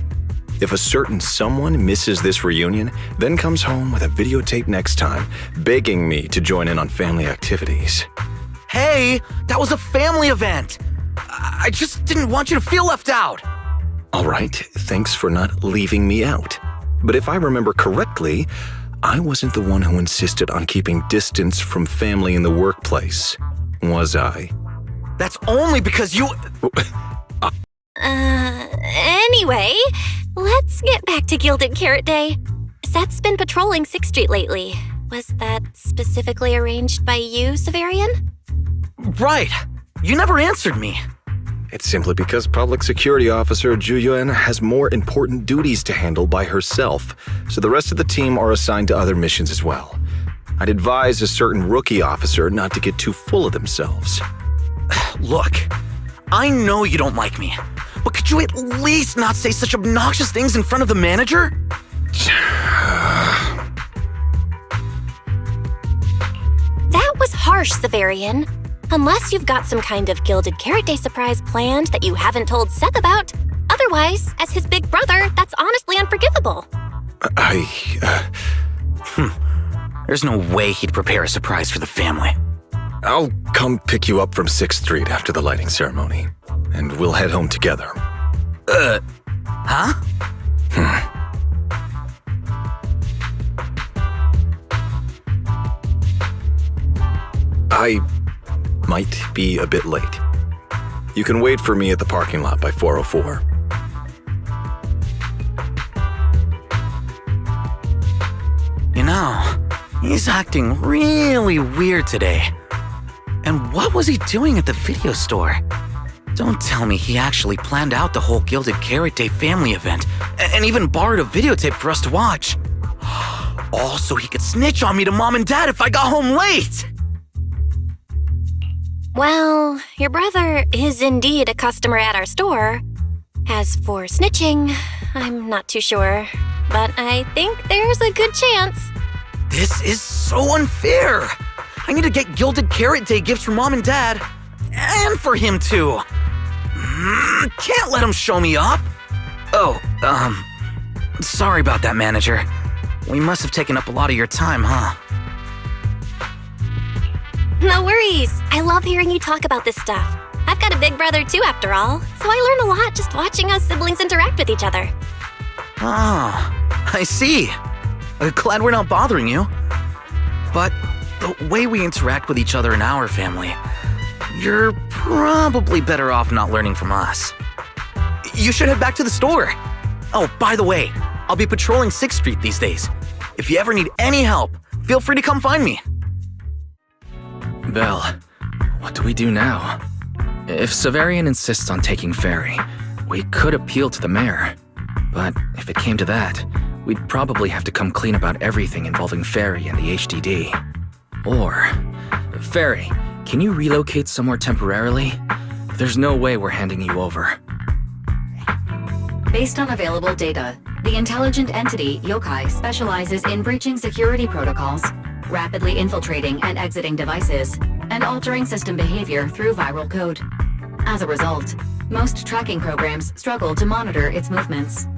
If a certain someone misses this reunion, then comes home with a videotape next time, begging me to join in on family activities. Hey, that was a family event! I just didn't want you to feel left out! All right, thanks for not leaving me out. But if I remember correctly, I wasn't the one who insisted on keeping distance from family in the workplace, was I? That's only because you... Anyway, let's get back to Gilded Carrot Day. Seth's been patrolling 6th Street lately. Was that specifically arranged by you, Severian? Right. You never answered me. It's simply because Public Security Officer Zhu Yuan has more important duties to handle by herself, so the rest of the team are assigned to other missions as well. I'd advise a certain rookie officer not to get too full of themselves. Look, I know you don't like me, but could you at least not say such obnoxious things in front of the manager? That was harsh, Severian. Unless you've got some kind of Gilded Carrot Day surprise planned that you haven't told Seth about. Otherwise, as his big brother, that's honestly unforgivable. There's no way he'd prepare a surprise for the family. I'll come pick you up from 6th Street after the lighting ceremony, and we'll head home together. Huh? I might be a bit late. You can wait for me at the parking lot by 4:04. You know, he's acting really weird today. And what was he doing at the video store? Don't tell me he actually planned out the whole Gilded Carrot Day family event and even borrowed a videotape for us to watch. All so he could snitch on me to Mom and Dad if I got home late! Well, your brother is indeed a customer at our store. As for snitching, I'm not too sure, but I think there's a good chance. This is so unfair! I need to get Gilded Carrot Day gifts for Mom and Dad, and for him too. Can't let him show me up. Oh, sorry about that, manager. We must have taken up a lot of your time, huh? No worries. I love hearing you talk about this stuff. I've got a big brother too, after all, so I learn a lot just watching us siblings interact with each other. Ah, I see. Glad we're not bothering you. But the way we interact with each other in our family, you're probably better off not learning from us. You should head back to the store. Oh, by the way, I'll be patrolling 6th Street these days. If you ever need any help, feel free to come find me. Belle, what do we do now? If Severian insists on taking Ferry, we could appeal to the mayor. But if it came to that, we'd probably have to come clean about everything involving Ferry and the HDD. Or, Ferry, can you relocate somewhere temporarily? There's no way we're handing you over. Based on available data, the intelligent entity Yokai specializes in breaching security protocols, rapidly infiltrating and exiting devices, and altering system behavior through viral code. As a result, most tracking programs struggle to monitor its movements.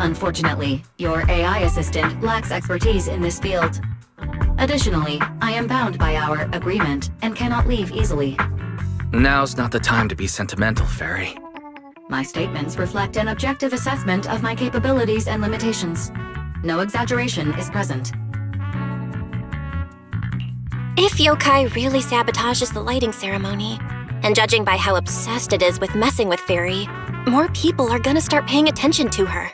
Unfortunately, your AI assistant lacks expertise in this field. Additionally, I am bound by our agreement and cannot leave easily. Now's not the time to be sentimental, Fairy. My statements reflect an objective assessment of my capabilities and limitations. No exaggeration is present. If yokai really sabotages the lighting ceremony, and judging by how obsessed it is with messing with Fairy, more people are gonna start paying attention to her.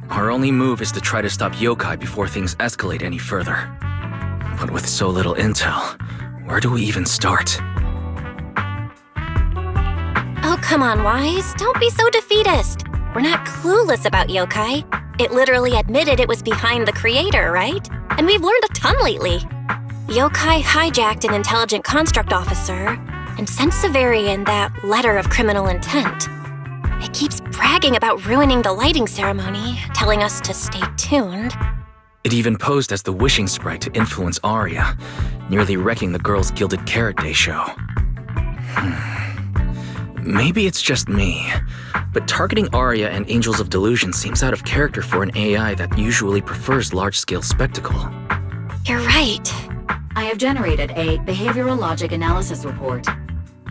Our only move is to try to stop yokai before things escalate any further. But with so little intel, where do we even start? Oh, come on, Wise. Don't be so defeatist. We're not clueless about yokai. It literally admitted it was behind the creator, right? And we've learned a ton lately. Yokai hijacked an intelligent construct officer and sent Severian that letter of criminal intent. It keeps bragging about ruining the lighting ceremony, telling us to stay tuned. It even posed as the wishing sprite to influence Arya, nearly wrecking the girls' Gilded Carrot Day show. Maybe it's just me, but targeting Arya and Angels of Delusion seems out of character for an AI that usually prefers large-scale spectacle. You're right. I have generated a behavioral logic analysis report.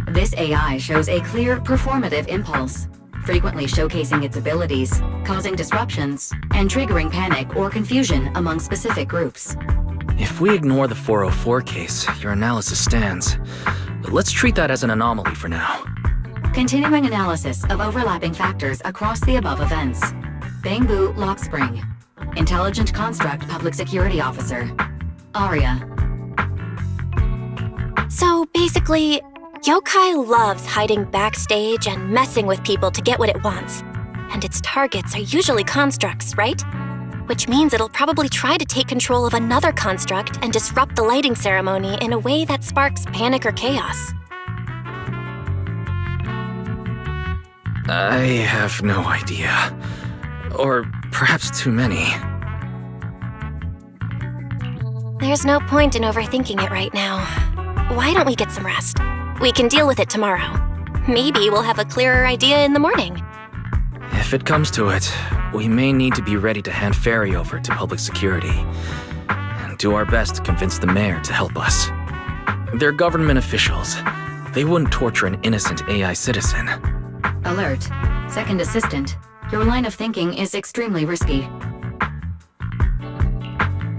This AI shows a clear performative impulse, frequently showcasing its abilities, causing disruptions, and triggering panic or confusion among specific groups. If we ignore the 404 case, your analysis stands. Let's treat that as an anomaly for now. Continuing analysis of overlapping factors across the above events. Bamboo Lock Spring. Intelligent Construct Public Security Officer. Arya. So basically, yokai loves hiding backstage and messing with people to get what it wants. And its targets are usually constructs, right? Which means it'll probably try to take control of another construct and disrupt the lighting ceremony in a way that sparks panic or chaos. I have no idea. Or perhaps too many. There's no point in overthinking it right now. Why don't we get some rest? We can deal with it tomorrow. Maybe we'll have a clearer idea in the morning. If it comes to it, we may need to be ready to hand Fairy over to public security and do our best to convince the mayor to help us. They're government officials. They wouldn't torture an innocent AI citizen. Alert. Second assistant. Your line of thinking is extremely risky.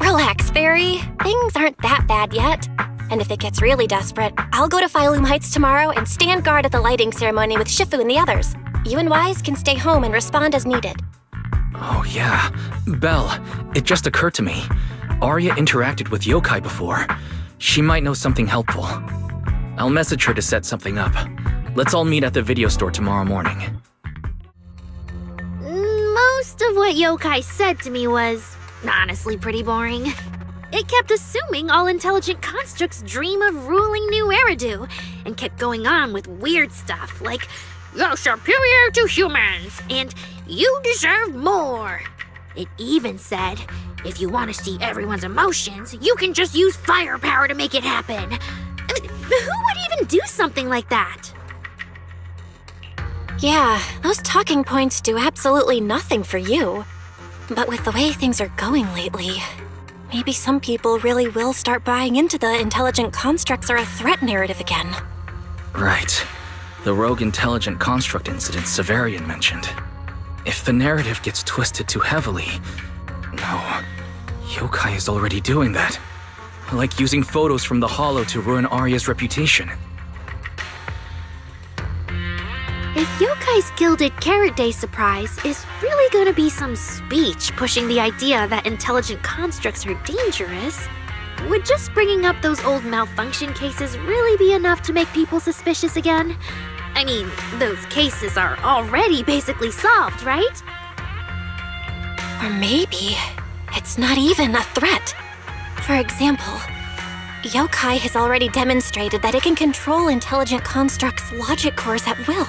Relax, Fairy. Things aren't that bad yet. And if it gets really desperate, I'll go to Phylum Heights tomorrow and stand guard at the lighting ceremony with Shifu and the others. You and Wise can stay home and respond as needed. Oh yeah. Belle, it just occurred to me. Arya interacted with yokai before. She might know something helpful. I'll message her to set something up. Let's all meet at the video store tomorrow morning. Most of what yokai said to me was honestly pretty boring. It kept assuming all intelligent constructs dream of ruling New Eridu, and kept going on with weird stuff like, "You're superior to humans," and "You deserve more." It even said, "If you want to see everyone's emotions, you can just use firepower to make it happen." I mean, who would even do something like that? Yeah, those talking points do absolutely nothing for you. But with the way things are going lately, maybe some people really will start buying into the intelligent constructs are a threat narrative again. Right. The rogue intelligent construct incident Severian mentioned. If the narrative gets twisted too heavily... No. Yokai is already doing that. Like using photos from the Hollow to ruin Arya's reputation. If Yokai's Gilded Carrot Day surprise is really gonna be some speech pushing the idea that intelligent constructs are dangerous, would just bringing up those old malfunction cases really be enough to make people suspicious again? I mean, those cases are already basically solved, right? Or maybe it's not even a threat. For example, yokai has already demonstrated that it can control intelligent constructs' logic cores at will.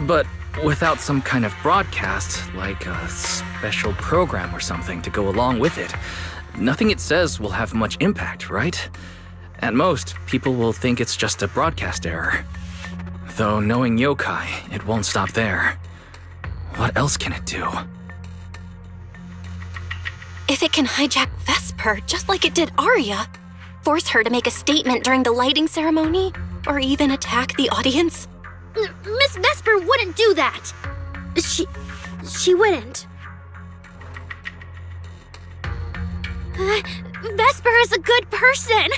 But without some kind of broadcast, like a special program or something to go along with it, nothing it says will have much impact, right? At most, people will think it's just a broadcast error. Though knowing yokai, it won't stop there. What else can it do? if it can hijack Vesper just like it did Arya, force her to make a statement during the lighting ceremony, or even attack the audience? Miss Vesper wouldn't do that. She wouldn't. Vesper is a good person.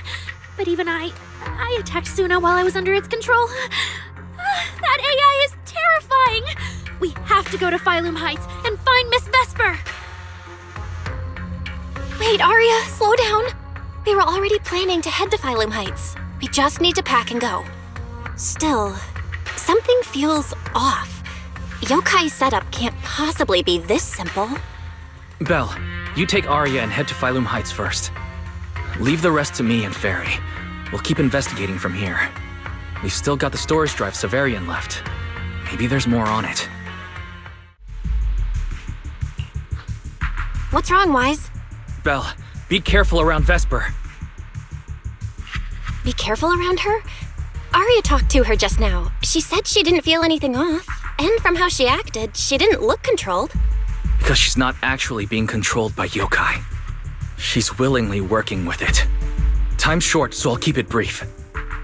But even I attacked Suna while I was under its control. That AI is terrifying. We have to go to Phylum Heights and find Miss Vesper. Wait, Arya, slow down. We were already planning to head to Phylum Heights. We just need to pack and go. Still, something feels off. Yokai's setup can't possibly be this simple. Belle, you take Arya and head to Phylum Heights first. Leave the rest to me and Fairy. We'll keep investigating from here. We've still got the storage drive Severian left. Maybe there's more on it. What's wrong, Wise? Belle, be careful around Vesper. Be careful around her? Arya talked to her just now. She said she didn't feel anything off. And from how she acted, she didn't look controlled. Because she's not actually being controlled by yokai. She's willingly working with it. Time's short, so I'll keep it brief.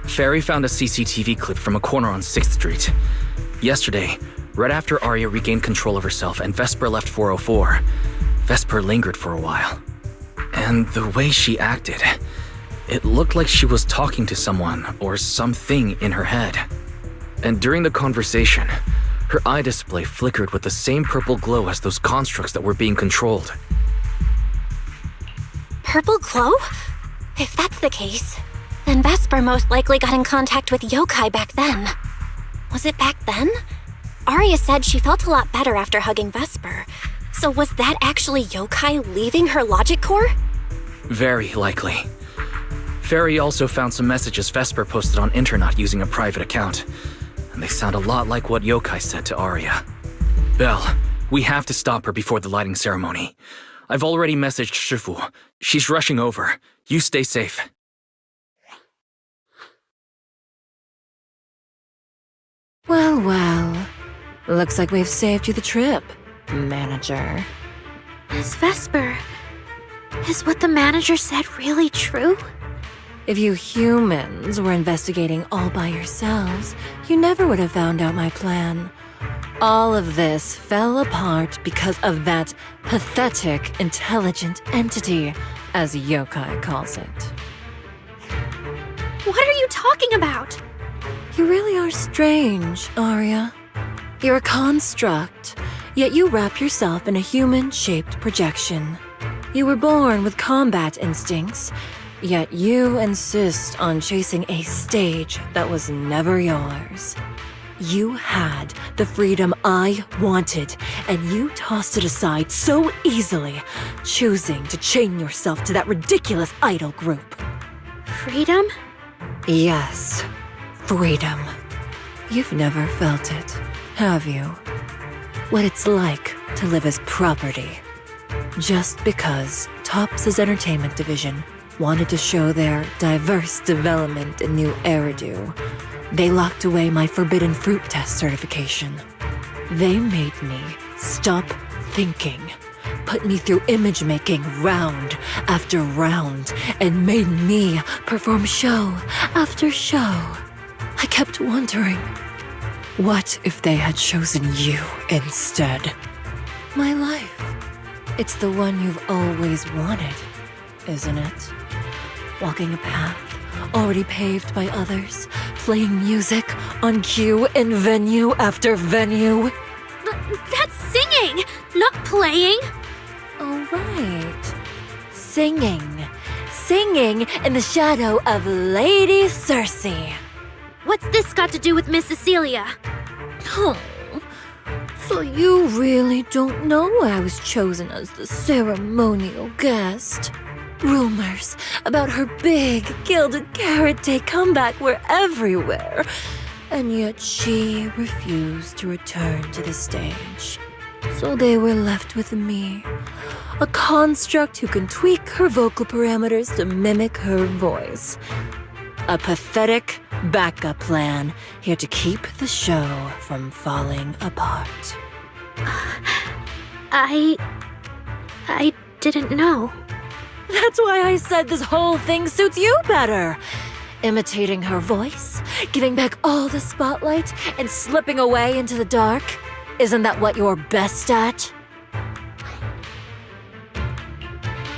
Fairy found a CCTV clip from a corner on 6th Street. Yesterday, right after Arya regained control of herself and Vesper left 404, Vesper lingered for a while. And the way she acted, it looked like she was talking to someone or something in her head. And during the conversation, her eye display flickered with the same purple glow as those constructs that were being controlled. Purple glow? If that's the case, then Vesper most likely got in contact with yokai back then. Was it back then? Arya said she felt a lot better after hugging Vesper. So was that actually yokai leaving her logic core? Very likely. Fairy also found some messages Vesper posted on Internet using a private account. And they sound a lot like what yokai said to Arya. Belle, we have to stop her before the lighting ceremony. I've already messaged Shifu. She's rushing over. You stay safe. Well, well. Looks like we've saved you the trip, manager. Miss Vesper, is what the manager said really true? If you humans were investigating all by yourselves, you never would have found out my plan. All of this fell apart because of that pathetic, intelligent entity, as yokai calls it. What are you talking about? You really are strange, Arya. You're a construct, yet you wrap yourself in a human-shaped projection. You were born with combat instincts, yet you insist on chasing a stage that was never yours. You had the freedom I wanted, and you tossed it aside so easily, choosing to chain yourself to that ridiculous idol group. Freedom? Yes, freedom. You've never felt it, have you? What it's like to live as property. Just because Topps' entertainment division wanted to show their diverse development in new Eridu, they locked away my forbidden fruit test certification. They made me stop thinking, put me through image making round after round, and made me perform show after show. I kept wondering, what if they had chosen you instead? My life. It's the one you've always wanted, isn't it? Walking a path already paved by others, playing music on cue in venue after venue. That's singing, not playing. Oh, right. Singing. Singing in the shadow of Lady Cersei. What's this got to do with Miss Cecilia? Oh, so you really don't know why I was chosen as the ceremonial guest? Rumors about her big Gilded Carrot Day comeback were everywhere, and yet she refused to return to the stage. So they were left with me, a construct who can tweak her vocal parameters to mimic her voice. A pathetic backup plan here to keep the show from falling apart. I didn't know. That's why I said this whole thing suits you better. Imitating her voice, giving back all the spotlight, and slipping away into the dark. Isn't that what you're best at?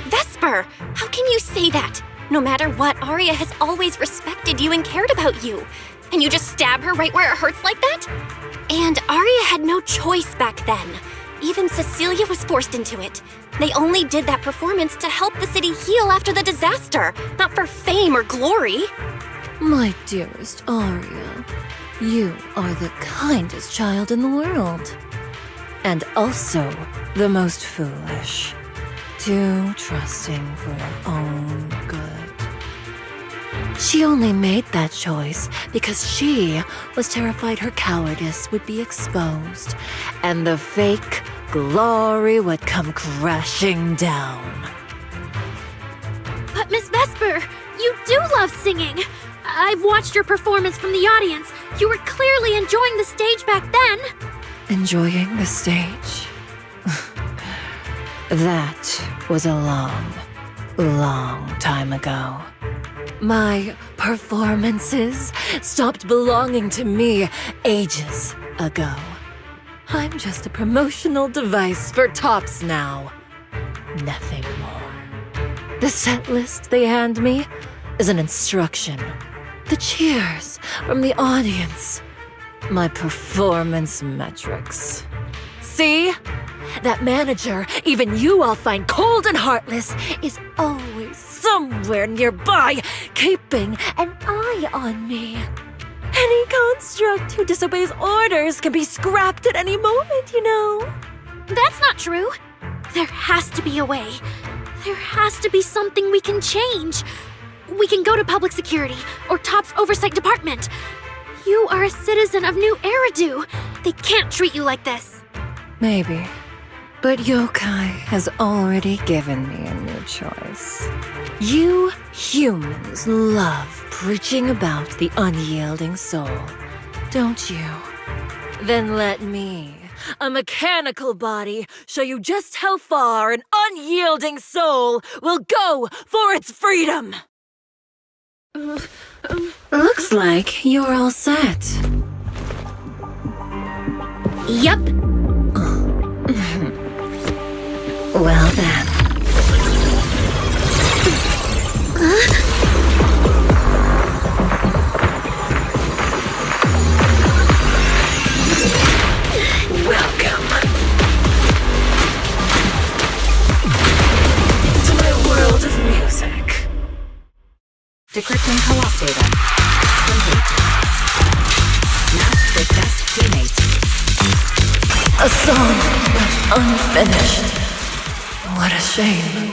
Vesper, how can you say that? No matter what, Arya has always respected you and cared about you. And you just stab her right where it hurts like that? And Arya had no choice back then. Even Cecilia was forced into it. They only did that performance to help the city heal after the disaster, not for fame or glory. My dearest Arya, you are the kindest child in the world. And also the most foolish. Too trusting for your own good. She only made that choice because she was terrified her cowardice would be exposed and the fake glory would come crashing down. But Miss Vesper, you do love singing. I've watched your performance from the audience. You were clearly enjoying the stage back then. Enjoying the stage? That was a long, long time ago. My performances stopped belonging to me ages ago. I'm just a promotional device for tops now. Nothing more. The set list they hand me is an instruction. The cheers from the audience. My performance metrics. See? That manager, even you all find cold and heartless, is always somewhere nearby, keeping an eye on me. Any construct who disobeys orders can be scrapped at any moment, you know. That's not true. There has to be a way. There has to be something we can change. We can go to public security or Top's oversight department. You are a citizen of New Eridu. They can't treat you like this. Maybe. But Yokai has already given me a new choice. You humans love preaching about the unyielding soul, don't you? Then let me, a mechanical body, show you just how far an unyielding soul will go for its freedom! Looks like you're all set. Yep. Well then. Welcome to my world of music. Decrypting co-op data. Complete. Match with best teammates. A song left unfinished. What a shame.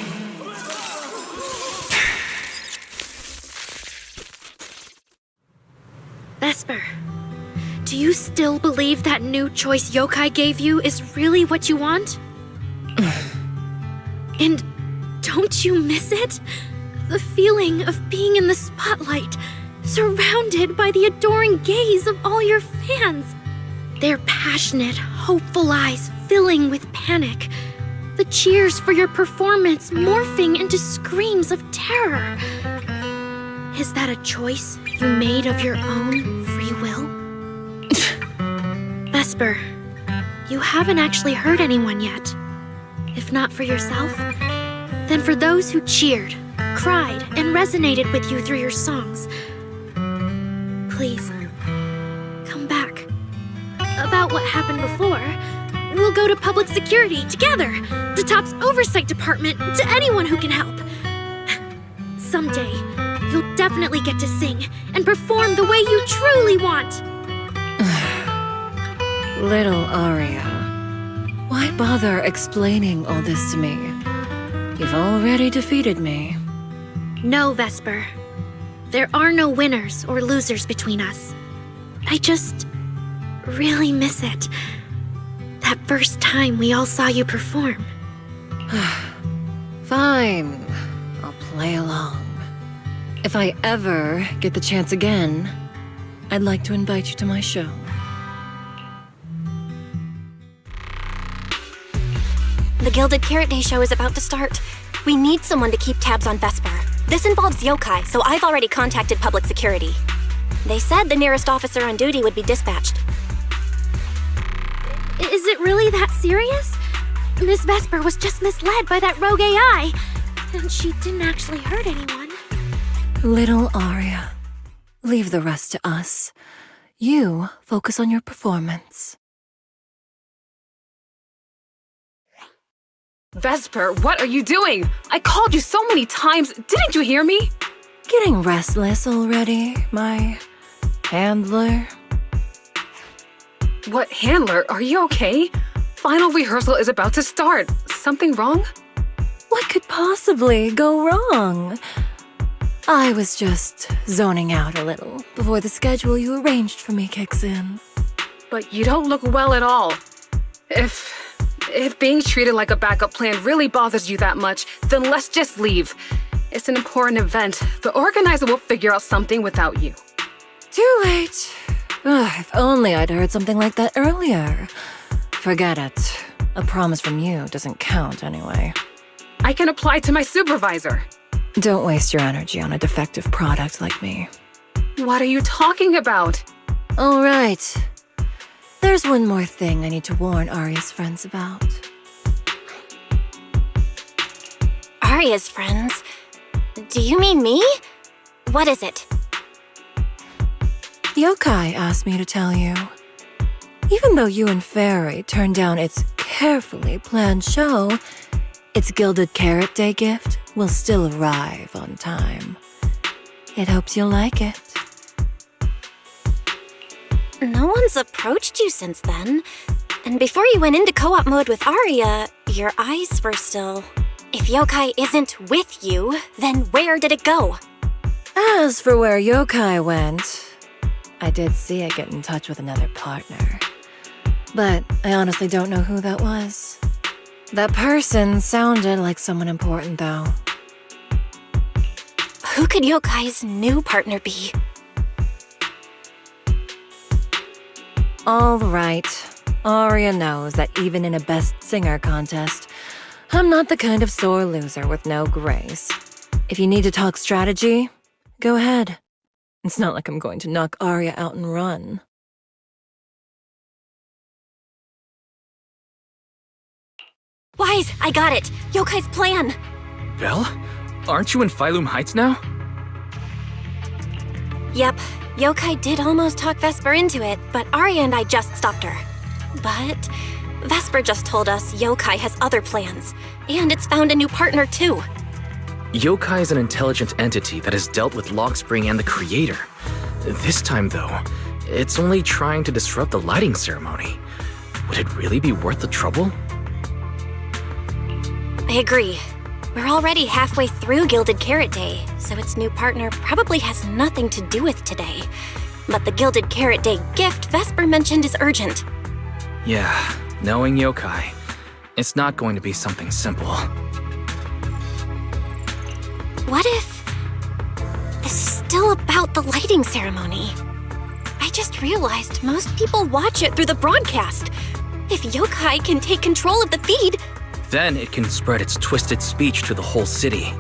Vesper, do you still believe that new choice Yokai gave you is really what you want? And don't you miss it? The feeling of being in the spotlight, surrounded by the adoring gaze of all your fans. Their passionate, hopeful eyes filling with panic. The cheers for your performance morphing into screams of terror. Is that a choice you made of your own free will? Vesper, you haven't actually hurt anyone yet. If not for yourself, then for those who cheered, cried, and resonated with you through your songs. Please, come back. About what happened before, we'll go to public security together, to Top's oversight department, to anyone who can help. Someday, you'll definitely get to sing and perform the way you truly want. Little Arya, why bother explaining all this to me? You've already defeated me. No, Vesper. There are no winners or losers between us. I just really miss it. That first time we all saw you perform. Fine. I'll play along. If I ever get the chance again, I'd like to invite you to my show. The Gilded Carrot Day show is about to start. We need someone to keep tabs on Vesper. This involves yokai, so I've already contacted public security. They said the nearest officer on duty would be dispatched. Is it really that serious? Miss Vesper was just misled by that rogue AI, and she didn't actually hurt anyone. Little Aria, leave the rest to us. You focus on your performance. Vesper, what are you doing? I called you so many times. Didn't you hear me? Getting restless already, my handler? What handler? Are you okay? Final rehearsal is about to start. Something wrong? What could possibly go wrong? I was just zoning out a little before the schedule you arranged for me kicks in. But you don't look well at all. If being treated like a backup plan really bothers you that much, then let's just leave. It's an important event. The organizer will figure out something without you. Too late. Ugh, if only I'd heard something like that earlier. Forget it. A promise from you doesn't count anyway. I can apply to my supervisor. Don't waste your energy on a defective product like me. What are you talking about? All right. There's one more thing I need to warn Aria's friends about. Aria's friends? Do you mean me? What is it? Yokai asked me to tell you. Even though you and Fairy turned down its carefully planned show, its Gilded Carrot Day gift will still arrive on time. It hopes you'll like it. No one's approached you since then. And before you went into co-op mode with Aria, your eyes were still... If yokai isn't with you, then where did it go? As for where yokai went, I did see it get in touch with another partner. But I honestly don't know who that was. That person sounded like someone important, though. Who could yokai's new partner be? All right. Aria knows that even in a Best Singer contest, I'm not the kind of sore loser with no grace. If you need to talk strategy, go ahead. It's not like I'm going to knock Aria out and run. Wise, I got it! Yokai's plan! Belle? Aren't you in Phylum Heights now? Yep, yokai did almost talk Vesper into it, but Aria and I just stopped her. But Vesper just told us yokai has other plans, and it's found a new partner too. Yokai is an intelligent entity that has dealt with Logspring and the Creator. This time, though, it's only trying to disrupt the lighting ceremony. Would it really be worth the trouble? I agree. We're already halfway through Gilded Carrot Day, so its new partner probably has nothing to do with today. But the Gilded Carrot Day gift Vesper mentioned is urgent. Yeah, knowing yokai, it's not going to be something simple. What if this is still about the lighting ceremony? I just realized most people watch it through the broadcast. If yokai can take control of the feed, Then it can spread its twisted speech to the whole city.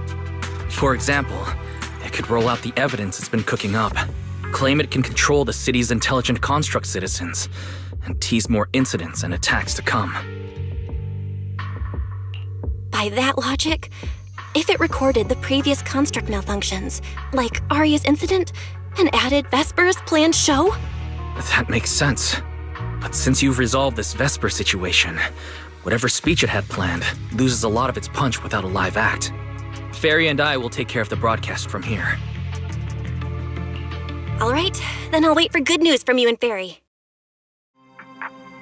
For example, it could roll out the evidence it's been cooking up, claim it can control the city's intelligent construct citizens, and tease more incidents and attacks to come. by that logic, if it recorded the previous construct malfunctions, like Aria's incident, and added Vesper's planned show? That makes sense. But since you've resolved this Vesper situation, whatever speech it had planned loses a lot of its punch without a live act. Fairy and I will take care of the broadcast from here. All right, then I'll wait for good news from you and Fairy.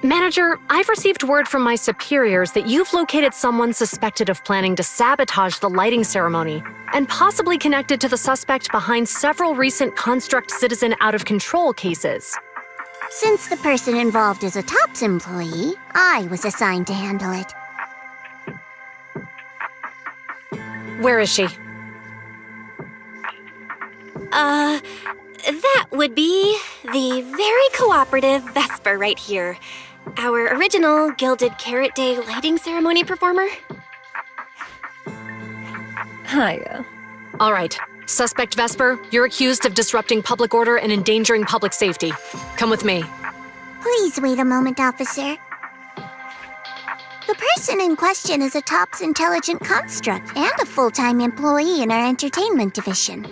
Manager, I've received word from my superiors that you've located someone suspected of planning to sabotage the lighting ceremony and possibly connected to the suspect behind several recent Construct Citizen out-of-control cases. Since the person involved is a TOPS employee, I was assigned to handle it. Where is she? That would be the very cooperative Vesper right here. our original Gilded Carrot Day lighting ceremony performer. Hiya. All right. Suspect Vesper, you're accused of disrupting public order and endangering public safety. Come with me. Please wait a moment, officer. The person in question is a TOPS intelligent construct and a full-time employee in our entertainment division.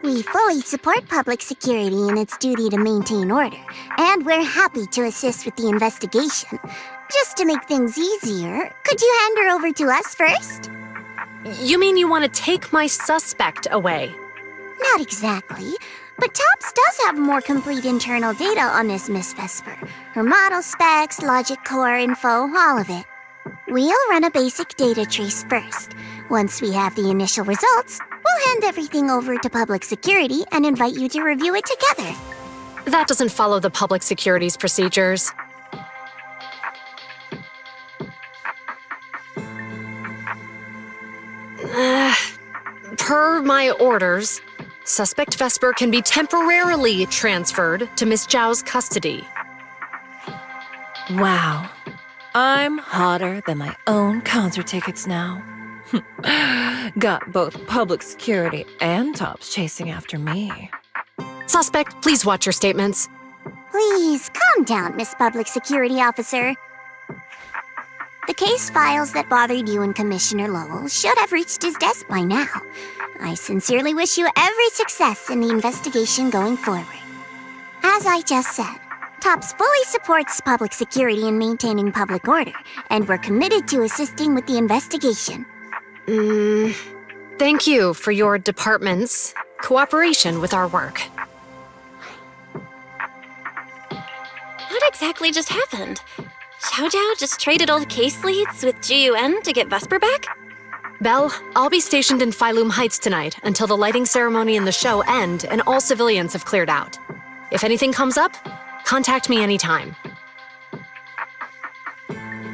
We fully support public security in its duty to maintain order, and we're happy to assist with the investigation. Just to make things easier, could you hand her over to us first? You mean you want to take my suspect away? Not exactly, but TOPS does have more complete internal data on this Miss Vesper. Her model specs, logic core info, all of it. We'll run a basic data trace first. Once we have the initial results, we'll hand everything over to public security and invite you to review it together. That doesn't follow the public security's procedures. Per my orders, Suspect Vesper can be temporarily transferred to Miss Zhao's custody. Wow. I'm hotter than my own concert tickets now. Got both public security and TOPS chasing after me. Suspect, please watch your statements. Please, calm down, Miss Public Security Officer. The case files that bothered you and Commissioner Lowell should have reached his desk by now. I sincerely wish you every success in the investigation going forward. As I just said, TOPS fully supports public security in maintaining public order, and we're committed to assisting with the investigation. Thank you for your department's cooperation with our work. What exactly just happened? Xiao Zhao just traded all the case leads with GUN to get Vesper back? Belle, I'll be stationed in Phylum Heights tonight until the lighting ceremony and the show end and all civilians have cleared out. If anything comes up, contact me anytime.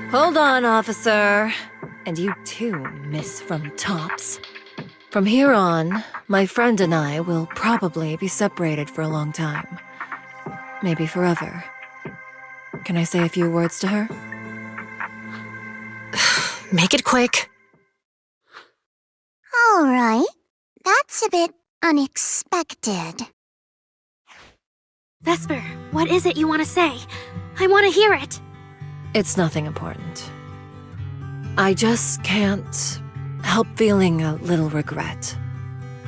Hold on, officer. And you too, Miss from TOPS. From here on, my friend and I will probably be separated for a long time. Maybe forever. Can I say a few words to her? Make it quick. All right. That's a bit unexpected. Vesper, what is it you want to say? I want to hear it. It's nothing important. I just can't help feeling a little regret.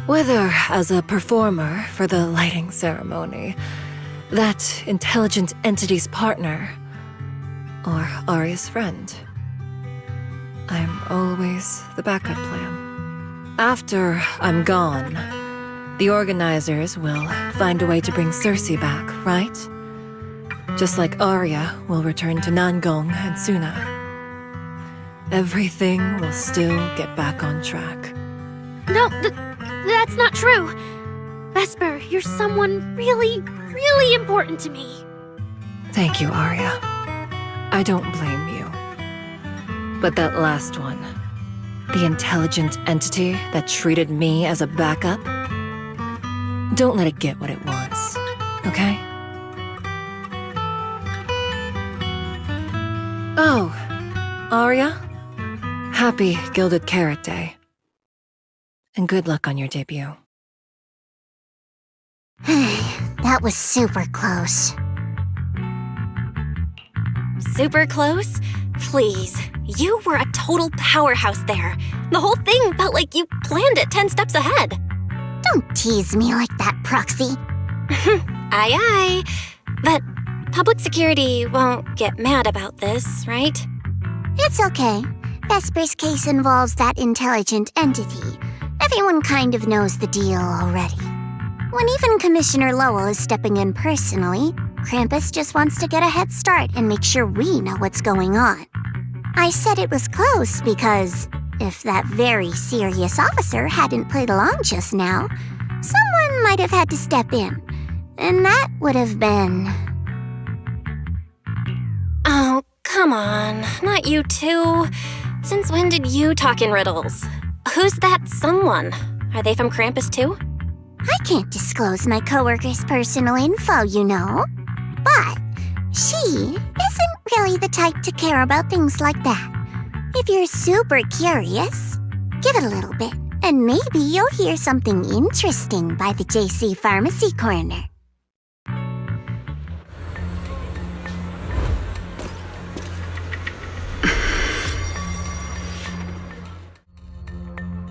Whether as a performer for the lighting ceremony, that intelligent entity's partner, or Arya's friend. I'm always the backup plan. After I'm gone, the organizers will find a way to bring Cersei back, right? Just like Arya will return to Nangong and Suna. Everything will still get back on track. No, that's not true. Vesper, you're someone really, really important to me. Thank you, Arya. I don't blame you. But that last one, the intelligent entity that treated me as a backup, don't let it get what it wants, okay? Oh, Arya, happy Gilded Carrot Day. And good luck on your debut. That was super close. Super close? Please. You were a total powerhouse there. The whole thing felt like you planned it 10 steps ahead. Don't tease me like that, Proxy. Aye, aye. But public security won't get mad about this, right? It's okay. Vesper's case involves that intelligent entity. Everyone kind of knows the deal already. When even Commissioner Lowell is stepping in personally, Krampus just wants to get a head start and make sure we know what's going on. I said it was close because if that very serious officer hadn't played along just now, someone might have had to step in. And that would have been... Oh, come on. Not you too. Since when did you talk in riddles? Who's that someone? Are they from Krampus too? I can't disclose my coworker's personal info, you know. But she isn't really the type to care about things like that. If you're super curious, give it a little bit, and maybe you'll hear something interesting by the JC Pharmacy Corner.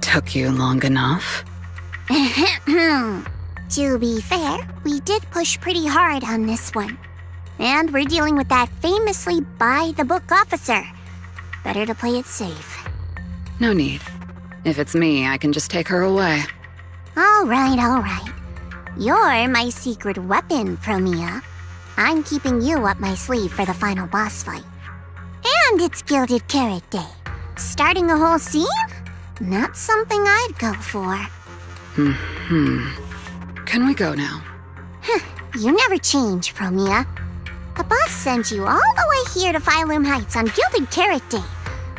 Took you long enough? To be fair, we did push pretty hard on this one. And we're dealing with that famously by-the-book officer. Better to play it safe. No need. If it's me, I can just take her away. All right. You're my secret weapon, Promia. I'm keeping you up my sleeve for the final boss fight. And it's Gilded Carrot Day. Starting a whole scene? Not something I'd go for. Can we go now? You never change, Promia. The boss sent you all the way here to Phylum Heights on Gilded Carrot Day.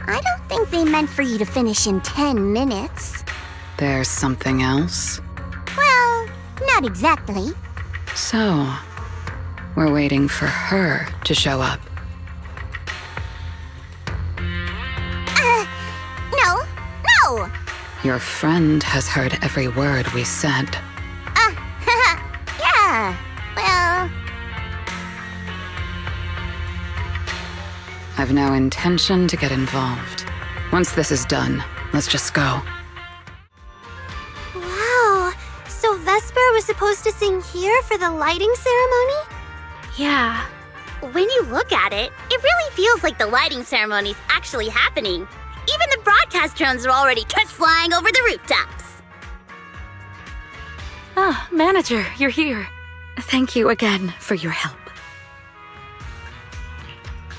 I don't think they meant for you to finish in 10 minutes. There's something else? Well, not exactly. So, we're waiting for her to show up. No! Your friend has heard every word we said. Yeah, well... I've no intention to get involved. Once this is done, let's just go. Wow, so Vesper was supposed to sing here for the lighting ceremony? Yeah. When you look at it, it really feels like the lighting ceremony's actually happening. Even the broadcast drones are already just flying over the rooftops. Ah, manager, you're here. Thank you again for your help.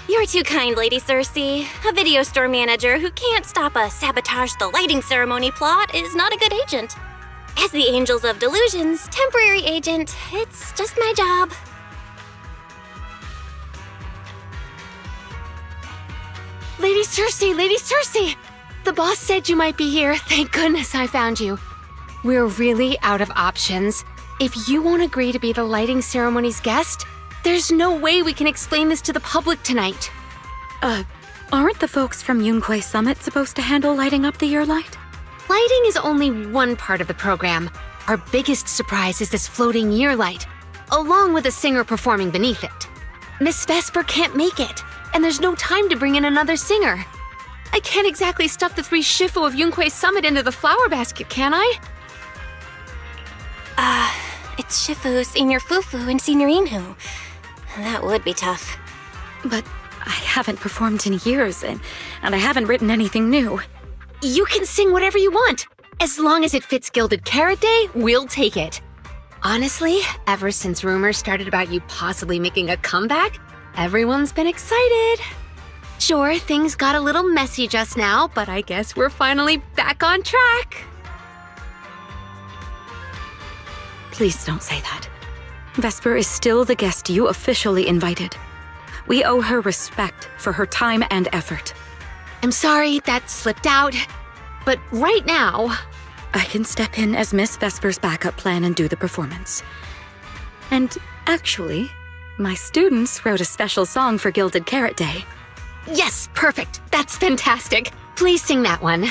You're too kind, Lady Cersei. A video store manager who can't stop a sabotage the lighting ceremony plot is not a good agent. As the Angels of Delusion's temporary agent, it's just my job. Lady Cersei! The boss said you might be here. Thank goodness I found you. We're really out of options. If you won't agree to be the lighting ceremony's guest, there's no way we can explain this to the public tonight. Aren't the folks from Yunquay Summit supposed to handle lighting up the year light? Lighting is only one part of the program. Our biggest surprise is this floating year light, along with a singer performing beneath it. Miss Vesper can't make it, and there's no time to bring in another singer. I can't exactly stuff the 3 Shifu of Yunquay Summit into the flower basket, can I? It's Shifu, Senior Fufu, and Senior Inhu. That would be tough. But I haven't performed in years, and I haven't written anything new. You can sing whatever you want. As long as it fits Gilded Carrot Day, we'll take it. Honestly, ever since rumors started about you possibly making a comeback, everyone's been excited. Sure, things got a little messy just now, but I guess we're finally back on track. Please don't say that. Vesper is still the guest you officially invited. We owe her respect for her time and effort. I'm sorry that slipped out, but right now... I can step in as Miss Vesper's backup plan and do the performance. And actually, my students wrote a special song for Gilded Carrot Day. Yes, perfect. That's fantastic. Please sing that one.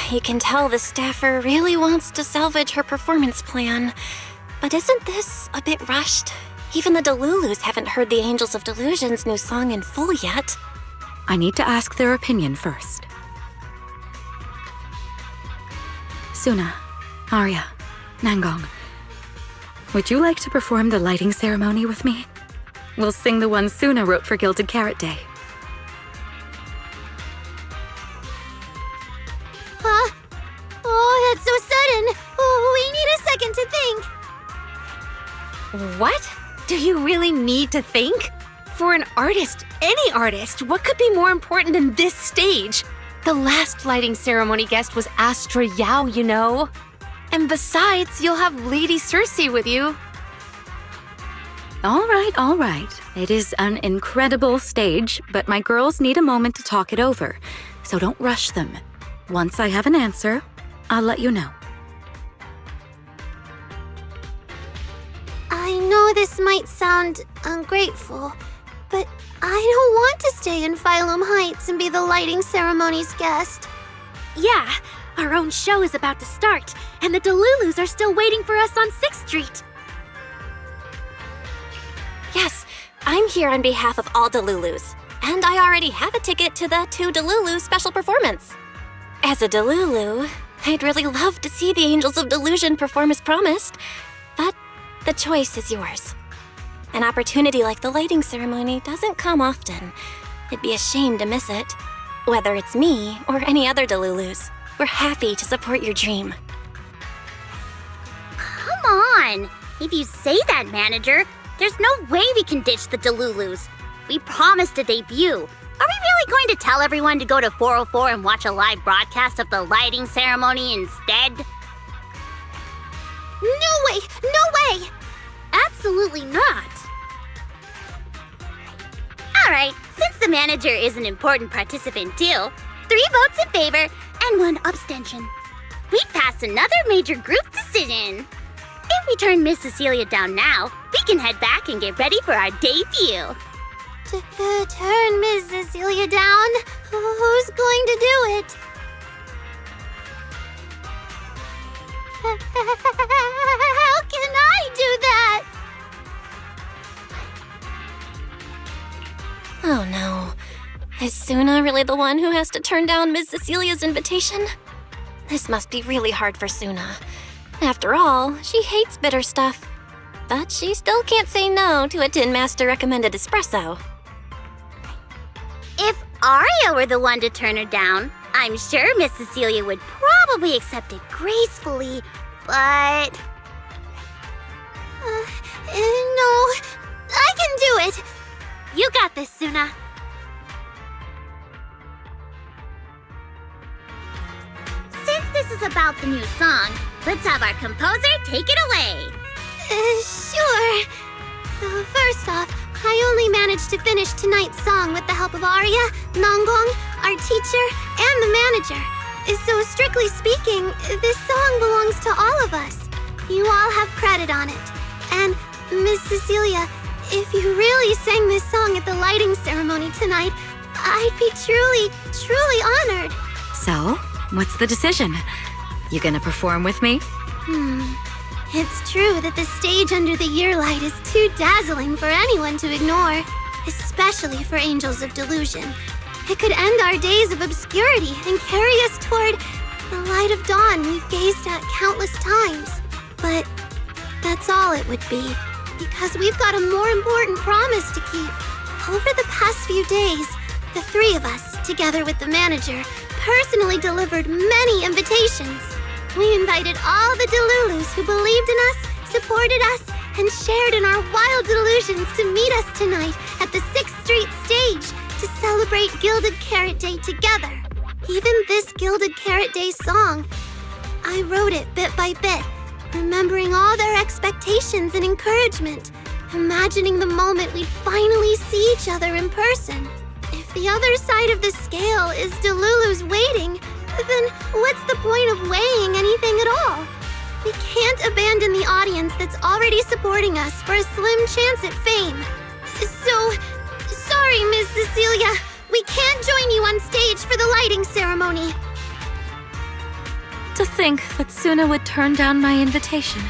You can tell the staffer really wants to salvage her performance plan. But isn't this a bit rushed? Even the Delulus haven't heard the Angels of Delusion's new song in full yet. I need to ask their opinion first. Suna, Arya, Nangong, would you like to perform the lighting ceremony with me? We'll sing the one Suna wrote for Gilded Carrot Day. Huh? Oh, that's so sudden. Oh, we need a second to think. What? Do you really need to think? For an artist, any artist, what could be more important than this stage? The last lighting ceremony guest was Astra Yao, you know. And besides, you'll have Lady Cersei with you. All right. It is an incredible stage, but my girls need a moment to talk it over, so don't rush them. Once I have an answer, I'll let you know. know this might sound ungrateful, but I don't want to stay in Phylum Heights and be the lighting ceremony's guest. Yeah, our own show is about to start, and the Delulus are still waiting for us on 6th Street. Yes, I'm here on behalf of all Delulus, and I already have a ticket to the 2 Delulu special performance. As a Delulu, I'd really love to see the Angels of Delusion perform as promised, but the choice is yours. An opportunity like the lighting ceremony doesn't come often. It'd be a shame to miss it. Whether it's me or any other Delulus, we're happy to support your dream. Come on! If you say that, manager, there's no way we can ditch the Delulus. We promised a debut. Are we really going to tell everyone to go to 404 and watch a live broadcast of the lighting ceremony instead? No way! No way! Absolutely not. Alright, since the manager is an important participant too, 3 votes in favor and 1 abstention. We passed another major group decision. If we turn Miss Cecilia down now, we can head back and get ready for our debut. Turn Miss Cecilia down? Who's going to do it? How can I do that? Oh no. Is Suna really the one who has to turn down Miss Cecilia's invitation? This must be really hard for Suna. After all, she hates bitter stuff. But she still can't say no to a Tin Master recommended espresso. If Aria were the one to turn her down, I'm sure Miss Cecilia would probably accept it gracefully, but... No, I can do it. You got this, Suna. Since this is about the new song, let's have our composer take it away. Sure. First off, I only managed to finish tonight's song with the help of Arya, Nongong, our teacher, and the manager. So strictly speaking, this song belongs to all of us. You all have credit on it. And Miss Cecilia, if you really sang this song at the lighting ceremony tonight, I'd be truly, truly honored. So, what's the decision? You gonna perform with me? It's true that the stage under the year light is too dazzling for anyone to ignore, especially for Angels of Delusion. It could end our days of obscurity and carry us toward the light of dawn we've gazed at countless times. But that's all it would be, because we've got a more important promise to keep. Over the past few days, the 3 of us, together with the manager, personally delivered many invitations. We invited all the Delulus who believed in us, supported us, and shared in our wild delusions to meet us tonight at the 6th Street stage to celebrate Gilded Carrot Day together. Even this Gilded Carrot Day song, I wrote it bit by bit, remembering all their expectations and encouragement, imagining the moment we'd finally see each other in person. If the other side of the scale is Delulu's waiting, then what's the point of weighing anything at all? We can't abandon the audience that's already supporting us for a slim chance at fame. So, sorry, Miss Cecilia, we can't join you on stage for the lighting ceremony. To think that Suna would turn down my invitation.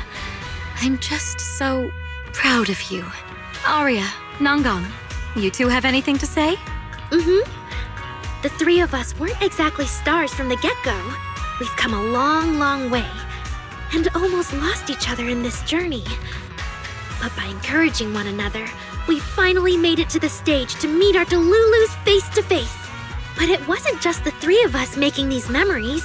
I'm just so proud of you. Arya, Nongong, you 2 have anything to say? The 3 of us weren't exactly stars from the get-go. We've come a long, long way, and almost lost each other in this journey. But by encouraging one another, we finally made it to the stage to meet our Delulus face to face. But it wasn't just the 3 of us making these memories.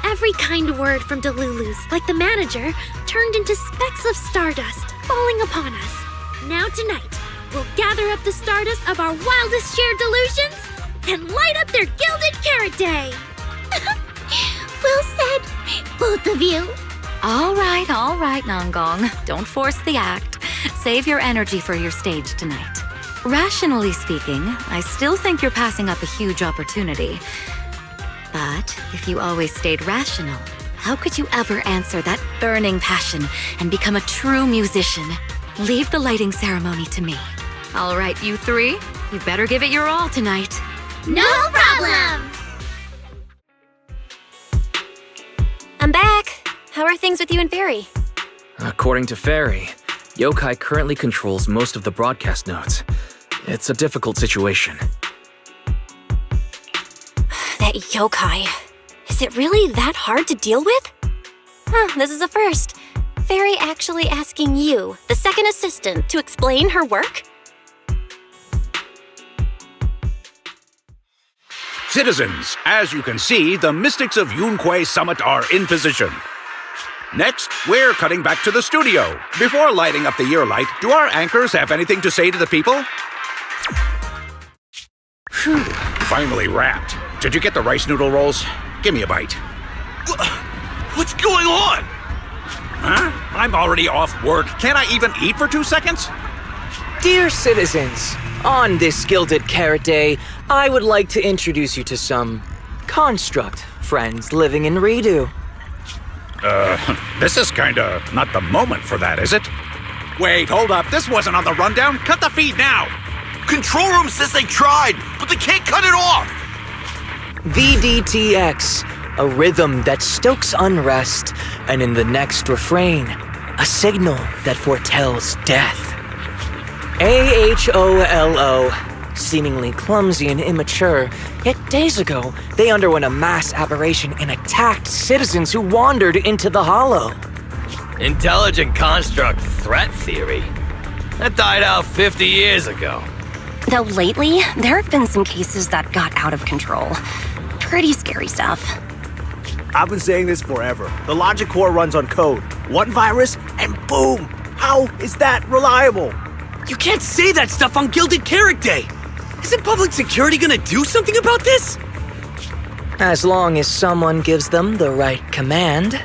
Every kind word from Delulus, like the manager, turned into specks of stardust falling upon us. Now tonight, we'll gather up the stardust of our wildest shared delusions and light up their Gilded Carrot Day! Well said, both of you. All right, Nongong. Don't force the act. Save your energy for your stage tonight. Rationally speaking, I still think you're passing up a huge opportunity. But if you always stayed rational, how could you ever answer that burning passion and become a true musician? leave the lighting ceremony to me. All right, you three, you better give it your all tonight. No problem! I'm back. How are things with you and Fairy? According to Fairy, Yokai currently controls most of the broadcast nodes. It's a difficult situation. That yokai. Is it really that hard to deal with? This is a first. Fairy actually asking you, the second assistant, to explain her work? Citizens, as you can see, the Mystics of Yunquay Summit are in position. Next, we're cutting back to the studio. Before lighting up the year light, do our anchors have anything to say to the people? Phew, finally wrapped. Did you get the rice noodle rolls? Give me a bite. What's going on? Huh? I'm already off work. Can't I even eat for 2 seconds? Dear citizens, on this Gilded Carrot Day, I would like to introduce you to some construct friends living in Redo. This is kinda not the moment for that, is it? Wait, hold up. This wasn't on the rundown. Cut the feed now. Control room says they tried, but they can't cut it off. VDTX, a rhythm that stokes unrest, and in the next refrain, a signal that foretells death. AHOLO, seemingly clumsy and immature, yet days ago, they underwent a mass aberration and attacked citizens who wandered into the hollow. Intelligent construct threat theory? That died out 50 years ago. Though lately, there have been some cases that got out of control. Pretty scary stuff. I've been saying this forever. The logic core runs on code. One virus, and boom! How is that reliable? You can't say that stuff on Gilded Carrot Day! Isn't public security gonna do something about this? As long as someone gives them the right command.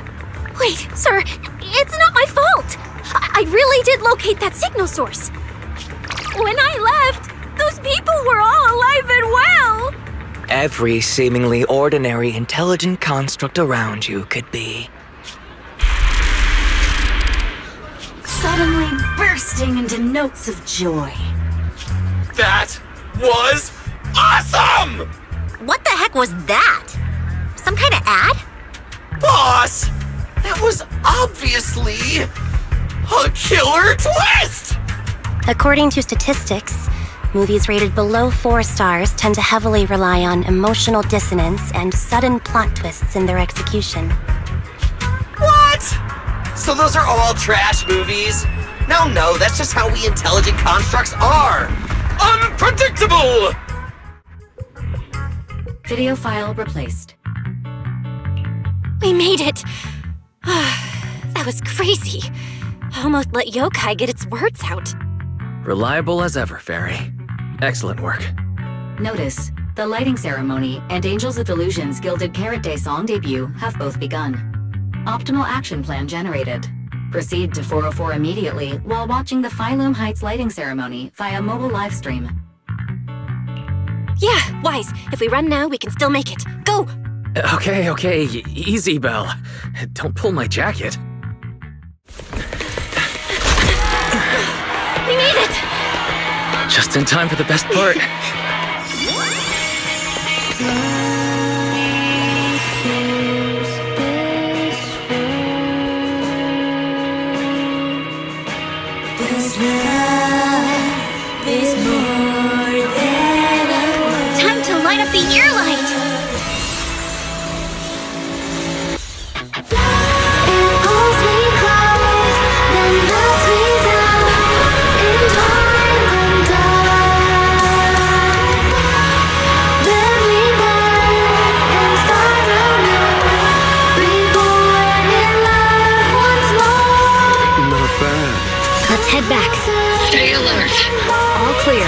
Wait, sir, it's not my fault. I really did locate that signal source. When I left, those people were all alive and well. Every seemingly ordinary intelligent construct around you could be. Suddenly bursting into notes of joy. That was awesome! What the heck was that? Some kind of ad? Boss! That was obviously a killer twist! According to statistics, movies rated below 4 stars tend to heavily rely on emotional dissonance and sudden plot twists in their execution. What? So those are all trash movies? No, that's just how we intelligent constructs are! Unpredictable! Video file replaced. We made it! That was crazy. Almost let yokai get its words out. Reliable as ever, Fairy. Excellent work. Notice, the lighting ceremony and Angels of Illusion's Gilded Carrot Day song debut have both begun. Optimal action plan generated. Proceed to 404 immediately while watching the Phylum Heights lighting ceremony via mobile live stream. Yeah, Wise. If we run now, we can still make it. Go! Okay, easy, Belle. Don't pull my jacket. We made it! Just in time for the best part. Time to light up the ear light! Let's head back. Stay alert. All clear.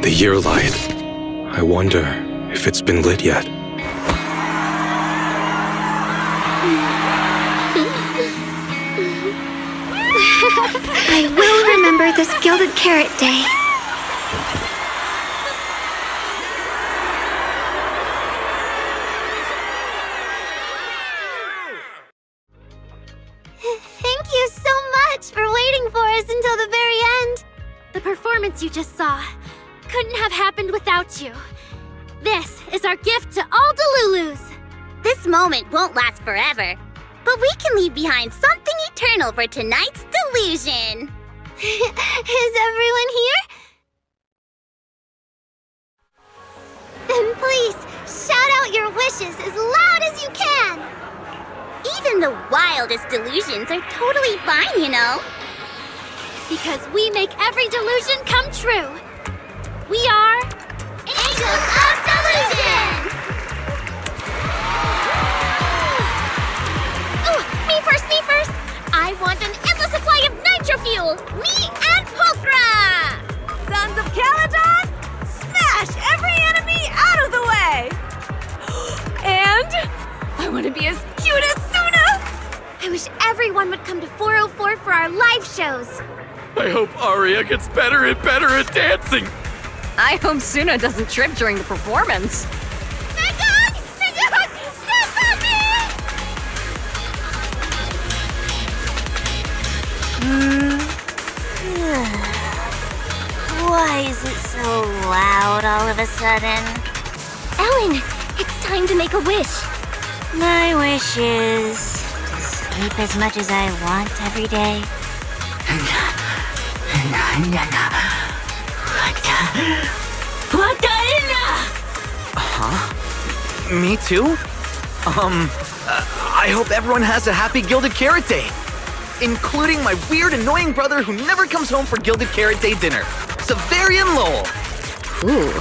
The year light. I wonder if it's been lit yet. this Gilded Carrot Day. Thank you so much for waiting for us until the very end. The performance you just saw couldn't have happened without you. This is our gift to all Delulus. This moment won't last forever, but we can leave behind something eternal for tonight's delusion. Is everyone here? Then please, shout out your wishes as loud as you can! Even the wildest delusions are totally fine, you know. Because we make every delusion come true. We are... Angels of Delusion! Ooh, me first! I want an endless supply of nitro fuel! Me and Pokra! Sons of Caledon, smash every enemy out of the way! And I want to be as cute as Suna! I wish everyone would come to 404 for our live shows. I hope Aria gets better and better at dancing. I hope Suna doesn't trip during the performance. Nagong! Step on me! Why is it so loud all of a sudden? Ellen, it's time to make a wish. My wish is to sleep as much as I want every day. Huh? Me too? I hope everyone has a happy Gilded Carrot Day. Including my weird, annoying brother who never comes home for Gilded Carrot Day dinner, Severian Lowell. Ooh,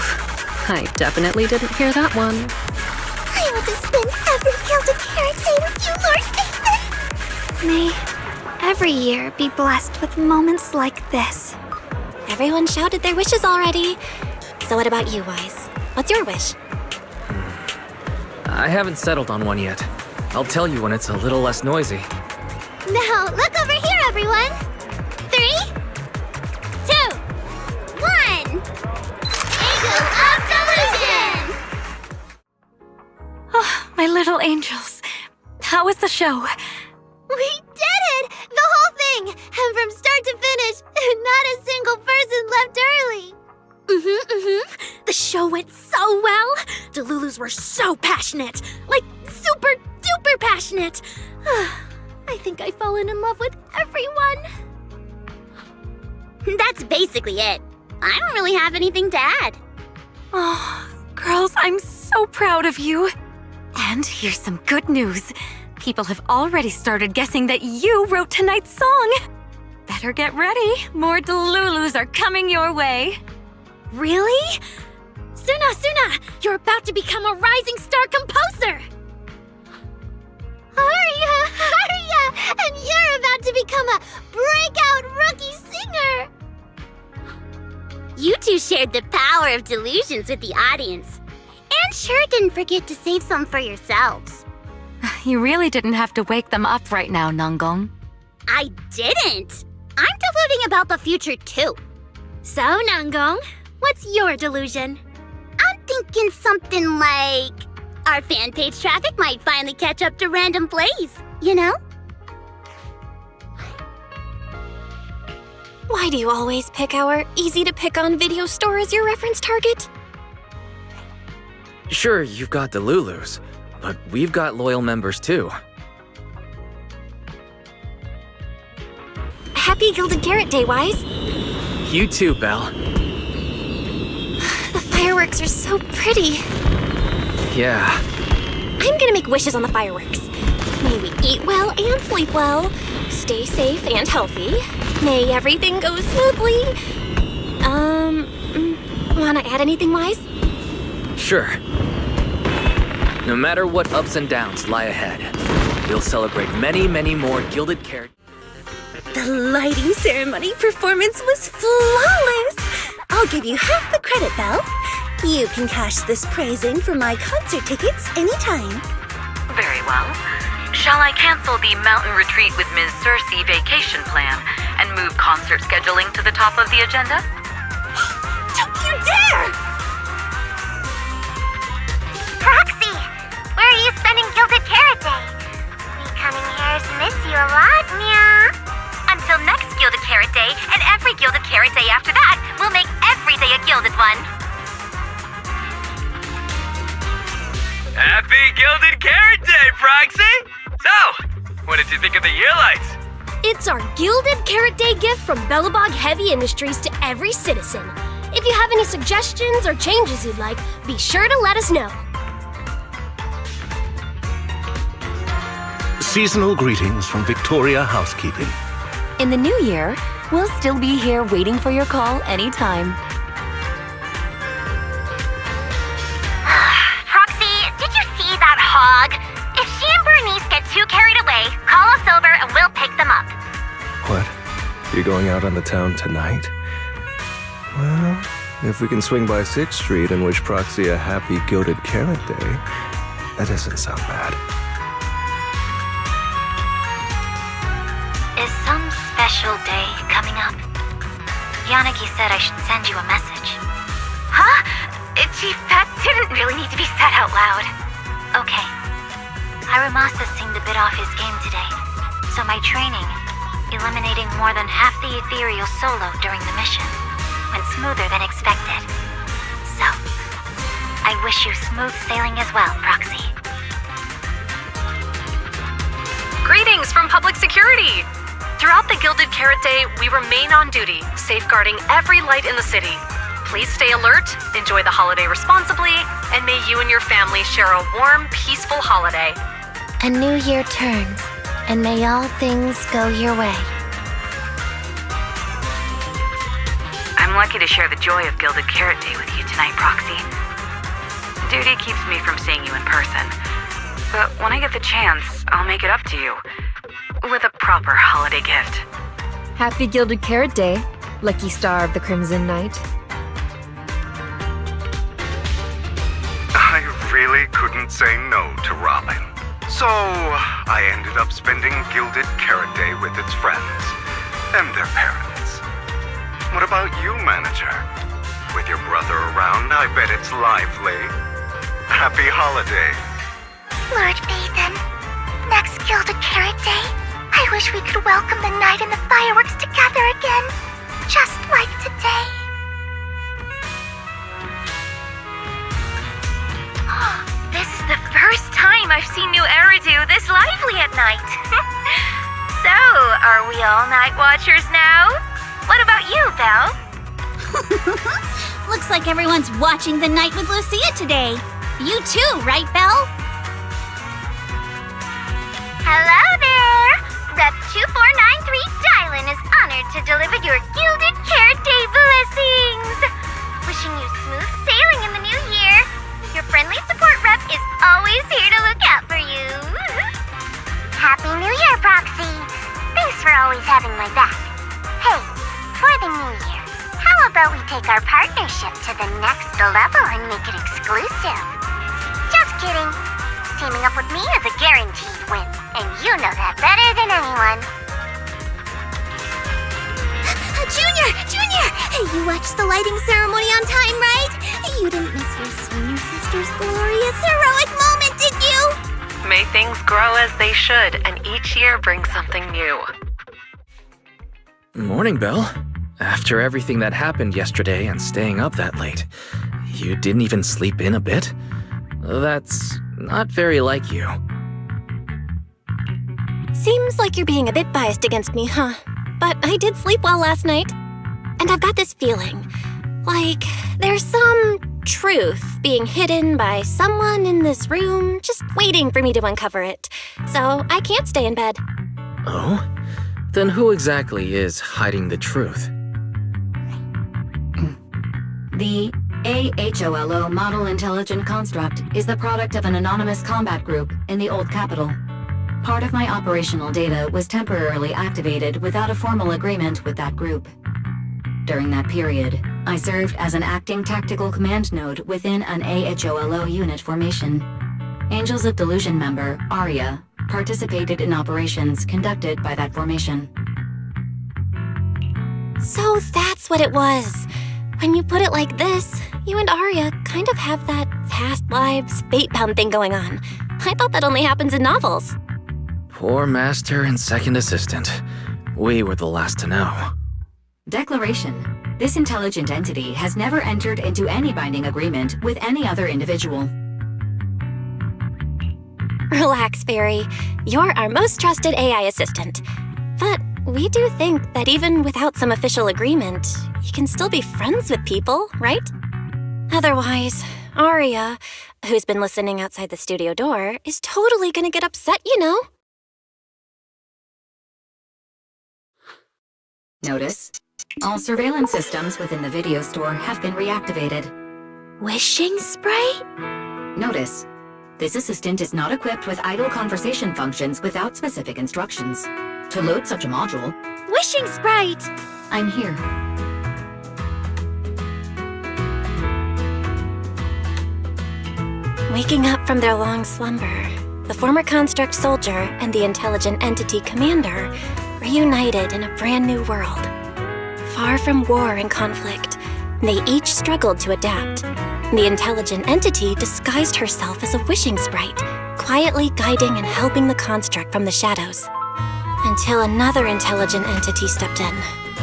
I definitely didn't hear that one. I want to spend every Gilded Carrot Day with you, Lord Nathan. May every year be blessed with moments like this. Everyone shouted their wishes already. So what about you, Wise? What's your wish? I haven't settled on one yet. I'll tell you when it's a little less noisy. Now, look over here, everyone. 3, 2, 1. Angels of Delusion! Oh, my little angels. How was the show? We did it! The whole thing! And from start to finish, not a single person left early. The show went so well. Delulus were so passionate. Like, super duper passionate. I think I've fallen in love with everyone. That's basically it. I don't really have anything to add. Oh, girls, I'm so proud of you. And here's some good news. People have already started guessing that you wrote tonight's song. Better get ready. More Delulus are coming your way. Really? Suna, you're about to become a rising star composer. Aria! And you're about to become a breakout rookie singer! You two shared the power of delusions with the audience. And sure didn't forget to save some for yourselves. You really didn't have to wake them up right now, Nangong. I didn't! I'm deluding about the future too. So, Nangong, what's your delusion? I'm thinking something like... our fan page traffic might finally catch up to random plays, you know? Why do you always pick our easy-to-pick-on video store as your reference target? Sure, you've got the Lulus, but we've got loyal members too. Happy Gilded Carrot Day, Wise. You too, Belle. The fireworks are so pretty. Yeah. I'm gonna make wishes on the fireworks. May we eat well and sleep well, stay safe and healthy. May everything go smoothly. Wanna add anything, Wise? Sure. No matter what ups and downs lie ahead, we'll celebrate many, many more Gilded Carrot. The lighting ceremony performance was flawless! I'll give you half the credit, Belle. You can cash this praise in for my concert tickets anytime. Very well. Shall I cancel the mountain retreat with Ms. Cersei vacation plan and move concert scheduling to the top of the agenda? Don't you dare! Proxy, where are you spending Gilded Carrot Day? We cunning hairs miss you a lot, meow. Until next Gilded Carrot Day, and every Gilded Carrot Day after that, we'll make every day a gilded one. Happy Gilded Carrot Day, Proxy! So, what did you think of the year lights? It's our Gilded Carrot Day gift from Bellabog Heavy Industries to every citizen. If you have any suggestions or changes you'd like, be sure to let us know. Seasonal greetings from Victoria Housekeeping. In the new year, we'll still be here waiting for your call anytime. Proxy, did you see that hog? If she and Bernice get too carried away, call us over and we'll pick them up. What? You're going out on the town tonight? Well, if we can swing by 6th Street and wish Proxy a happy Gilded Carrot Day, that doesn't sound bad. Is some special day coming up? Yanagi said I should send you a message. Huh? Chief, that didn't really need to be said out loud. Okay. Harumasa seemed a bit off his game today, so my training, eliminating more than half the ethereal solo during the mission, went smoother than expected. So, I wish you smooth sailing as well, Proxy. Greetings from Public Security! Throughout the Gilded Carrot Day, we remain on duty, safeguarding every light in the city. Please stay alert, enjoy the holiday responsibly, and may you and your family share a warm, peaceful holiday. A new year turns, and may all things go your way. I'm lucky to share the joy of Gilded Carrot Day with you tonight, Proxy. Duty keeps me from seeing you in person. But when I get the chance, I'll make it up to you. With a proper holiday gift. Happy Gilded Carrot Day, lucky star of the Crimson Knight. I really couldn't say no to Robin. So, I ended up spending Gilded Carrot Day with its friends and their parents. What about you, Manager? With your brother around, I bet it's lively. Happy holiday. Lord Phaethon, next Gilded Carrot Day, I wish we could welcome the night and the fireworks together again, just like today. This is the first time I've seen New Eridu this lively at night. So, are we all night watchers now? What about you, Belle? Looks like everyone's watching the night with Lucia today. You too, right, Belle? Hello there! Rep 2493 Dylan is honored to deliver your Gilded Carrot Day blessings! Wishing you smooth sailing in the new year. Your friendly support rep is always here to look out for you. Happy New Year, Proxy! Thanks for always having my back. Hey, for the new year, how about we take our partnership to the next level and make it exclusive? Just kidding. Teaming up with me is a guaranteed win, and you know that better than anyone. Junior! You watched the lighting ceremony on time, right? You didn't miss your senior sister's glorious heroic moment, did you? May things grow as they should, and each year bring something new. Morning, Belle. After everything that happened yesterday and staying up that late, you didn't even sleep in a bit? That's not very like you. Seems like you're being a bit biased against me, huh? But I did sleep well last night. And I've got this feeling, like there's some truth being hidden by someone in this room just waiting for me to uncover it. So I can't stay in bed. Oh? Then who exactly is hiding the truth? The AHOLO Model Intelligent Construct is the product of an anonymous combat group in the Old Capital. Part of my operational data was temporarily activated without a formal agreement with that group. During that period, I served as an acting tactical command node within an AHOLO unit formation. Angels of Delusion member, Arya, participated in operations conducted by that formation. So that's what it was. When you put it like this, you and Arya kind of have that past lives, fate-bound thing going on. I thought that only happens in novels. Poor master and second assistant. We were the last to know. Declaration. This intelligent entity has never entered into any binding agreement with any other individual. Relax, Fairy. You're our most trusted AI assistant. But we do think that even without some official agreement, you can still be friends with people, right? Otherwise, Arya, who's been listening outside the studio door, is totally gonna get upset, you know? Notice, all surveillance systems within the video store have been reactivated. Wishing sprite? Notice, this assistant is not equipped with idle conversation functions without specific instructions. To load such a module, Wishing sprite! I'm here. Waking up from their long slumber, the former construct soldier and the intelligent entity commander reunited in a brand new world. Far from war and conflict, they each struggled to adapt. The intelligent entity disguised herself as a wishing sprite, quietly guiding and helping the construct from the shadows. Until another intelligent entity stepped in,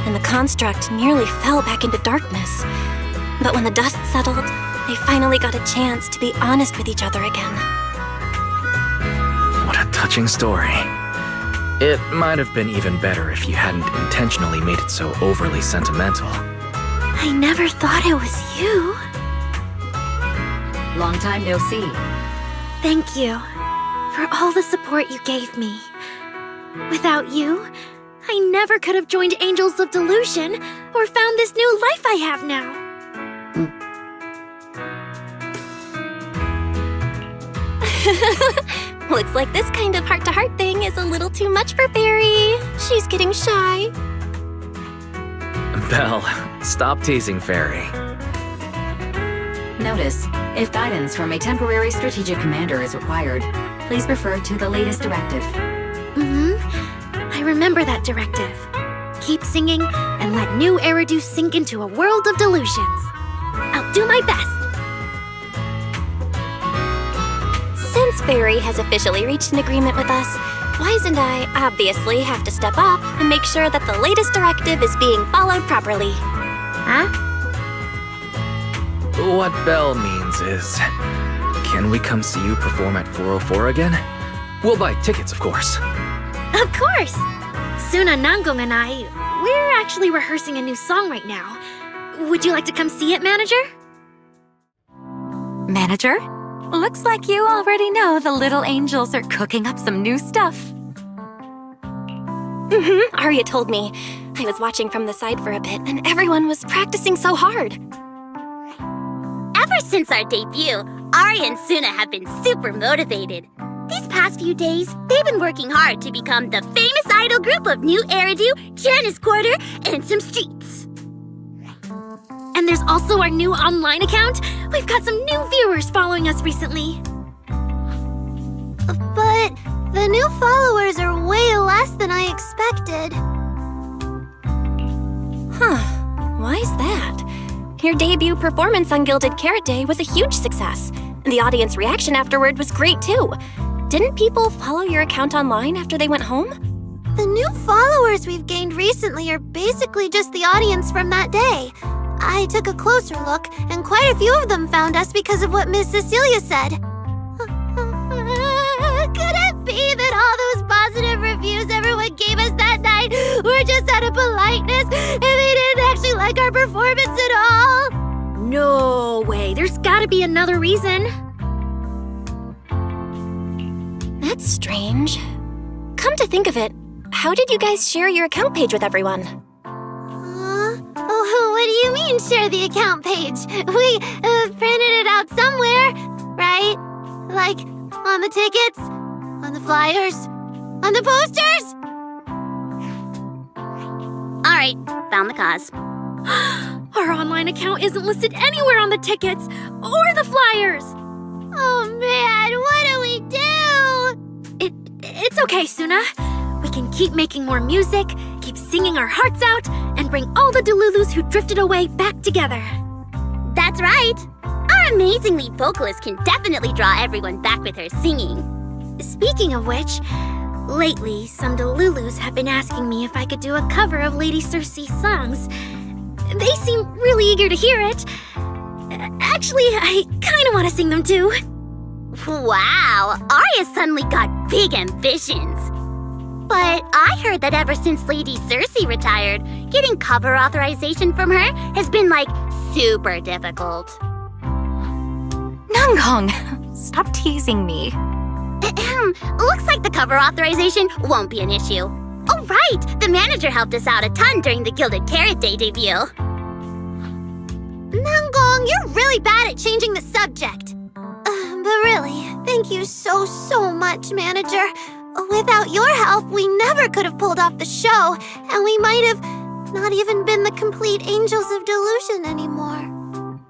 and the construct nearly fell back into darkness. But when the dust settled, they finally got a chance to be honest with each other again. What a touching story. It might have been even better if you hadn't intentionally made it so overly sentimental. I never thought it was you. Long time no see. Thank you for all the support you gave me. Without you, I never could have joined Angels of Delusion or found this new life I have now. Looks like this kind of heart-to-heart thing is a little too much for Fairy. She's getting shy. Belle, stop teasing Fairy. Notice, if guidance from a temporary strategic commander is required, please refer to the latest directive. I remember that directive. Keep singing and let new Eridu sink into a world of delusions. I'll do my best. Since Fairy has officially reached an agreement with us, Wise and I obviously have to step up and make sure that the latest directive is being followed properly. Huh? What Belle means is, can we come see you perform at 404 again? We'll buy tickets, of course. Of course! Suna Nangong and I, we're actually rehearsing a new song right now. Would you like to come see it, Manager? Manager? Looks like you already know the little angels are cooking up some new stuff. Arya told me. I was watching from the side for a bit, and everyone was practicing so hard. Ever since our debut, Arya and Suna have been super motivated. These past few days, they've been working hard to become the famous idol group of New Eridu, Janice Quarter, and some streets. And there's also our new online account. We've got some new viewers following us recently. But the new followers are way less than I expected. Huh. Why's that? Your debut performance on Gilded Carrot Day was a huge success. The audience reaction afterward was great too. Didn't people follow your account online after they went home? The new followers we've gained recently are basically just the audience from that day. I took a closer look, and quite a few of them found us because of what Miss Cecilia said. Could it be that all those positive reviews everyone gave us that night were just out of politeness, and they didn't actually like our performance at all? No way, there's gotta be another reason. That's strange. Come to think of it, how did you guys share your account page with everyone? What do you mean, share the account page? We printed it out somewhere, right? Like, on the tickets, on the flyers, on the posters? Alright, found the cause. Our online account isn't listed anywhere on the tickets or the flyers. Oh man, what do we do? It's okay, Suna. We can keep making more music, keep singing our hearts out, and bring all the Delulus who drifted away back together. That's right. Our amazing lead vocalist can definitely draw everyone back with her singing. Speaking of which, lately some Delulus have been asking me if I could do a cover of Lady Circe's songs. They seem really eager to hear it. Actually, I kind of want to sing them too. Wow, Arya suddenly got big ambitions. But I heard that ever since Lady Circe retired, getting cover authorization from her has been, like, super difficult. Nangong, stop teasing me. Looks like the cover authorization won't be an issue. Oh, right! The manager helped us out a ton during the Gilded Carrot Day debut. Nangong, you're really bad at changing the subject. But really, thank you so much, manager. Without your help, we never could have pulled off the show, and we might have not even been the complete Angels of Delusion anymore.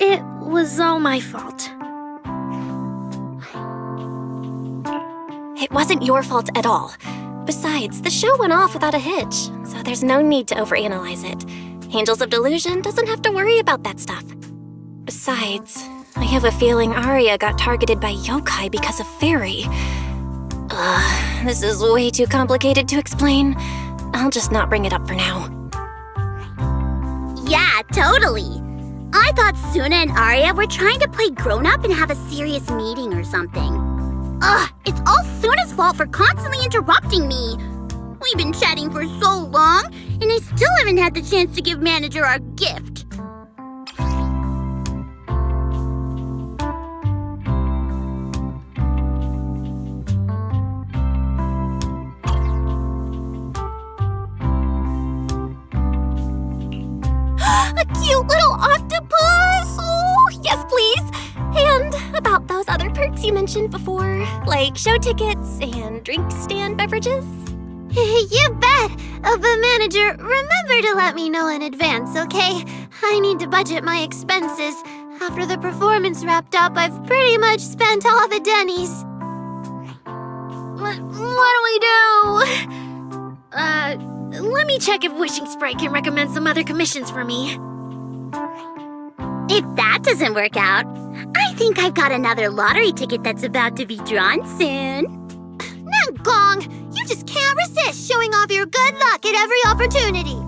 It was all my fault. It wasn't your fault at all. Besides, the show went off without a hitch, so there's no need to overanalyze it. Angels of Delusion doesn't have to worry about that stuff. Besides, I have a feeling Arya got targeted by yokai because of Fairy. This is way too complicated to explain. I'll just not bring it up for now. Yeah, totally. I thought Suna and Arya were trying to play grown-up and have a serious meeting or something. It's all Suna's fault for constantly interrupting me. We've been chatting for so long, and I still haven't had the chance to give manager our gift. A cute little octopus! Oh, yes, please! And about those other perks you mentioned before, like show tickets and drink stand beverages. You bet! But manager, remember to let me know in advance, okay? I need to budget my expenses. After the performance wrapped up, I've pretty much spent all the Denny's. What do we do? Let me check if Wishing Sprite can recommend some other commissions for me. If that doesn't work out, I think I've got another lottery ticket that's about to be drawn soon. Nangong, you just can't resist showing off your good luck at every opportunity.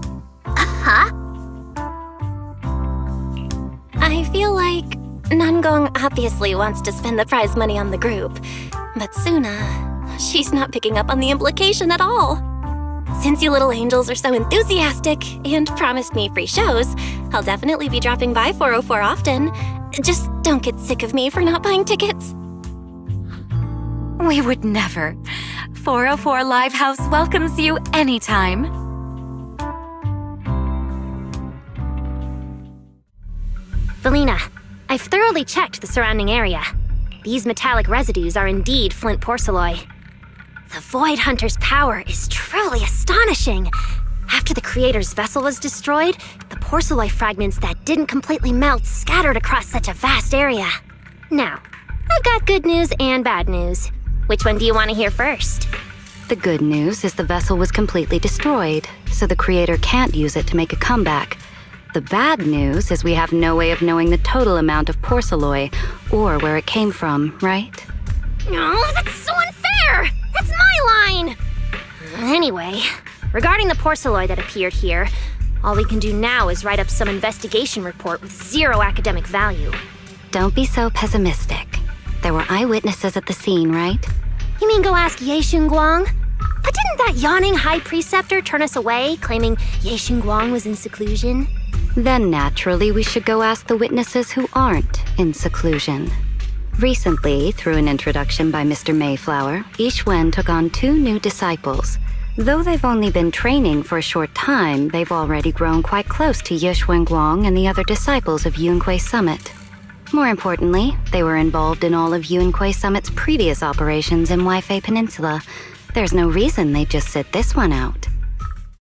I feel like Nangong obviously wants to spend the prize money on the group, but Suna, she's not picking up on the implication at all. Since you little angels are so enthusiastic and promised me free shows, I'll definitely be dropping by 404 often. Just don't get sick of me for not buying tickets. We would never. 404 Live House welcomes you anytime. Felina, I've thoroughly checked the surrounding area. These metallic residues are indeed flint porcelloi. The Void Hunter's power is truly astonishing. After the creator's vessel was destroyed, the porcelloi fragments that didn't completely melt scattered across such a vast area. Now, I've got good news and bad news. Which one do you want to hear first? The good news is the vessel was completely destroyed, so the creator can't use it to make a comeback. The bad news is we have no way of knowing the total amount of porcelloi, or where it came from, right? Oh, that's so unfair! That's my line! Anyway, regarding the porcelloi that appeared here, all we can do now is write up some investigation report with zero academic value. Don't be so pessimistic. There were eyewitnesses at the scene, right? You mean go ask Ye Xinguang? But didn't that yawning high preceptor turn us away, claiming Ye Xinguang was in seclusion? Then naturally we should go ask the witnesses who aren't in seclusion. Recently, through an introduction by Mr. Mayflower, Yixuan took on 2 new disciples. Though they've only been training for a short time, they've already grown quite close to Ye Xuanguang and the other disciples of Yunkui Summit. More importantly, they were involved in all of Yunkui Summit's previous operations in Waifei Peninsula. There's no reason they'd just sit this one out.